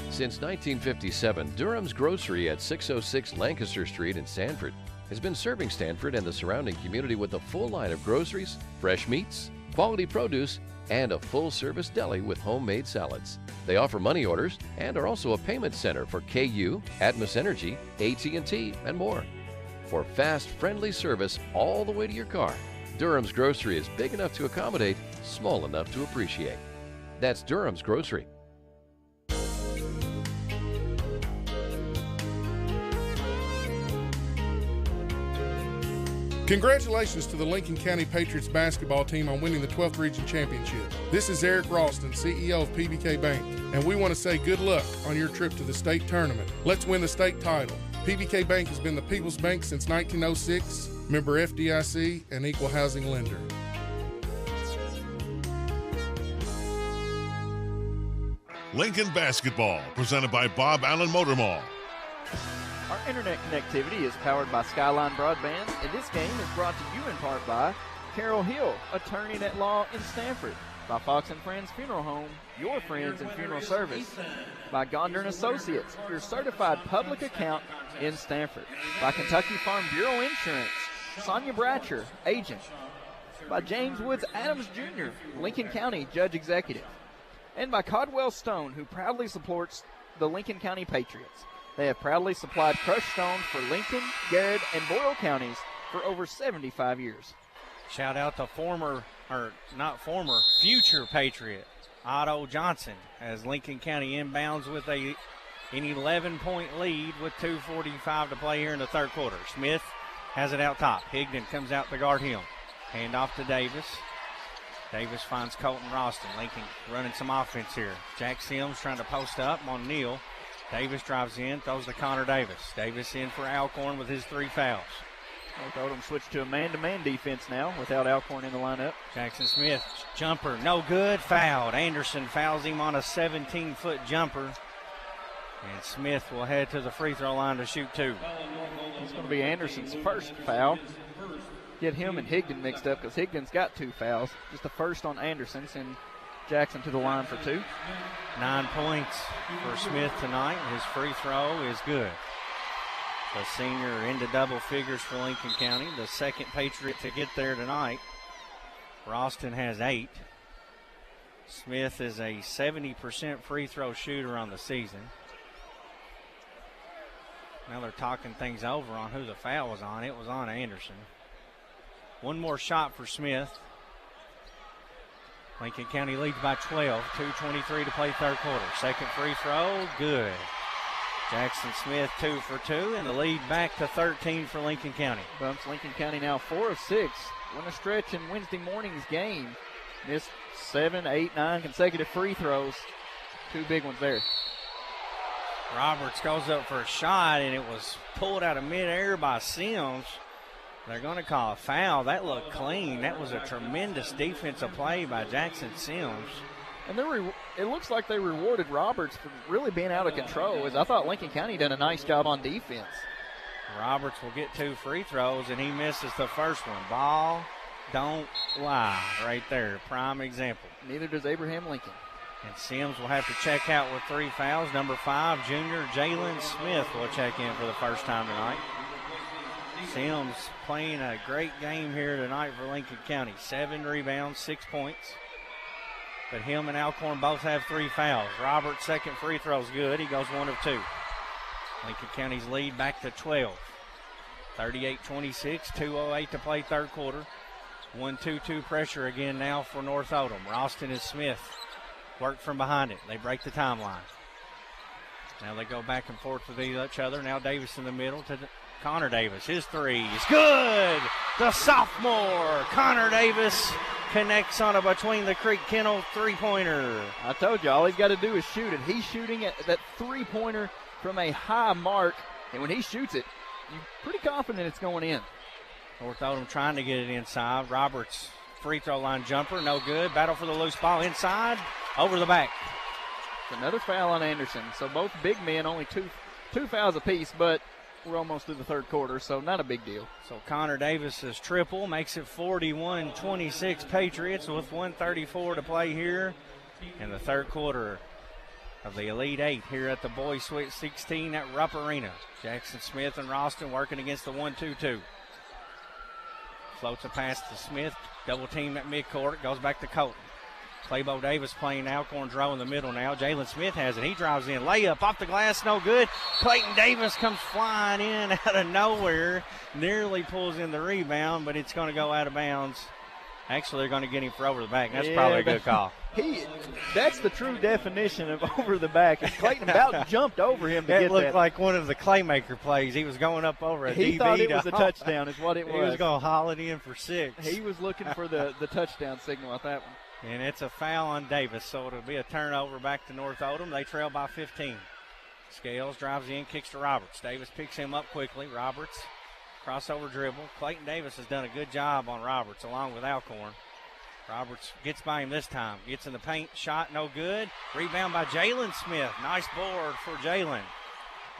Since 1957, Durham's Grocery at 606 Lancaster Street in Sanford has been serving Sanford and the surrounding community with a full line of groceries, fresh meats, quality produce, and a full-service deli with homemade salads. They offer money orders and are also a payment center for KU, Atmos Energy, AT&T, and more. For fast, friendly service all the way to your car, Durham's Grocery is big enough to accommodate, small enough to appreciate. That's Durham's Grocery. Congratulations to the Lincoln County Patriots basketball team on winning the 12th Region Championship. This is Eric Ralston, CEO of PBK Bank, and we want to say good luck on your trip to the state tournament. Let's win the state title. PBK Bank has been the People's Bank since 1906, member FDIC, and equal housing lender. Lincoln Basketball, presented by Bob Allen Motor Mall. Our internet connectivity is powered by Skyline Broadband, and this game is brought to you in part by Carol Hill, attorney at law in Stanford, by Fox & Friends Funeral Home, your friends in funeral service, by Gondner & Associates, your certified public account in Stanford, by Kentucky Farm Bureau Insurance, Sonia Bratcher, agent, by James Woods Adams Jr., Lincoln County Judge Executive, and by Caldwell Stone, who proudly supports the Lincoln County Patriots. They have proudly supplied crushed stone for Lincoln, Garrett, and Boyle counties for over 75 years. Shout out to future Patriot Otto Johnson as Lincoln County inbounds with an 11-point lead with 2:45 to play here in the third quarter. Smith has it out top. Higdon comes out to guard him. Hand off to Davis. Davis finds Colton Ralston. Lincoln running some offense here. Jack Sims trying to post up on Neal. Davis drives in, throws to Connor Davis. Davis in for Alcorn with his 3 fouls. North Oldham switched to a man-to-man defense now without Alcorn in the lineup. Jackson Smith, jumper, no good, fouled. Anderson fouls him on a 17-foot jumper. And Smith will head to the free throw line to shoot 2. It's going to be Anderson's first foul. Get him and Higdon mixed up because Higdon's got 2 fouls. Just the first on Anderson. Send Jackson to the line for 2. 9 points for Smith tonight. His free throw is good. The senior into double figures for Lincoln County. The second Patriot to get there tonight. Ralston has 8. Smith is a 70% free throw shooter on the season. Now they're talking things over on who the foul was on. It was on Anderson. One more shot for Smith. Lincoln County leads by 12, 2:23 to play third quarter. Second free throw, good. Jackson Smith 2 for 2, and the lead back to 13 for Lincoln County. Bumps Lincoln County now 4 of 6. Won a stretch in Wednesday morning's game. Missed 7, 8, 9 consecutive free throws. 2 big ones there. Roberts goes up for a shot, and it was pulled out of midair by Sims. They're going to call a foul. That looked clean. That was a tremendous defensive play by Jackson Sims. And it looks like they rewarded Roberts for really being out of control, as I thought Lincoln County done a nice job on defense. Roberts will get 2 free throws, and he misses the first one. Ball don't lie right there. Prime example. Neither does Abraham Lincoln. And Sims will have to check out with 3 fouls. Number 5, junior Jalen Smith will check in for the first time tonight. Sims playing a great game here tonight for Lincoln County. 7 rebounds, 6 points. But him and Alcorn both have 3 fouls. Robert's second free throw is good. He goes 1 of 2. Lincoln County's lead back to 12. 38-26, 2:08 to play third quarter. 1-2-2 pressure again now for North Oldham. Ralston and Smith work from behind it. They break the timeline. Now they go back and forth with each other. Now Davis in the middle to Connor Davis. His three is good. The sophomore, Connor Davis, connects on a between the Creek Kennel three-pointer. I told you, all he's got to do is shoot it. He's shooting at that three-pointer from a high mark, and when he shoots it, you're pretty confident it's going in. North Oldham trying to get it inside. Roberts, free throw line jumper, no good. Battle for the loose ball inside, over the back. Another foul on Anderson. So both big men, only two fouls apiece, but we're almost through the third quarter, so not a big deal. So Connor Davis's triple makes it 41-26 Patriots with 1:34 to play here in the third quarter of the Elite Eight here at the Boys Sweet 16 at Rupp Arena. Jackson Smith and Ralston working against the 1-2-2. Floats a pass to Smith, double team at midcourt, goes back to Colton. Claybo Davis playing Alcorn's row in the middle now. Jalen Smith has it. He drives in. Layup off the glass, no good. Clayton Davis comes flying in out of nowhere. Nearly pulls in the rebound, but it's going to go out of bounds. Actually, they're going to get him for over the back. That's probably a good call. That's the true definition of over the back. Clayton about jumped over him to get that. It looked like one of the Claymaker plays. He was going up over a DB. He thought it was a touchdown is what it was. He was going to haul it in for 6. He was looking for the touchdown signal at that one. And it's a foul on Davis, so it'll be a turnover back to North Oldham. They trail by 15. Scales drives in, kicks to Roberts. Davis picks him up quickly. Roberts, crossover dribble. Clayton Davis has done a good job on Roberts along with Alcorn. Roberts gets by him this time. Gets in the paint, shot no good. Rebound by Jalen Smith. Nice board for Jalen.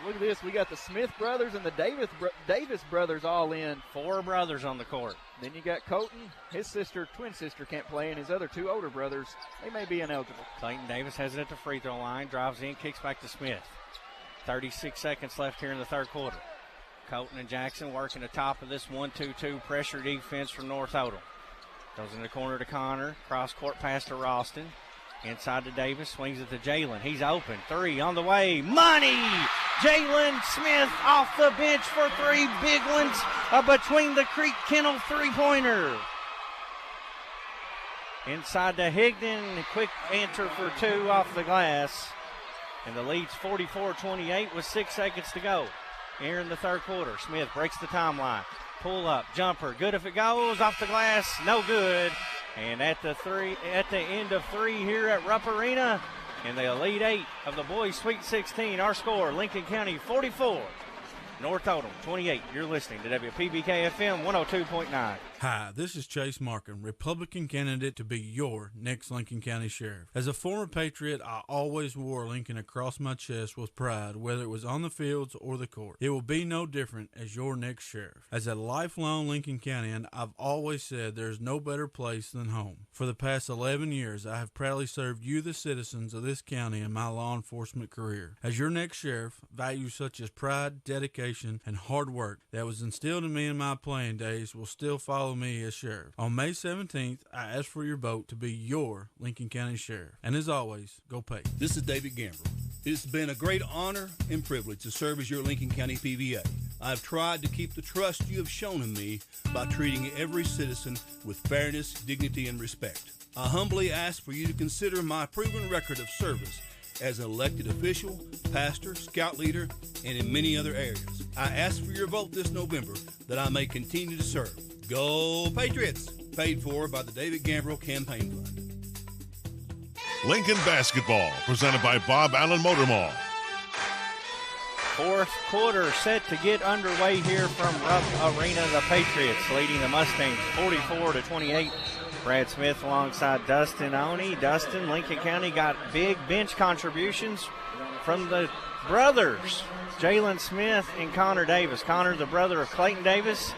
Look at this. We got the Smith brothers and the Davis brothers all in. 4 brothers on the court. Then you got Colton. His twin sister can't play, and his other 2 older brothers, they may be ineligible. Clayton Davis has it at the free throw line. Drives in, kicks back to Smith. 36 seconds left here in the third quarter. Colton and Jackson working the top of this 1-2-2 pressure defense from North Oldham. Goes in the corner to Connor. Cross court pass to Ralston. Inside to Davis, swings it to Jalen. He's open. 3 on the way. Money! Jalen Smith off the bench for 3 big ones. Between the Creek Kennel three-pointer. Inside to Higdon. Quick answer for 2 off the glass. And the lead's 44-28 with 6 seconds to go. Here in the third quarter. Smith breaks the timeline. Pull up, jumper, good if it goes. Off the glass, no good. And at the end of 3 here at Rupp Arena in the Elite Eight of the Boys Sweet 16, our score, Lincoln County 44, North Oldham 28. You're listening to WPBK FM 102.9. Hi, this is Chase Markham, Republican candidate to be your next Lincoln County Sheriff. As a former Patriot, I always wore Lincoln across my chest with pride, whether it was on the fields or the court. It will be no different as your next sheriff. As a lifelong Lincoln Countyan, I've always said there's no better place than home. For the past 11 years, I have proudly served you, the citizens of this county, in my law enforcement career. As your next sheriff, values such as pride, dedication, and hard work that was instilled in me in my playing days will still follow me as sheriff. On May 17th, I ask for your vote to be your Lincoln County Sheriff. And as always, go pay. This is David Gamble. It's been a great honor and privilege to serve as your Lincoln County PVA. I've tried to keep the trust you have shown in me by treating every citizen with fairness, dignity, and respect. I humbly ask for you to consider my proven record of service as an elected official, pastor, scout leader, and in many other areas. I ask for your vote this November that I may continue to serve. Go Patriots! Paid for by the David Gambrill Campaign Fund. Lincoln basketball, presented by Bob Allen Motor Mall. Fourth quarter set to get underway here from Rupp Arena. The Patriots leading the Mustangs 44-28. Brad Smith alongside Dustin Oney. Dustin, Lincoln County got big bench contributions from the brothers, Jalen Smith and Connor Davis. Connor, the brother of Clayton Davis,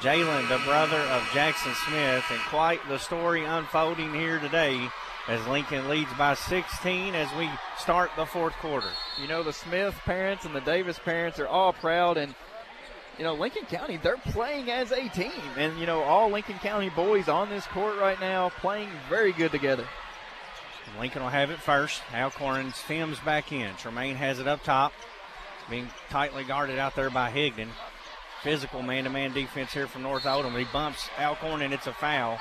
Jalen, the brother of Jackson Smith, and quite the story unfolding here today as Lincoln leads by 16 as we start the fourth quarter. You know, the Smith parents and the Davis parents are all proud, and you know, Lincoln County, they're playing as a team. And, you know, all Lincoln County boys on this court right now playing very good together. Lincoln will have it first. Alcorn stems back in. Tremaine has it up top, being tightly guarded out there by Higdon. Physical man-to-man defense here from North Oldham. He bumps Alcorn, and it's a foul.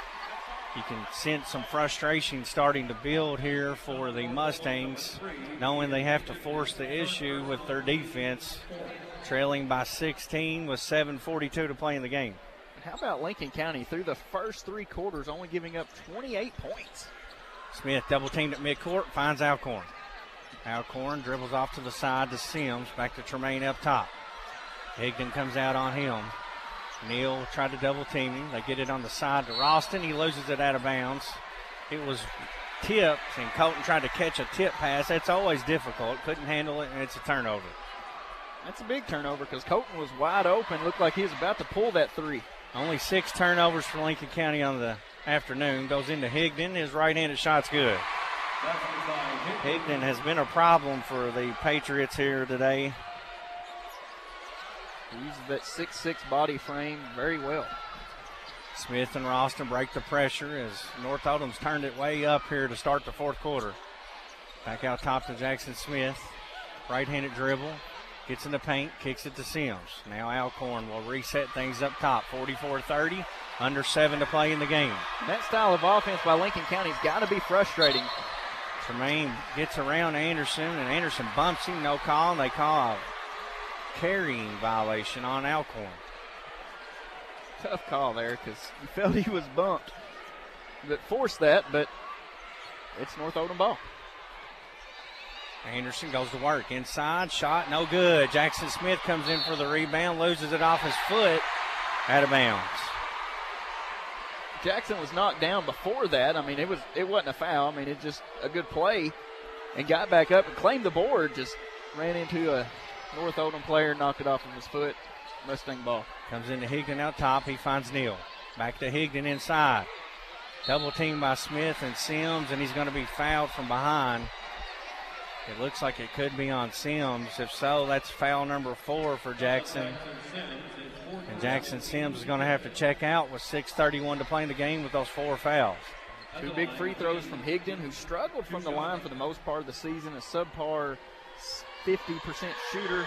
You can sense some frustration starting to build here for the Mustangs, knowing they have to force the issue with their defense. Trailing by 16 with 7:42 to play in the game. How about Lincoln County through the first three quarters only giving up 28 points? Smith double teamed at midcourt, finds Alcorn. Alcorn dribbles off to the side to Sims, back to Tremaine up top. Higdon comes out on him. Neal tried to double team him. They get it on the side to Ralston. He loses it out of bounds. It was tipped, and Colton tried to catch a tip pass. That's always difficult. Couldn't handle it, and it's a turnover. That's a big turnover because Colton was wide open. Looked like he was about to pull that three. Only 6 turnovers for Lincoln County on the afternoon. Goes into Higdon. His right-handed shot's good. Higdon has been a problem for the Patriots here today. He uses that 6'6" body frame very well. Smith and Ralston break the pressure as North Oldham's turned it way up here to start the fourth quarter. Back out top to Jackson Smith. Right-handed dribble. Gets in the paint, kicks it to Sims. Now Alcorn will reset things up top. 44-30, under 7 to play in the game. That style of offense by Lincoln County's got to be frustrating. Tremaine gets around Anderson, and Anderson bumps him. No call, and they call a carrying violation on Alcorn. Tough call there because he felt he was bumped. That forced that, but it's North Oldham ball. Anderson goes to work. Inside, shot, no good. Jackson Smith comes in for the rebound, loses it off his foot, out of bounds. Jackson was knocked down before that. I mean, it wasn't a foul. I mean, it's just a good play, and got back up and claimed the board. Just ran into a North Oldham player, knocked it off of his foot. Mustang ball. Comes into Higdon out top. He finds Neal. Back to Higdon inside. Double team by Smith and Sims, and he's going to be fouled from behind. It looks like it could be on Sims. If so, that's foul number 4 for Jackson. And Jackson Sims is going to have to check out with 6:31 to play in the game with those 4 fouls. 2 big free throws from Higdon, who struggled from the line for the most part of the season. A subpar 50% shooter.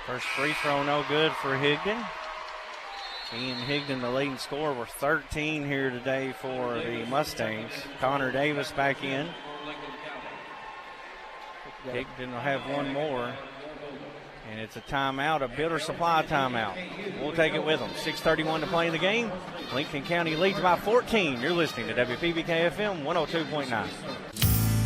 First free throw no good for Higdon. Ian Higdon, the leading scorer, were 13 here today for the Mustangs. Connor Davis back in. Higdon will have one more, and it's a timeout, a Builder Supply timeout. We'll take it with them. 6:31 to play in the game. Lincoln County leads by 14. You're listening to WPBK-FM 102.9.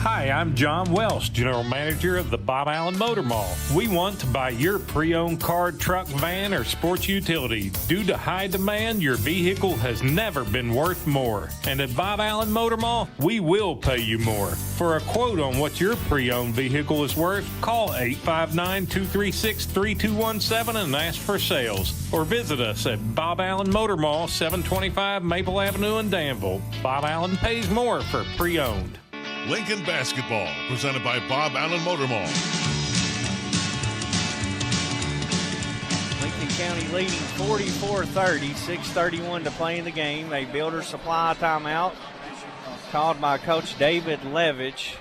Hi, I'm John Welsh, General Manager of the Bob Allen Motor Mall. We want to buy your pre-owned car, truck, van, or sports utility. Due to high demand, your vehicle has never been worth more. And at Bob Allen Motor Mall, we will pay you more. For a quote on what your pre-owned vehicle is worth, call 859-236-3217 and ask for sales. Or visit us at Bob Allen Motor Mall, 725 Maple Avenue in Danville. Bob Allen pays more for pre-owned. Lincoln Basketball, presented by Bob Allen Motor Mall. Lincoln County leading 44-30, 6:31 to play in the game. A Builder Supply timeout called by Coach David Levitch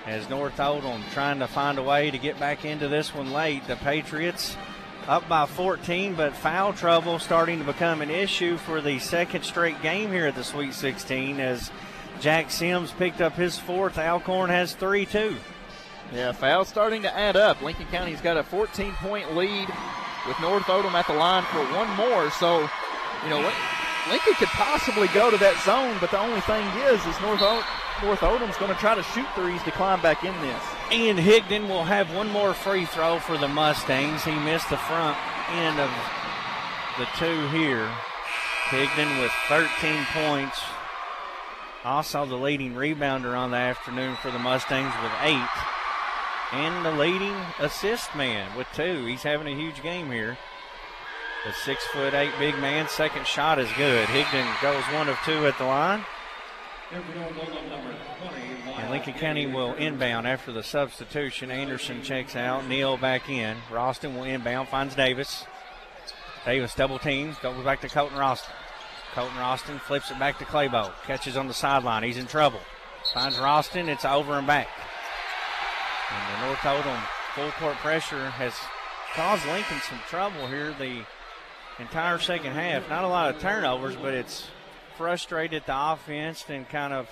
as North Oldham trying to find a way to get back into this one late. The Patriots up by 14, but foul trouble starting to become an issue for the second straight game here at the Sweet 16 as Jack Sims picked up his 4th. Alcorn has 3 too. Yeah, fouls starting to add up. Lincoln County's got a 14-point lead with North Oldham at the line for one more. So, you know, Lincoln could possibly go to that zone, but the only thing is North Oldham's going to try to shoot threes to climb back in this. Ian Higdon will have one more free throw for the Mustangs. He missed the front end of the 2 here. Higdon with 13 points. Also the leading rebounder on the afternoon for the Mustangs with 8. And the leading assist man with 2. He's having a huge game here. The 6'8" big man. Second shot is good. Higdon goes 1 of 2 at the line. And Lincoln County will inbound after the substitution. Anderson checks out. Neal back in. Roston will inbound. Finds Davis. Davis double teams. Goes back to Colton Roston. Colton Roston flips it back to Claybo. Catches on the sideline. He's in trouble. Finds Roston. It's over and back. And the North Oldham full court pressure has caused Lincoln some trouble here the entire second half. Not a lot of turnovers, but it's frustrated the offense and kind of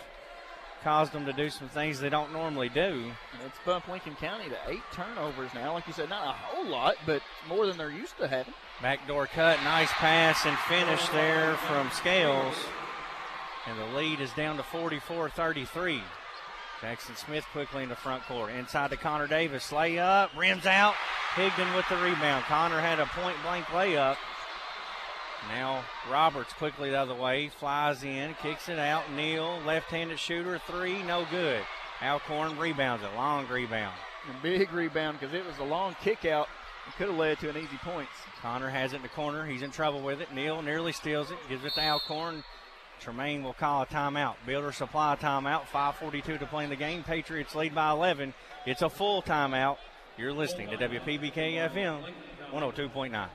caused them to do some things they don't normally do. It's bumped Lincoln County to 8 turnovers now. Like you said, not a whole lot, but more than they're used to having. Backdoor cut, nice pass and finish there from Scales. And the lead is down to 44-33. Jackson Smith quickly in the front court. Inside to Connor Davis. Layup, rims out. Higdon with the rebound. Connor had a point-blank layup. Now Roberts quickly the other way. Flies in, kicks it out. Neal, left-handed shooter, 3, no good. Alcorn rebounds it. Long rebound. A big rebound because it was a long kick out. It could have led to an easy points. Connor has it in the corner. He's in trouble with it. Neal nearly steals it. Gives it to Alcorn. Tremaine will call a timeout. Builder Supply timeout. 5:42 to play in the game. Patriots lead by 11. It's a full timeout. You're listening to WPBK-FM 102.9.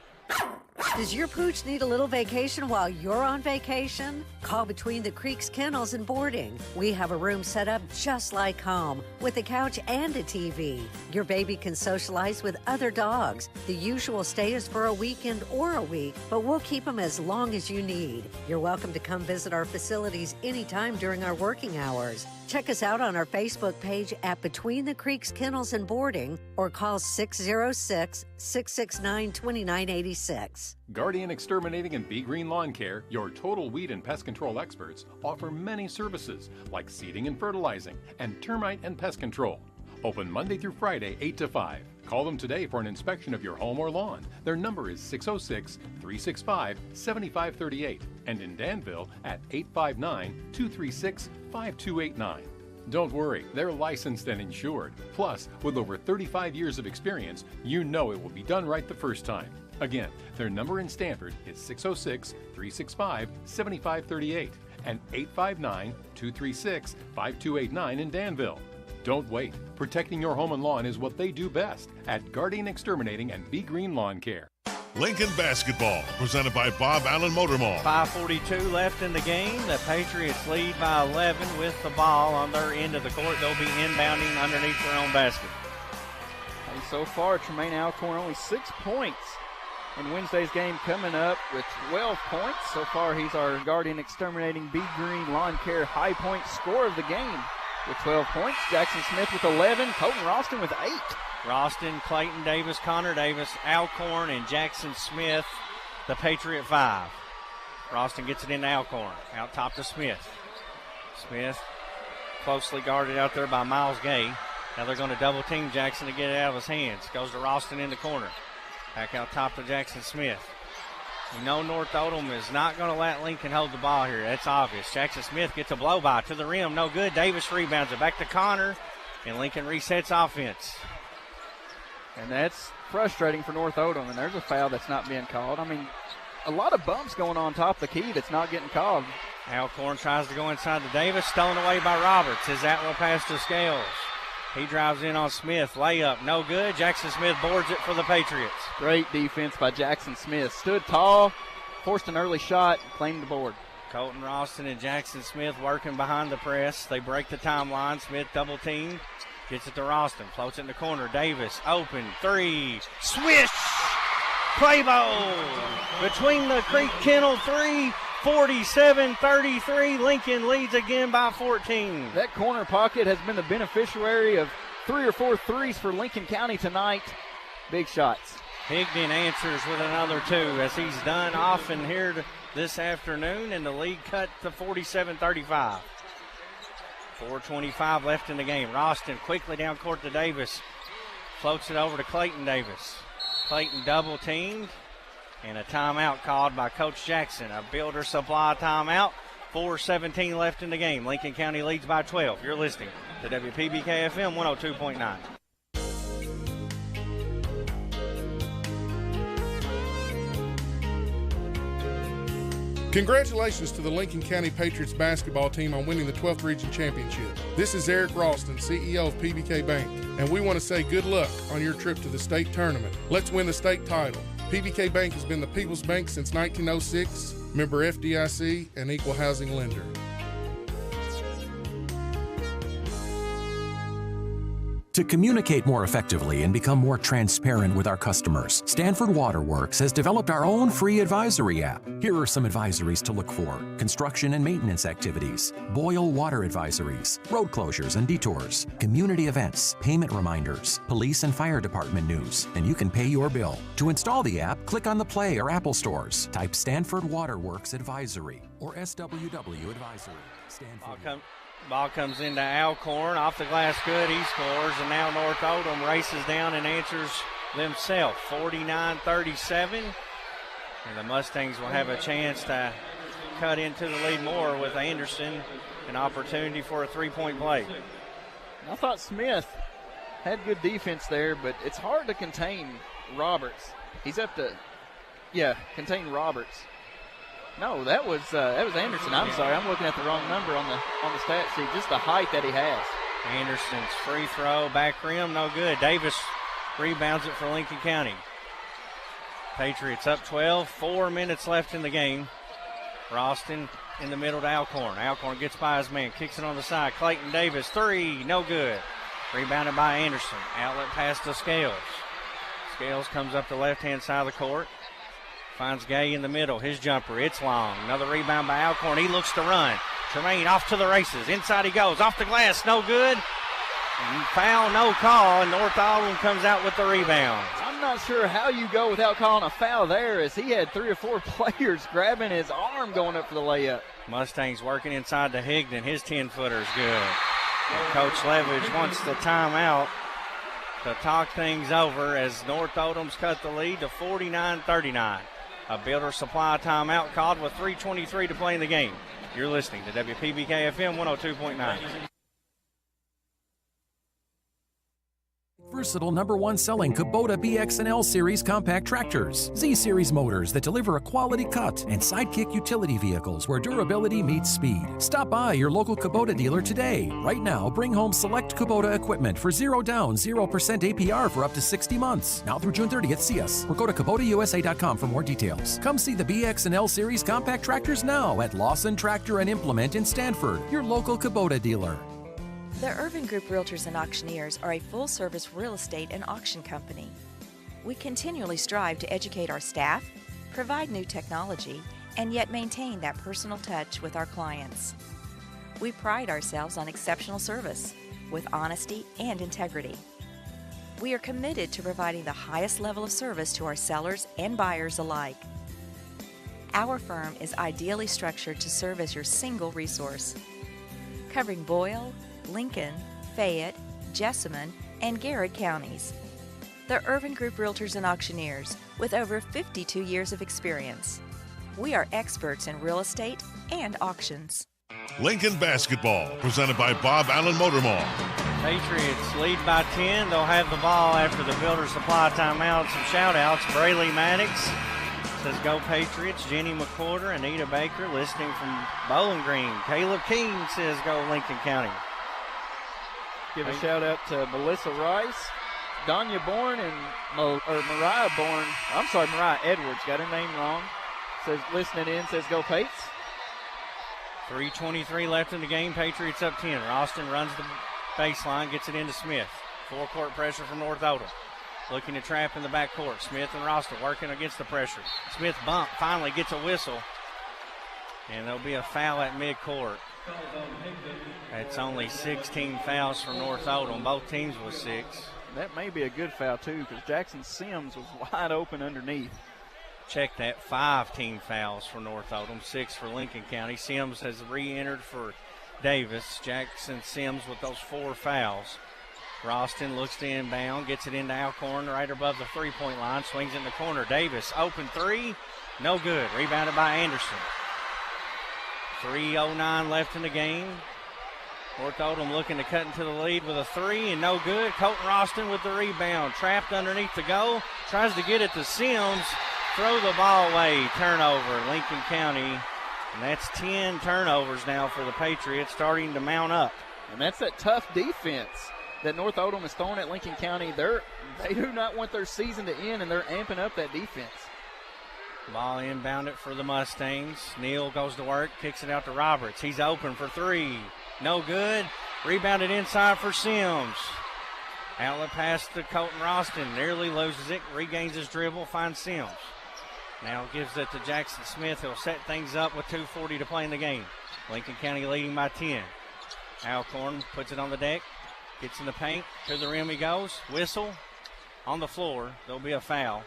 Does your pooch need a little vacation while you're on vacation? Call Between the Creeks Kennels and Boarding. We have a room set up just like home with a couch and a TV. Your baby can socialize with other dogs. The usual stay is for a weekend or a week, but we'll keep them as long as you need. You're welcome to come visit our facilities anytime during our working hours. Check us out on our Facebook page at Between the Creeks Kennels and Boarding or call 606-669-2986. Guardian Exterminating and Be Green Lawn Care, your total weed and pest control experts, offer many services like seeding and fertilizing and termite and pest control. Open Monday through Friday, 8 to 5. Call them today for an inspection of your home or lawn. Their number is 606-365-7538 and in Danville at 859-236-5289. Don't worry, they're licensed and insured. Plus, with over 35 years of experience, you know it will be done right the first time. Again, their number in Stanford is 606-365-7538 and 859-236-5289 in Danville. Don't wait. Protecting your home and lawn is what they do best at Guardian Exterminating and Be Green Lawn Care. Lincoln basketball, presented by Bob Allen Motor Mall. 5:42 left in the game. The Patriots lead by 11 with the ball on their end of the court. They'll be inbounding underneath their own basket. And so far, Tremaine Alcorn only 6 points in Wednesday's game, coming up with 12 points. So far, he's our Guardian Exterminating Be Green Lawn Care high point scorer of the game with 12 points. Jackson Smith with 11. Colton Roston with 8. Roston, Clayton Davis, Connor Davis, Alcorn, and Jackson Smith, the Patriot 5. Roston gets it into Alcorn. Out top to Smith. Smith closely guarded out there by Miles Gay. Now they're going to double team Jackson to get it out of his hands. Goes to Roston in the corner. Back out top to Jackson Smith. You know North Oldham is not going to let Lincoln hold the ball here. That's obvious. Jackson Smith gets a blow by to the rim. No good. Davis rebounds it back to Connor, and Lincoln resets offense. And that's frustrating for North Oldham. And there's a foul that's not being called. I mean, a lot of bumps going on top of the key that's not getting called. Alcorn tries to go inside to Davis. Stolen away by Roberts. His outlet pass to Scales. He drives in on Smith. Layup, no good. Jackson Smith boards it for the Patriots. Great defense by Jackson Smith. Stood tall, forced an early shot, claimed the board. Colton Roston and Jackson Smith working behind the press. They break the timeline. Smith double team. Gets it to Roston. Floats it in the corner. Davis open. 3. Swish! Play ball! Between the Creek Kennel 3. 47-33. Lincoln leads again by 14. That corner pocket has been the beneficiary of 3 or 4 threes for Lincoln County tonight. Big shots. Higdon answers with another 2, as he's done often here this afternoon, and the lead cut to 47-35. 4:25 left in the game. Roston quickly down court to Davis. Floats it over to Clayton Davis. Clayton double teamed. And a timeout called by Coach Jackson. A Builder Supply timeout. 4:17 left in the game. Lincoln County leads by 12. You're listening to WPBK-FM 102.9. Congratulations to the Lincoln County Patriots basketball team on winning the 12th Region Championship. This is Eric Ralston, CEO of PBK Bank, and we want to say good luck on your trip to the state tournament. Let's win the state title. PBK Bank has been the People's Bank since 1906, member FDIC, and equal housing lender. To communicate more effectively and become more transparent with our customers, Stanford Waterworks has developed our own free advisory app. Here are some advisories to look for: construction and maintenance activities, boil water advisories, road closures and detours, community events, payment reminders, police and fire department news, and you can pay your bill. To install the app, click on the Play or Apple stores. Type Stanford Waterworks Advisory or SWW Advisory. Stanford. Ball comes into Alcorn, off the glass good, he scores, and now North Oldham races down and answers themselves, 49-37. And the Mustangs will have a chance to cut into the lead more with Anderson, an opportunity for a three-point play. I thought Smith had good defense there, but it's hard to contain Roberts. He's up to, contain Roberts. No, that was Anderson. I'm sorry, I'm looking at the wrong number on the stat sheet. Just the height that he has. Anderson's free throw, back rim, no good. Davis rebounds it for Lincoln County. Patriots up 12, 4 minutes left in the game. Ralston in the middle to Alcorn. Alcorn gets by his man, kicks it on the side. Clayton Davis, three, no good. Rebounded by Anderson. Outlet pass to Scales. Scales comes up the left-hand side of the court. Finds Gay in the middle. His jumper, it's long. Another rebound by Alcorn. He looks to run. Tremaine off to the races. Inside he goes. Off the glass, no good. And foul, no call, and North Oldham comes out with the rebound. I'm not sure how you go without calling a foul there, as he had 3 or 4 players grabbing his arm going up for the layup. Mustangs working inside to Higdon. His 10-footer is good. And Coach Levidge wants the timeout to talk things over as North Oldham's cut the lead to 49-39. A Builder Supply timeout called with 3:23 to play in the game. You're listening to WPBK FM 102.9. Versatile #1 selling Kubota BX and L Series compact tractors, Z Series motors that deliver a quality cut, and Sidekick utility vehicles where durability meets speed. Stop by your local Kubota dealer today. Right now, bring home select Kubota equipment for 0 down, 0% APR for up to 60 months. Now through June 30th, see us or go to KubotaUSA.com for more details. Come see the BX and L Series compact tractors now at Lawson Tractor and Implement in Stanford, your local Kubota dealer. The Irvin Group Realtors and Auctioneers are a full-service real estate and auction company. We continually strive to educate our staff, provide new technology, and yet maintain that personal touch with our clients. We pride ourselves on exceptional service, with honesty and integrity. We are committed to providing the highest level of service to our sellers and buyers alike. Our firm is ideally structured to serve as your single resource, covering Boyle, Lincoln, Fayette, Jessamine, and Garrett counties. The Irvin Group Realtors and Auctioneers, with over 52 years of experience. We are experts in real estate and auctions. Lincoln basketball, presented by Bob Allen Motor Mall. Patriots lead by 10. They'll have the ball after the Builder Supply timeout. Some shout-outs. Brayley Maddox says go Patriots. Jenny McCorder, Anita Baker listening from Bowling Green. Caleb King says go Lincoln County. Give a shout out to Melissa Rice, Danya Bourne, and Mariah Bourne. I'm sorry, Mariah Edwards. Got her name wrong. Says listening in, says go Pates. 3:23 left in the game. Patriots up 10. Ralston runs the baseline, gets it into Smith. Four-court pressure from North Oldham. Looking to trap in the backcourt. Smith and Ralston working against the pressure. Smith bump, finally gets a whistle. And there'll be a foul at midcourt. It's only 16 fouls for North Oldham. Both teams with 6. That may be a good foul, too, because Jackson Sims was wide open underneath. Check that. 5 team fouls for North Oldham, 6 for Lincoln County. Sims has re-entered for Davis. Jackson Sims with those 4 fouls. Ralston looks to inbound, gets it into Alcorn right above the three-point line, swings in the corner. Davis, open 3, no good. Rebounded by Anderson. 3:09 left in the game. North Oldham looking to cut into the lead with a 3 and no good. Colton Ralston with the rebound. Trapped underneath the goal. Tries to get it to Sims. Throw the ball away. Turnover. Lincoln County And that's 10 turnovers now for the Patriots, starting to mount up. And that's that tough defense that North Oldham is throwing at Lincoln County. They do not want their season to end, and they're amping up that defense. Ball inbounded for the Mustangs. Neal goes to work, kicks it out to Roberts. He's open for three. No good. Rebounded inside for Sims. Outlet pass to Colton Ralston. Nearly loses it. Regains his dribble. Finds Sims. Now gives it to Jackson Smith. He'll set things up with 2:40 to play in the game. Lincoln County leading by 10. Alcorn puts it on the deck. Gets in the paint. To the rim he goes. Whistle on the floor. There'll be a foul.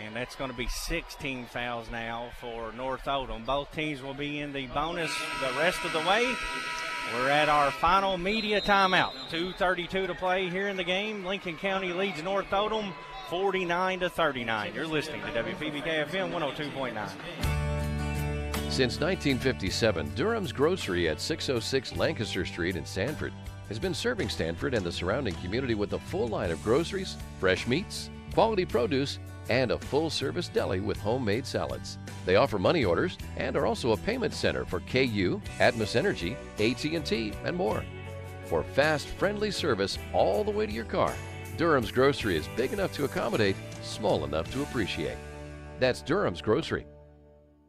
And that's going to be 16 fouls now for North Oldham. Both teams will be in the bonus the rest of the way. We're at our final media timeout. 2:32 to play here in the game. Lincoln County leads North Oldham 49-39. You're listening to WPBK-FM 102.9. Since 1957, Durham's Grocery at 606 Lancaster Street in Sanford has been serving Sanford and the surrounding community with a full line of groceries, fresh meats, quality produce, and a full-service deli with homemade salads. They offer money orders and are also a payment center for KU, Atmos Energy, AT&T, and more. For fast, friendly service all the way to your car, Durham's Grocery is big enough to accommodate, small enough to appreciate. That's Durham's Grocery.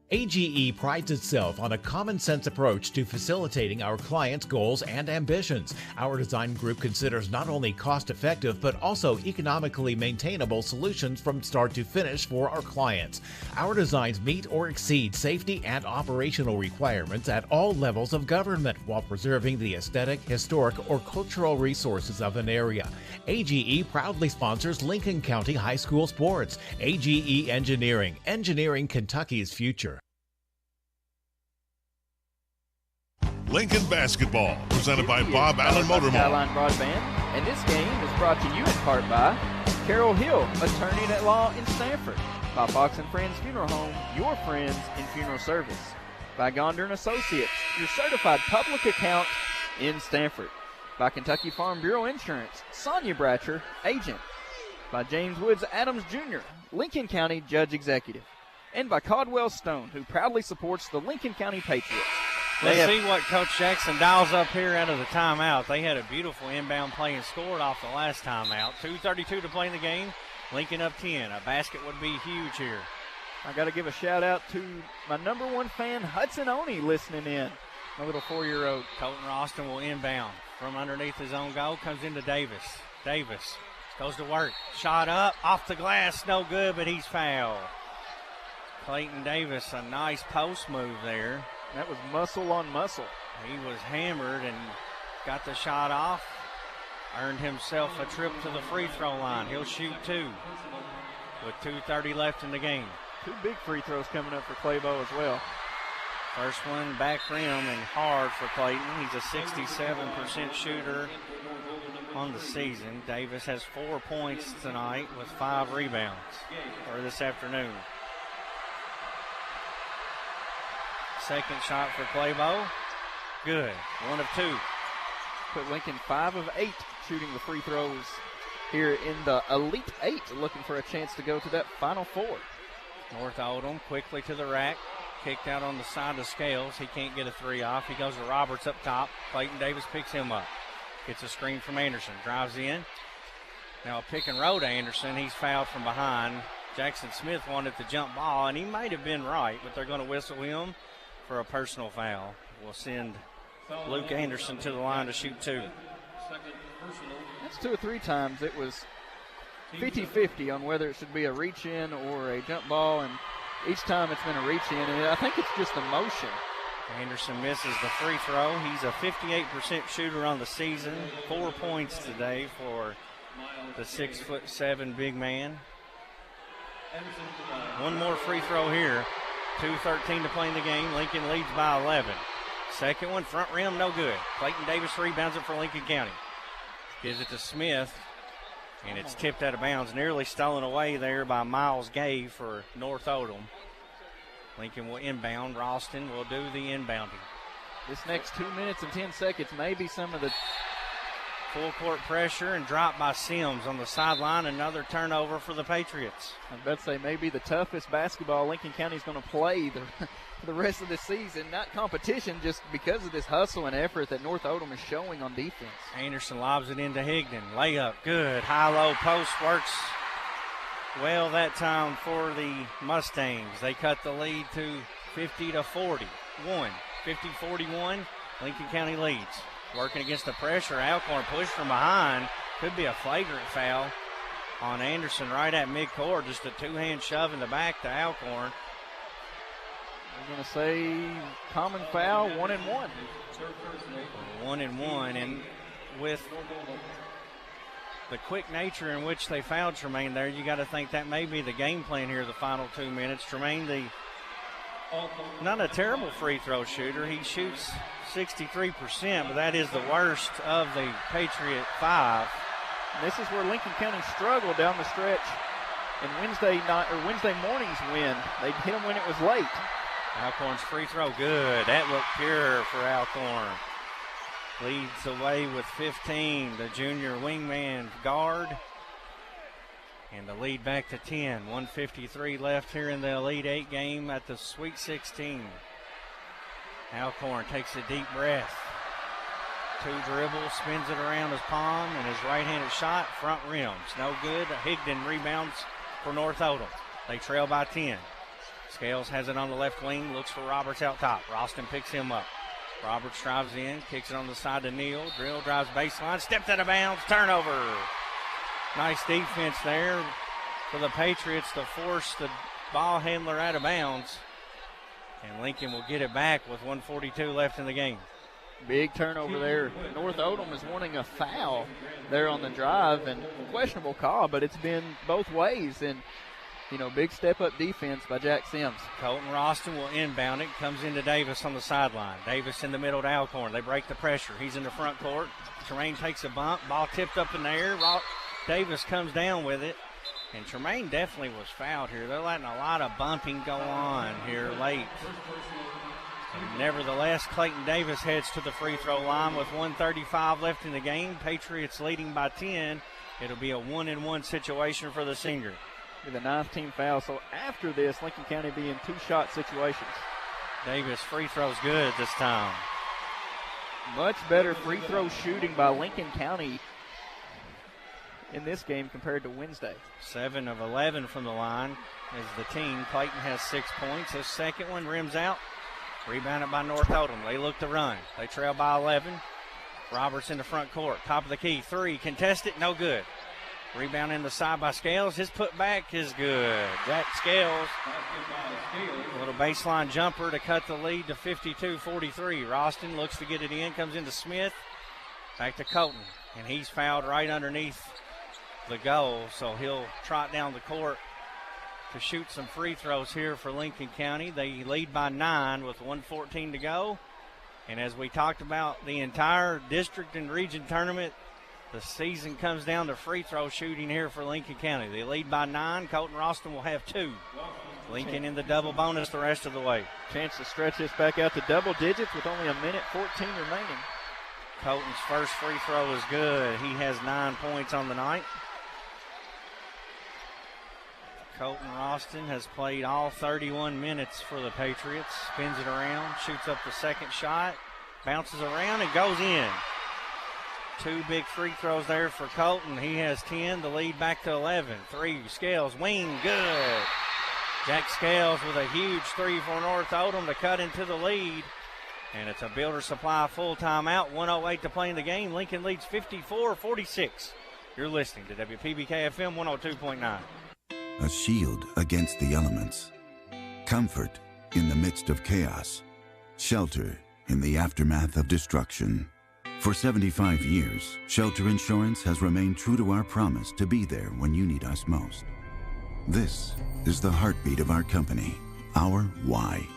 AGE prides itself on a common-sense approach to facilitating our clients' goals and ambitions. Our design group considers not only cost-effective but also economically maintainable solutions from start to finish for our clients. Our designs meet or exceed safety and operational requirements at all levels of government while preserving the aesthetic, historic, or cultural resources of an area. AGE proudly sponsors Lincoln County High School sports. AGE Engineering, engineering Kentucky's future. Lincoln basketball, presented by Bob Allen Motor Mall. Skyline Broadband, and this game is brought to you in part by Carol Hill, attorney at law in Sanford. By Fox and Friends Funeral Home, your friends in funeral service. By Gonder and Associates, your certified public account in Sanford. By Kentucky Farm Bureau Insurance, Sonia Bratcher, agent. By James Woods Adams Jr., Lincoln County Judge Executive. And by Caldwell Stone, who proudly supports the Lincoln County Patriots. Let's see what Coach Jackson dials up here out of the timeout. They had a beautiful inbound play and scored off the last timeout. 2:32 to play in the game. Lincoln up 10. A basket would be huge here. I got to give a shout-out to my number one fan, Hudson Oney, listening in. My little 4-year-old. Colton Ralston will inbound from underneath his own goal. Comes into Davis. Davis goes to work. Shot up. Off the glass. No good, but he's fouled. Clayton Davis, a nice post move there. That was muscle on muscle. He was hammered and got the shot off. Earned himself a trip to the free throw line. He'll shoot two with 2:30 left in the game. Two big free throws coming up for Claybo as well. First one back rim and hard for Clayton. He's a 67% shooter on the season. Davis has 4 points tonight with 5 rebounds or this afternoon. Second shot for Claybo. Good. 1 of 2. Put Lincoln 5 of 8 shooting the free throws here in the Elite 8, looking for a chance to go to that Final Four. North Oldham quickly to the rack. Kicked out on the side of Scales. He can't get a three off. He goes to Roberts up top. Clayton Davis picks him up. Gets a screen from Anderson. Drives in. Now a pick and roll to Anderson. He's fouled from behind. Jackson Smith wanted the jump ball, and he might have been right, but they're going to whistle him for a personal foul. We'll send Luke Anderson to the line to shoot 2. That's 2 or 3 times. It was 50-50 on whether it should be a reach-in or a jump ball, and each time it's been a reach-in, and I think it's just the motion. Anderson misses the free throw. He's a 58% shooter on the season. 4 points today for the 6'7" big man. One more free throw here. 2:13 to play in the game. Lincoln leads by 11. Second one, front rim, no good. Clayton Davis rebounds it for Lincoln County. Gives it to Smith, and it's tipped out of bounds. Nearly stolen away there by Miles Gay for North Oldham. Lincoln will inbound. Ralston will do the inbounding. This next 2 minutes and 10 seconds may be some of the Full court pressure and dropped by Sims on the sideline. Another turnover for the Patriots. I'm about to say maybe the toughest basketball Lincoln County is going to play the rest of the season. Not competition, just because of this hustle and effort that North Oldham is showing on defense. Anderson lobs it into Higdon. Layup, good. High-low post works well that time for the Mustangs. They cut the lead to 50-41. 50-41, Lincoln County leads. Working against the pressure, Alcorn pushed from behind. Could be a flagrant foul on Anderson right at midcourt. Just a two-hand shove in the back to Alcorn. We're going to say common foul, 1-1. 1-1, and with the quick nature in which they fouled Tremaine there, you got to think that may be the game plan here the final 2 minutes. Tremaine, not a terrible free throw shooter. He shoots 63%, but that is the worst of the Patriot 5. And this is where Lincoln County struggled down the stretch in Wednesday morning's win. They hit them when it was late. Alcorn's free throw, good. That looked pure for Alcorn. Leads away with 15, the junior wingman guard. And the lead back to 10. 1:53 left here in the Elite 8 game at the Sweet 16. Alcorn takes a deep breath. Two dribbles, spins it around his palm, and his right-handed shot, front rims. No good. Higdon rebounds for North Oldham. They trail by 10. Scales has it on the left wing, looks for Roberts out top. Ralston picks him up. Roberts drives in, kicks it on the side to Neal. Drill drives baseline, stepped out of bounds, turnover. Nice defense there for the Patriots to force the ball handler out of bounds. And Lincoln will get it back with 1:42 left in the game. Big turnover there. North Oldham is wanting a foul there on the drive, and questionable call, but it's been both ways. And, big step-up defense by Jack Sims. Colton Ralston will inbound it. Comes into Davis on the sideline. Davis in the middle to Alcorn. They break the pressure. He's in the front court. Tremaine takes a bump. Ball tipped up in the air. Davis comes down with it. And Tremaine definitely was fouled here. They're letting a lot of bumping go on here late. And nevertheless, Clayton Davis heads to the free throw line with 1:35 left in the game. Patriots leading by 10. It'll be a 1-1 situation for the senior. The 9th team foul. So after this, Lincoln County be in two-shot situations. Davis free throws good this time. Much better free throw shooting by Lincoln County in this game compared to Wednesday. 7 of 11 from the line is the team. Clayton has 6 points. His second one rims out. Rebounded by North Oldham. They look to run. They trail by 11. Roberts in the front court. Top of the key. 3. Contested. No good. Rebound in the side by Scales. His putback is good. Jack Scales. A little baseline jumper to cut the lead to 52-43. Ralston looks to get it in. Comes into Smith. Back to Colton. And he's fouled right underneath the goal. So he'll trot down the court to shoot some free throws here for Lincoln County. They lead by 9 with 1:14 to go. And as we talked about the entire district and region tournament, the season comes down to free throw shooting here for Lincoln County. They lead by 9. Colton Ralston will have 2. Lincoln in the double bonus the rest of the way. Chance to stretch this back out to double digits with only 1:14 remaining. Colton's first free throw is good. He has 9 points on the night. Colton Ralston has played all 31 minutes for the Patriots. Spins it around, shoots up the second shot, bounces around and goes in. 2 big free throws there for Colton. He has 10, the lead back to 11. 3, Scales, wing, good. Jack Scales with a huge 3 for North Oldham to cut into the lead. And it's a Builder Supply full timeout. 1:08 to play in the game. Lincoln leads 54-46. You're listening to WPBK FM 102.9. A shield against the elements. Comfort in the midst of chaos. Shelter in the aftermath of destruction. For 75 years, Shelter Insurance has remained true to our promise to be there when you need us most. This is the heartbeat of our company, our why.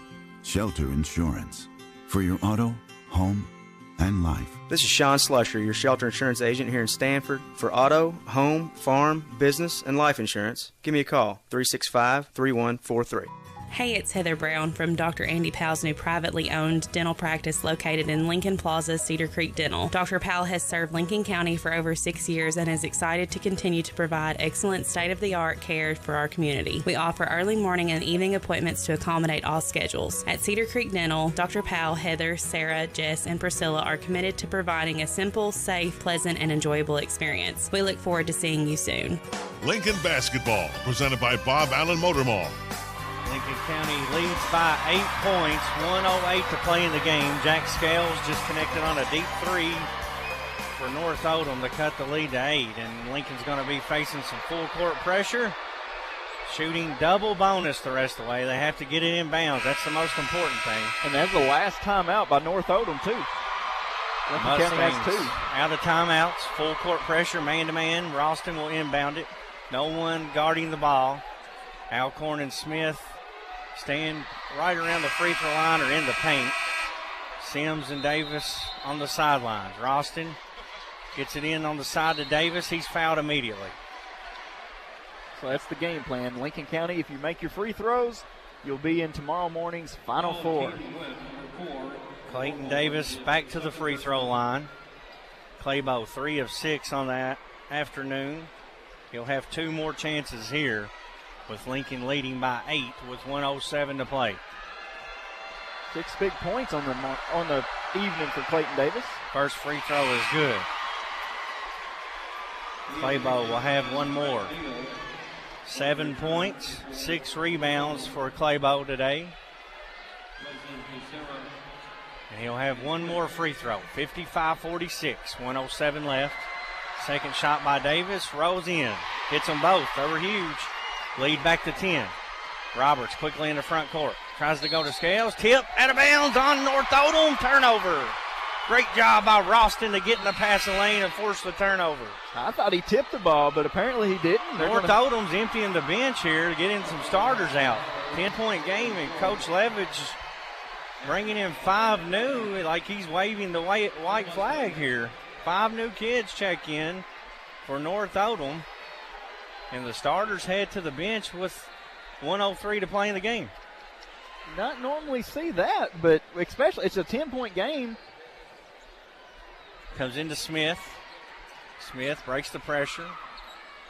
Shelter Insurance. For your auto, home, and life. This is Sean Slusher, your Shelter Insurance agent here in Stanford. For auto, home, farm, business, and life insurance, give me a call, 365-3143. Hey, it's Heather Brown from Dr. Andy Powell's new privately owned dental practice located in Lincoln Plaza, Cedar Creek Dental. Dr. Powell has served Lincoln County for over 6 years and is excited to continue to provide excellent state-of-the-art care for our community. We offer early morning and evening appointments to accommodate all schedules. At Cedar Creek Dental, Dr. Powell, Heather, Sarah, Jess, and Priscilla are committed to providing a simple, safe, pleasant, and enjoyable experience. We look forward to seeing you soon. Lincoln Basketball, presented by Bob Allen Motor Mall. Lincoln County leads by 8 points, 1:08 to play in the game. Jack Scales just connected on a deep three for North Oldham to cut the lead to 8. And Lincoln's going to be facing some full court pressure. Shooting double bonus the rest of the way. They have to get it in bounds. That's the most important thing. And that's the last timeout by North Oldham, too. Lincoln County has 2. Out of timeouts, full court pressure, man-to-man. Ralston will inbound it. No one guarding the ball. Alcorn and Smith staying right around the free throw line or in the paint. Sims and Davis on the sidelines. Ralston gets it in on the side to Davis. He's fouled immediately. So that's the game plan. Lincoln County, if you make your free throws, you'll be in tomorrow morning's Final Four. Clayton Davis back to the free throw line. Claybo 3 of 6 on that afternoon. He'll have 2 more chances here, with Lincoln leading by 8 with 1:07 to play. 6 big points on the evening for Clayton Davis. First free throw is good. Claybo will have 1 more. 7 points, 6 rebounds for Claybo today. And he'll have 1 more free throw. 55-46, 1:07 left. Second shot by Davis, rolls in. Hits them both, they were huge. Lead back to 10. Roberts quickly in the front court. Tries to go to Scales. Tip out of bounds on North Oldham. Turnover. Great job by Ralston to get in the passing lane and force the turnover. I thought he tipped the ball, but apparently he didn't. North Oldham's emptying the bench here, getting some starters out. 10-point game, and Coach Levitch bringing in 5 new, like he's waving the white flag here. 5 new kids check in for North Oldham. And the starters head to the bench with 1:03 to play in the game. Not normally see that, but especially it's a 10-point game. Comes into Smith. Smith breaks the pressure.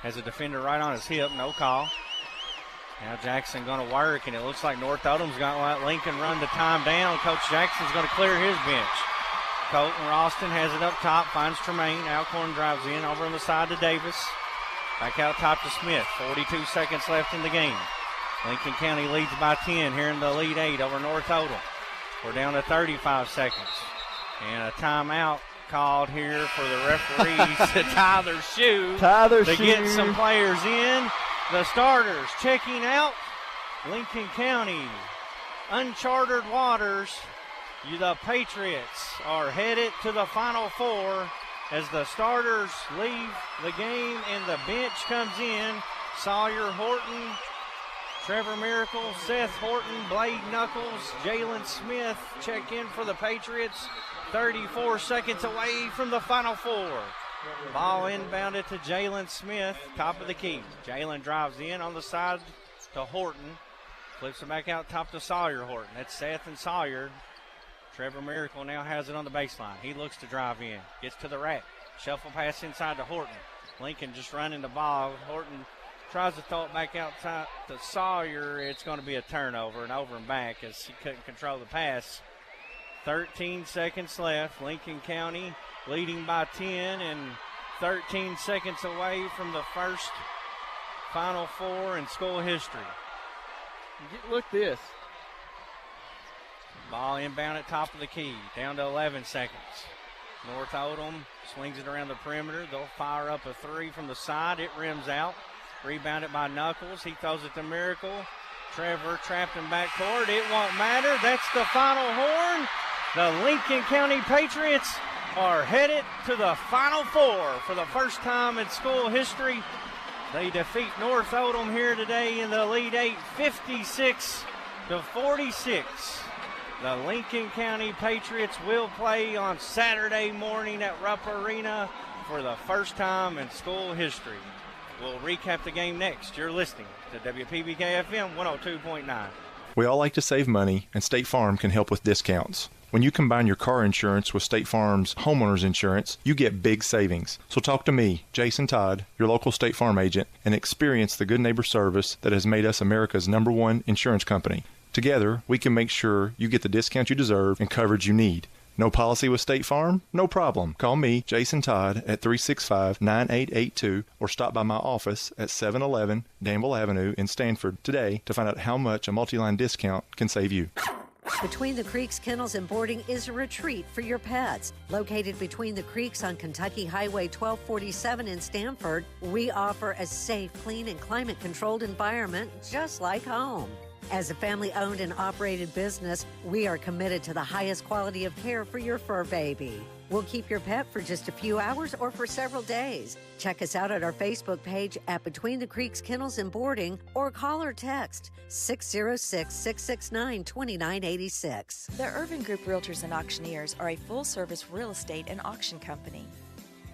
Has a defender right on his hip. No call. Now Jackson going to work, and it looks like North Oldham's going to let Lincoln run the time down. Coach Jackson's going to clear his bench. Colton Ralston has it up top, finds Tremaine. Alcorn drives in over on the side to Davis. Back out top to Smith. 42 seconds left in the game. Lincoln County leads by 10 here in the lead 8 over North Oldham. We're down to 35 seconds. And a timeout called here for the referees to tie their shoe. To get some players in. The starters checking out. Lincoln County, uncharted waters. The Patriots are headed to the Final Four as the starters leave the game and the bench comes in. Sawyer Horton, Trevor Miracle, Seth Horton, Blade Knuckles, Jalen Smith check in for the Patriots. 34 seconds away from the Final Four. Ball inbounded to Jalen Smith, top of the key. Jalen drives in on the side to Horton. Flips it back out top to Sawyer Horton. That's Seth and Sawyer. Trevor Miracle now has it on the baseline. He looks to drive in. Gets to the rack. Shuffle pass inside to Horton. Lincoln just running the ball. Horton tries to throw it back outside to Sawyer. It's going to be a turnover and over and back as he couldn't control the pass. 13 seconds left. Lincoln County leading by 10 and 13 seconds away from the first Final Four in school history. Look this. Ball inbound at top of the key, down to 11 seconds. North Oldham swings it around the perimeter. They'll fire up a 3 from the side. It rims out. Rebounded by Knuckles. He throws it to Miracle. Trevor trapped in backcourt. It won't matter. That's the final horn. The Lincoln County Patriots are headed to the Final Four for the first time in school history. They defeat North Oldham here today in the lead 8, 56-46. The Lincoln County Patriots will play on Saturday morning at Rupp Arena for the first time in school history. We'll recap the game next. You're listening to WPBK FM 102.9. We all like to save money, and State Farm can help with discounts. When you combine your car insurance with State Farm's homeowner's insurance, you get big savings. So talk to me, Jason Todd, your local State Farm agent, and experience the good neighbor service that has made us America's #1 insurance company. Together, we can make sure you get the discount you deserve and coverage you need. No policy with State Farm? No problem. Call me, Jason Todd, at 365-9882 or stop by my office at 711 Danville Avenue in Stanford today to find out how much a multi-line discount can save you. Between the Creeks Kennels and Boarding is a retreat for your pets. Located between the creeks on Kentucky Highway 1247 in Stanford, we offer a safe, clean, and climate-controlled environment just like home. As a family-owned and operated business, we are committed to the highest quality of care for your fur baby. We'll keep your pet for just a few hours or for several days. Check us out at our Facebook page at Between the Creeks Kennels and Boarding or call or text 606-669-2986. The Urban Group Realtors and Auctioneers are a full-service real estate and auction company.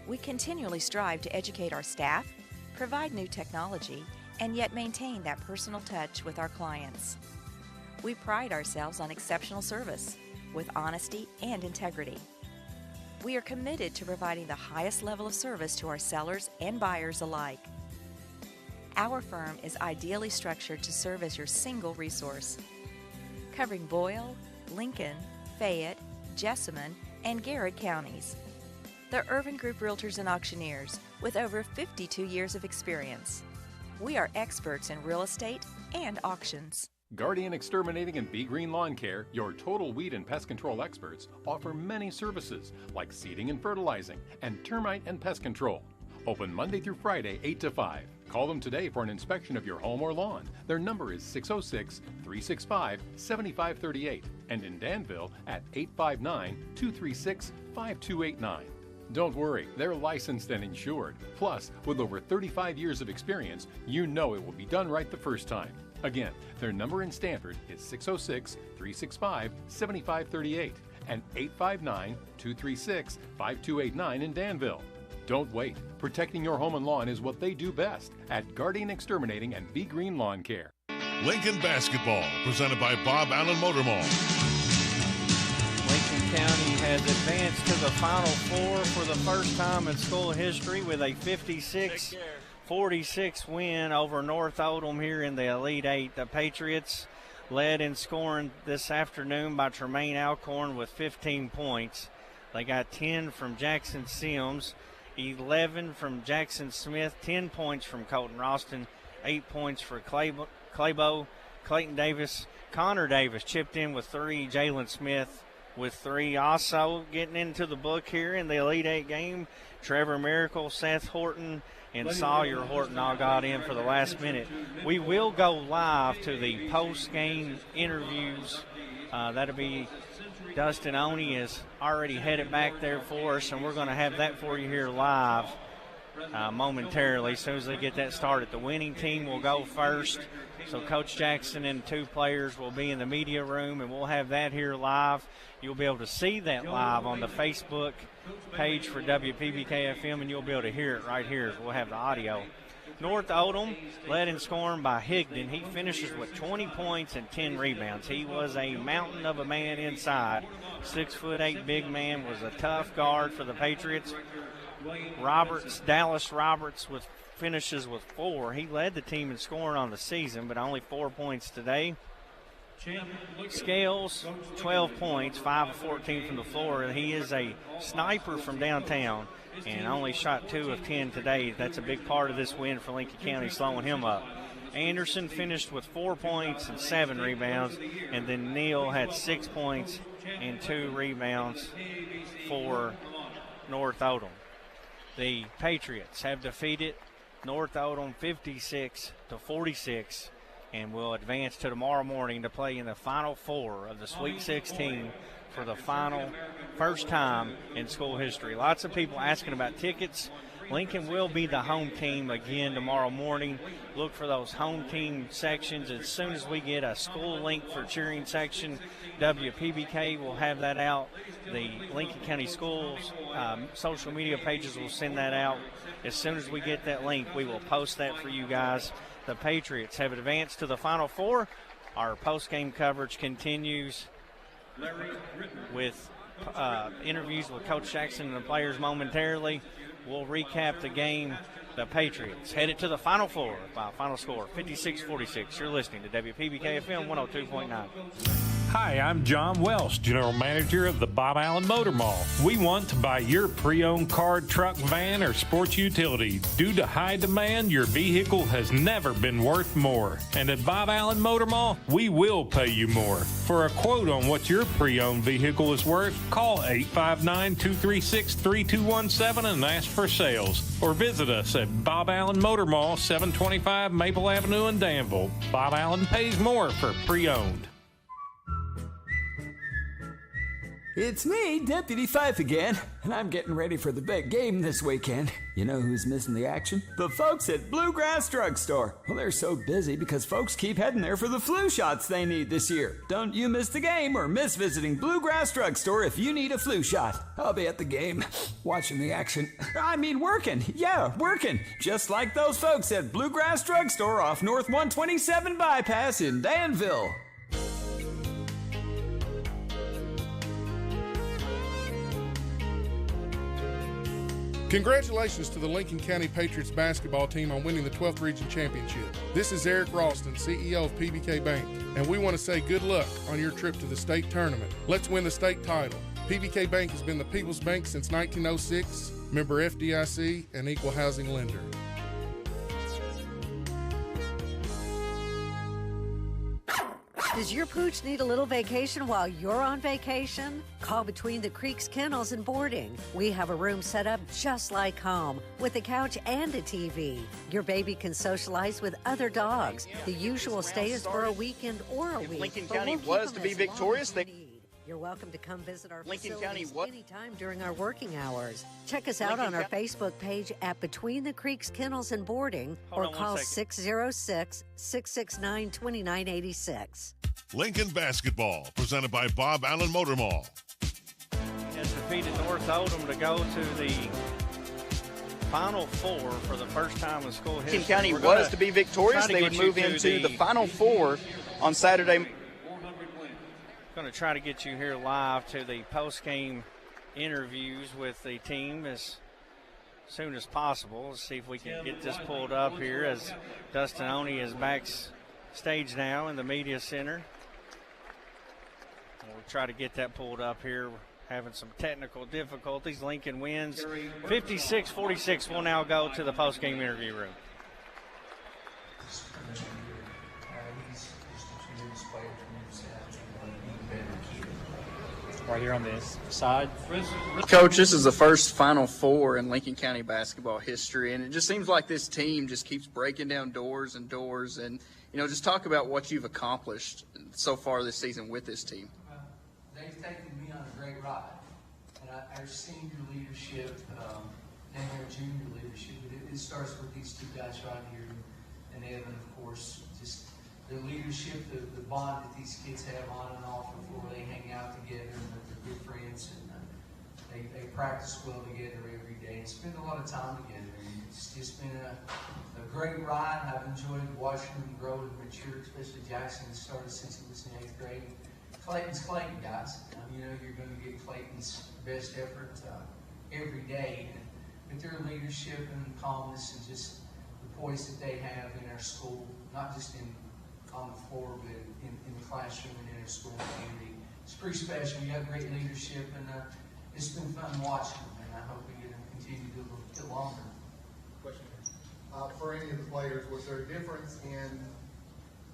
We continually strive to educate our staff, provide new technology, and yet maintain that personal touch with our clients. We pride ourselves on exceptional service with honesty and integrity. We are committed to providing the highest level of service to our sellers and buyers alike. Our firm is ideally structured to serve as your single resource, covering Boyle, Lincoln, Fayette, Jessamine, and Garrett counties. The Urban Group Realtors and Auctioneers, with over 52 years of experience. We are experts in real estate and auctions. Guardian Exterminating and Be Green Lawn Care, your total weed and pest control experts, offer many services like seeding and fertilizing and termite and pest control. Open Monday through Friday, 8 to 5. Call them today for an inspection of your home or lawn. Their number is 606-365-7538 and in Danville at 859-236-5289. Don't worry, they're licensed and insured. Plus, with over 35 years of experience, you know it will be done right the first time. Again, their number in Stanford is 606-365-7538 and 859-236-5289 in Danville. Don't wait. Protecting your home and lawn is what they do best at Guardian Exterminating and Be Green Lawn Care. Lincoln Basketball, presented by Bob Allen Motor Mall. Lincoln County has advanced to the Final Four for the first time in school history with a 56-46 win over North Oldham here in the Elite Eight. The Patriots led in scoring this afternoon by Tremaine Alcorn with 15 points. They got 10 from Jackson Sims, 11 from Jackson Smith, 10 points from Colton Ralston, 8 points for Claybo, Clayton Davis. Connor Davis chipped in with 3, Jalen Smith with 3. Also getting into the book here in the Elite Eight game, Trevor Miracle, Seth Horton, and Sawyer Horton all got in for the last minute. We will go live to the post-game interviews. That'll be Dustin Oney is already headed back there for us, and we're going to have that for you here live momentarily as soon as they get that started. The winning team will go first. So Coach Jackson and 2 players will be in the media room, and we'll have that here live. You'll be able to see that live on the Facebook page for WPBK-FM, and you'll be able to hear it right here. We'll have the audio. North Oldham led in scoring by Higdon. He finishes with 20 points and 10 rebounds. He was a mountain of a man inside. 6'8" big man, was a tough guard for the Patriots. Dallas Roberts finishes with 4. He led the team in scoring on the season, but only 4 points today. Scales, 12 points, 5 of 14 from the floor. He is a sniper from downtown and only shot 2 of 10 today. That's a big part of this win for Lincoln County, slowing him up. Anderson finished with 4 points and 7 rebounds, and then Neal had 6 points and 2 rebounds for North Oldham. The Patriots have defeated North Oldham 56-46 and will advance to tomorrow morning to play in the Final Four of the Sweet 16 for the first time in school history. Lots of people asking about tickets. Lincoln will be the home team again tomorrow morning. Look for those home team sections. As soon as we get a school link for cheering section, WPBK will have that out. The Lincoln County Schools social media pages will send that out. As soon as we get that link, we will post that for you guys. The Patriots have advanced to the Final Four. Our post-game coverage continues with interviews with Coach Jackson and the players momentarily. We'll recap the game. The Patriots headed to the Final Four by a final score 56-46. You're listening to WPBK-FM 102.9. Hi, I'm John Welsh, General Manager of the Bob Allen Motor Mall. We want to buy your pre-owned car, truck, van, or sports utility. Due to high demand, your vehicle has never been worth more. And at Bob Allen Motor Mall, we will pay you more. For a quote on what your pre-owned vehicle is worth, call 859-236-3217 and ask for sales. Or visit us at Bob Allen Motor Mall, 725 Maple Avenue in Danville. Bob Allen pays more for pre-owned. It's me, Deputy Fife again, and I'm getting ready for the big game this weekend. You know who's missing the action? The folks at Bluegrass Drugstore. Well, they're so busy because folks keep heading there for the flu shots they need this year. Don't you miss the game or miss visiting Bluegrass Drugstore if you need a flu shot. I'll be at the game, watching the action. I mean working. Yeah, working. Just like those folks at Bluegrass Drugstore off North 127 Bypass in Danville. Congratulations to the Lincoln County Patriots basketball team on winning the 12th Region Championship. This is Eric Ralston, CEO of PBK Bank, and we want to say good luck on your trip to the state tournament. Let's win the state title. PBK Bank has been the People's Bank since 1906, member FDIC, and equal housing lender. Does your pooch need a little vacation while you're on vacation? Call Between the Creeks Kennels and Boarding. We have a room set up just like home with a couch and a TV. Your baby can socialize with other dogs. The usual stay is for a weekend or a week. Lincoln County was to be victorious. You're welcome to come visit our Lincoln facilities County anytime during our working hours. Check us out on our Facebook page at Between the Creeks Kennels and Boarding or call 606-669-2986. Lincoln Basketball, presented by Bob Allen Motor Mall. Has defeated North Oldham to go to the Final Four for the first time in school history. Lincoln County was to be victorious. They would move into the Final Four on Saturday. Going to try to get you here live to the post-game interviews with the team as soon as possible. Let's see if we can get this pulled up here as Dustin Oney is backstage now in the media center. We'll try to get that pulled up here. We're having some technical difficulties. Lincoln wins 56-46. We'll now go to the post-game interview room. Right here on this side. Coach, this is the first Final Four in Lincoln County basketball history, and it just seems like this team just keeps breaking down doors and doors. And, you know, just talk about what you've accomplished so far this season with this team. They've taken me on a great ride, and our senior leadership and their junior leadership, it starts with these two guys right here, and Evan, of course, just their leadership, the bond that these kids have on and off the floor. They hang out together, and they're good friends, and they practice well together every day and spend a lot of time together. And it's just been a great ride. I've enjoyed watching them grow and mature, especially Jackson. Started since he was in 8th grade. Clayton's Clayton, guys. You know you're going to get Clayton's best effort every day. But their leadership and calmness and just the poise that they have in our school, not just on the floor, but in the classroom and in our school community. It's pretty special. You have great leadership, and it's been fun watching them, and I hope we get them continue to do a little bit longer. Question. For any of the players, was there a difference in,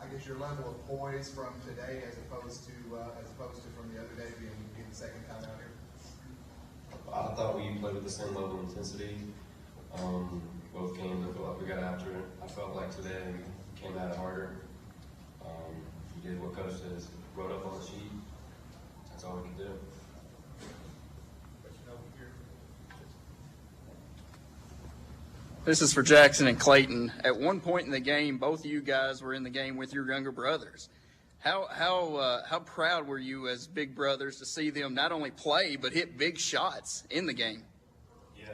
I guess, your level of poise from today as opposed to from the other day being the second time out here? I thought we played with the same level of intensity. Both games, I feel like we got after it. I felt like today we came at it harder. We did what Coach says, wrote up on the sheet. That's all we can do. This is for Jackson and Clayton. At one point in the game, both of you guys were in the game with your younger brothers. How proud were you as big brothers to see them not only play but hit big shots in the game? Yeah,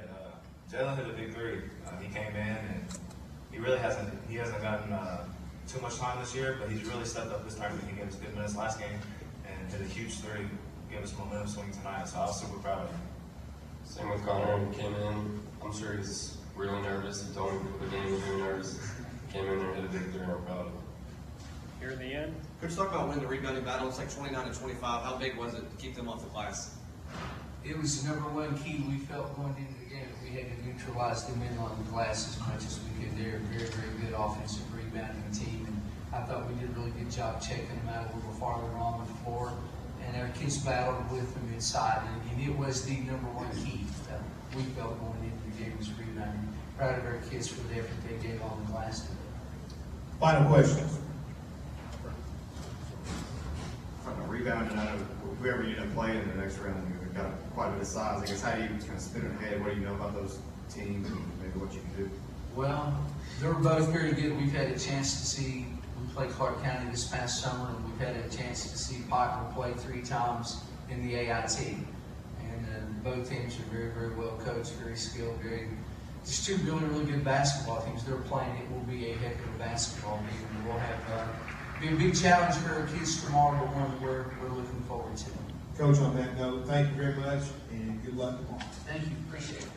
Jalen hit a big three. He came in and he really hasn't gotten too much time this year, but he's really stepped up this time. He gave us good minutes last game and hit a huge three, gave us momentum swing tonight, so I was super proud of him. Same with Connor. He came in, I'm sure he's really nervous. He told me before the game he was really nervous. Came in there and hit a big three, and I'm proud of him. Here in the end. Coach, talk about winning the rebounding battle. It's like 29-25. How big was it to keep them off the glass? It was the number one key we felt going into the game. We had to neutralize them in on the glass as much as we could. They're a very, very good offensive rebounding team, and I thought we did a really good job checking them out a little farther on the floor. And our kids battled with them inside, and it was the number one key that we felt going into the game was rebounding. Proud of our kids for the effort they gave on the glass today. Final questions. From the rebounding out of whoever you didn't play in the next round, you've got quite a bit of size. I guess how do you kind of spin it ahead? What do you know about those teams and maybe what you can do? Well, they were both very good. We've had a chance to see, we played Clark County this past summer, and we've had a chance to see Pikeville play 3 times in the AIT. And both teams are very, very well coached, very skilled, just 2 really, really good basketball teams. They're playing, it will be a heck of a basketball game. And we'll have be a big challenge for our kids tomorrow, but one that we're looking forward to. Coach, on that note, thank you very much, and good luck tomorrow. Thank you. Appreciate it.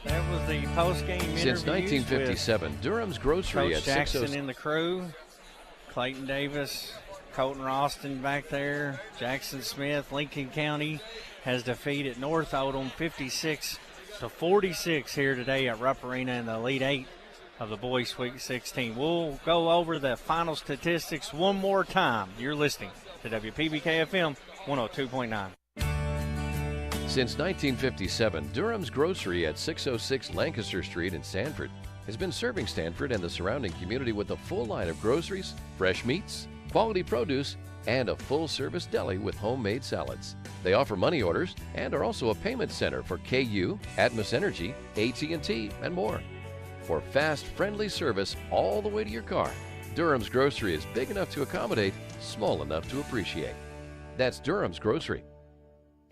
That was the post-game interviews. Since 1957, Durham's Grocery Coach at Jackson 606. in the crew, Clayton Davis, Colton Ralston back there, Jackson Smith. Lincoln County has defeated North Oldham 56-46 here today at Rupp Arena in the Elite 8 of the Boys Sweet 16. We'll go over the final statistics one more time. You're listening to WPBK-FM 102.9. Since 1957, Durham's Grocery at 606 Lancaster Street in Sanford has been serving Sanford and the surrounding community with a full line of groceries, fresh meats, quality produce, and a full-service deli with homemade salads. They offer money orders and are also a payment center for KU, Atmos Energy, AT&T, and more. For fast, friendly service all the way to your car, Durham's Grocery is big enough to accommodate, small enough to appreciate. That's Durham's Grocery.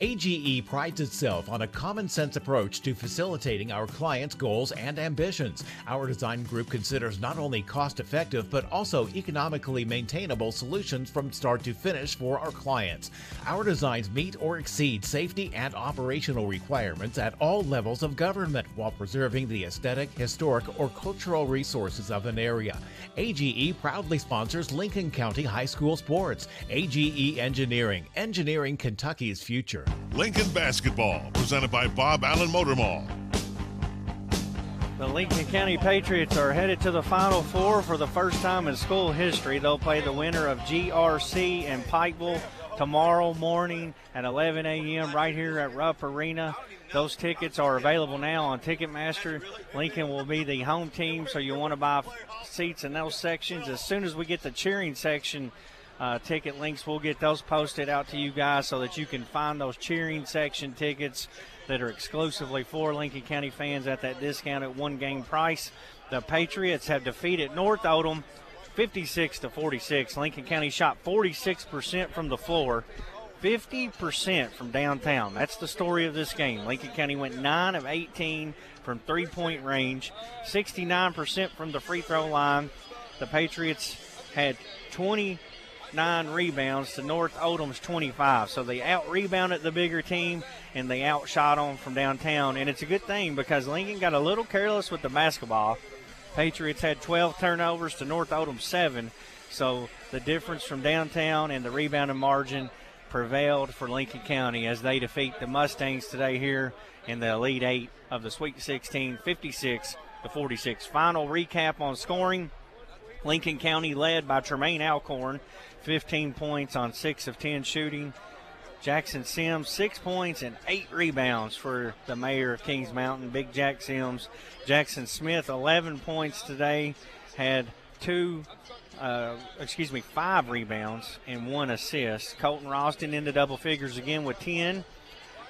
AGE prides itself on a common-sense approach to facilitating our clients' goals and ambitions. Our design group considers not only cost-effective but also economically maintainable solutions from start to finish for our clients. Our designs meet or exceed safety and operational requirements at all levels of government while preserving the aesthetic, historic, or cultural resources of an area. AGE proudly sponsors Lincoln County High School sports. AGE Engineering, engineering Kentucky's future. Lincoln basketball, presented by Bob Allen Motor Mall. The Lincoln County Patriots are headed to the Final Four for the first time in school history. They'll play the winner of GRC and Pikeville tomorrow morning at 11 a.m. right here at Rupp Arena. Those tickets are available now on Ticketmaster. Lincoln will be the home team, so you'll want to buy seats in those sections. As soon as we get the cheering section ticket links, we'll get those posted out to you guys so that you can find those cheering section tickets that are exclusively for Lincoln County fans at that discounted one-game price. The Patriots have defeated North Oldham 56-46. Lincoln County shot 46% from the floor, 50% from downtown. That's the story of this game. Lincoln County went 9 of 18 from three-point range, 69% from the free throw line. The Patriots had 29 rebounds to North Oldham's 25. So they out-rebounded the bigger team, and they outshot them from downtown. And it's a good thing because Lincoln got a little careless with the basketball. Patriots had 12 turnovers to North Oldham 7. So the difference from downtown and the rebounding margin prevailed for Lincoln County as they defeat the Mustangs today here in the Elite 8 of the Sweet 16, 56-46. Final recap on scoring. Lincoln County led by Tremaine Alcorn, 15 points on 6 of 10 shooting. Jackson Sims, 6 points and 8 rebounds for the mayor of Kings Mountain, Big Jack Sims. Jackson Smith, 11 points today, had 5 rebounds and 1 assist. Colton Ralston into double figures again with 10.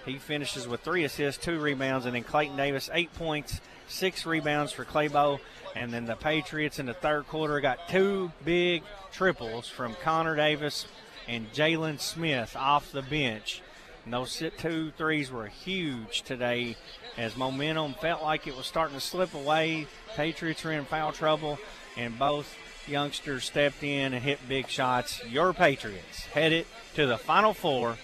He finishes with 3 assists, 2 rebounds, and then Clayton Davis, 8 points, 6 rebounds for Claybo. And then the Patriots in the third quarter got 2 big triples from Connor Davis and Jalen Smith off the bench. And those 2 threes were huge today as momentum felt like it was starting to slip away. Patriots are in foul trouble, and both youngsters stepped in and hit big shots. Your Patriots headed to the Final Four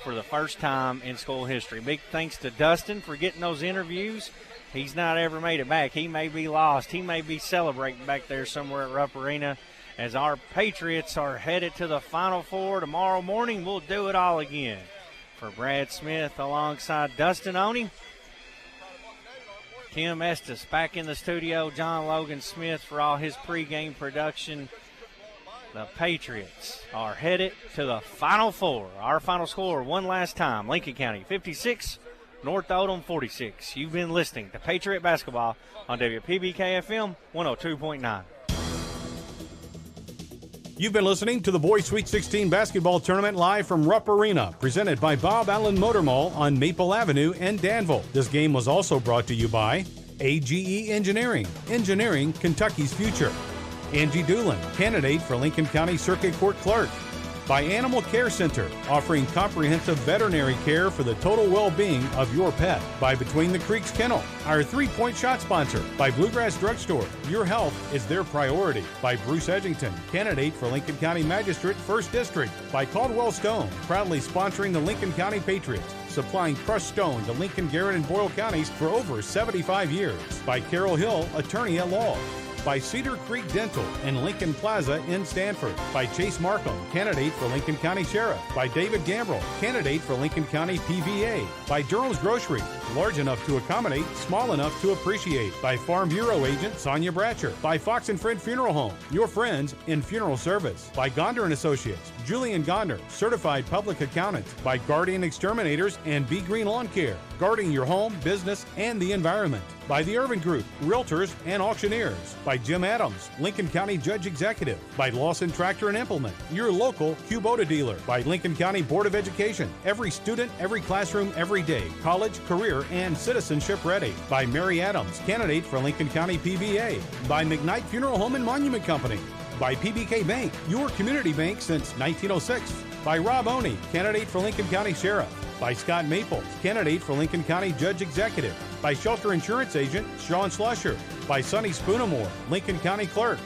for the first time in school history. Big thanks to Dustin for getting those interviews. He's not ever made it back. He may be lost. He may be celebrating back there somewhere at Rupp Arena as our Patriots are headed to the Final Four. Tomorrow morning, we'll do it all again. For Brad Smith alongside Dustin Oney, Tim Estes back in the studio, John Logan Smith for all his pregame production. The Patriots are headed to the Final Four. Our final score one last time, Lincoln County 56, North Oldham 46. You've been listening to Patriot Basketball on WPBK-FM 102.9. You've been listening to the Boys Sweet 16 Basketball Tournament live from Rupp Arena, presented by Bob Allen Motor Mall on Maple Avenue in Danville. This game was also brought to you by AGE Engineering, engineering Kentucky's future. Angie Doolin, candidate for Lincoln County Circuit Court Clerk. By Animal Care Center, offering comprehensive veterinary care for the total well-being of your pet. By Between the Creeks Kennel, our 3-point shot sponsor. By Bluegrass Drugstore, your health is their priority. By Bruce Edgington, candidate for Lincoln County Magistrate, 1st District. By Caldwell Stone, proudly sponsoring the Lincoln County Patriots, supplying crushed stone to Lincoln, Garrett, and Boyle counties for over 75 years. By Carol Hill, attorney at law. By Cedar Creek Dental and Lincoln Plaza in Stanford. By Chase Markham, candidate for Lincoln County Sheriff. By David Gambrell, candidate for Lincoln County PVA. By Durham's Grocery, large enough to accommodate, small enough to appreciate. By Farm Bureau agent Sonia Bratcher. By Fox and Friend Funeral Home, your friends in funeral service. By Gonder and Associates, Julian Gonder, certified public accountant. By Guardian Exterminators and Be Green Lawn Care, guarding your home, business, and the environment. By the Irvin Group, Realtors and Auctioneers. By Jim Adams, Lincoln County Judge Executive. By Lawson Tractor and Implement, your local Kubota dealer. By Lincoln County Board of Education, every student, every classroom, every day, college, career, and citizenship ready. By Mary Adams, candidate for Lincoln County PVA. By McKnight Funeral Home and Monument Company. By PBK Bank, your community bank since 1906. By Rob Oney, candidate for Lincoln County Sheriff. By Scott Maples, candidate for Lincoln County Judge Executive. By Shelter Insurance Agent Sean Slusher. By Sonny Spoonamore, Lincoln County Clerk.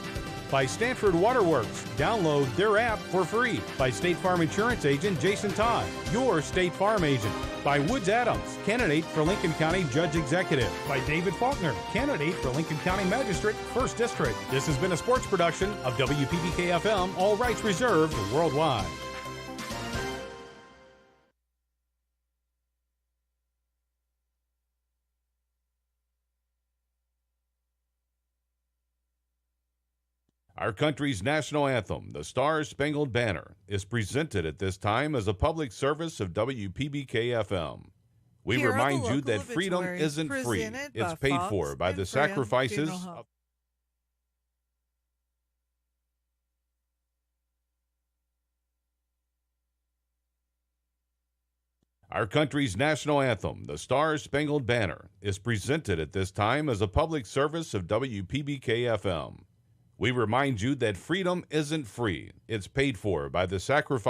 By Stanford Waterworks, download their app for free. By State Farm Insurance Agent Jason Todd, your State Farm agent. By Woods Adams, candidate for Lincoln County Judge Executive. By David Faulkner, candidate for Lincoln County Magistrate, 1st District. This has been a sports production of WPBK-FM, all rights reserved worldwide. Our country's national anthem, the Star-Spangled Banner, is presented at this time as a public service of WPBK-FM. We Here remind are the you that local freedom obituaries isn't free. presented It's by paid Fox for by and the Friend sacrifices Funeral Home. of Our country's national anthem, the Star-Spangled Banner, is presented at this time as a public service of WPBK-FM. We remind you that freedom isn't free. It's paid for by the sacrifice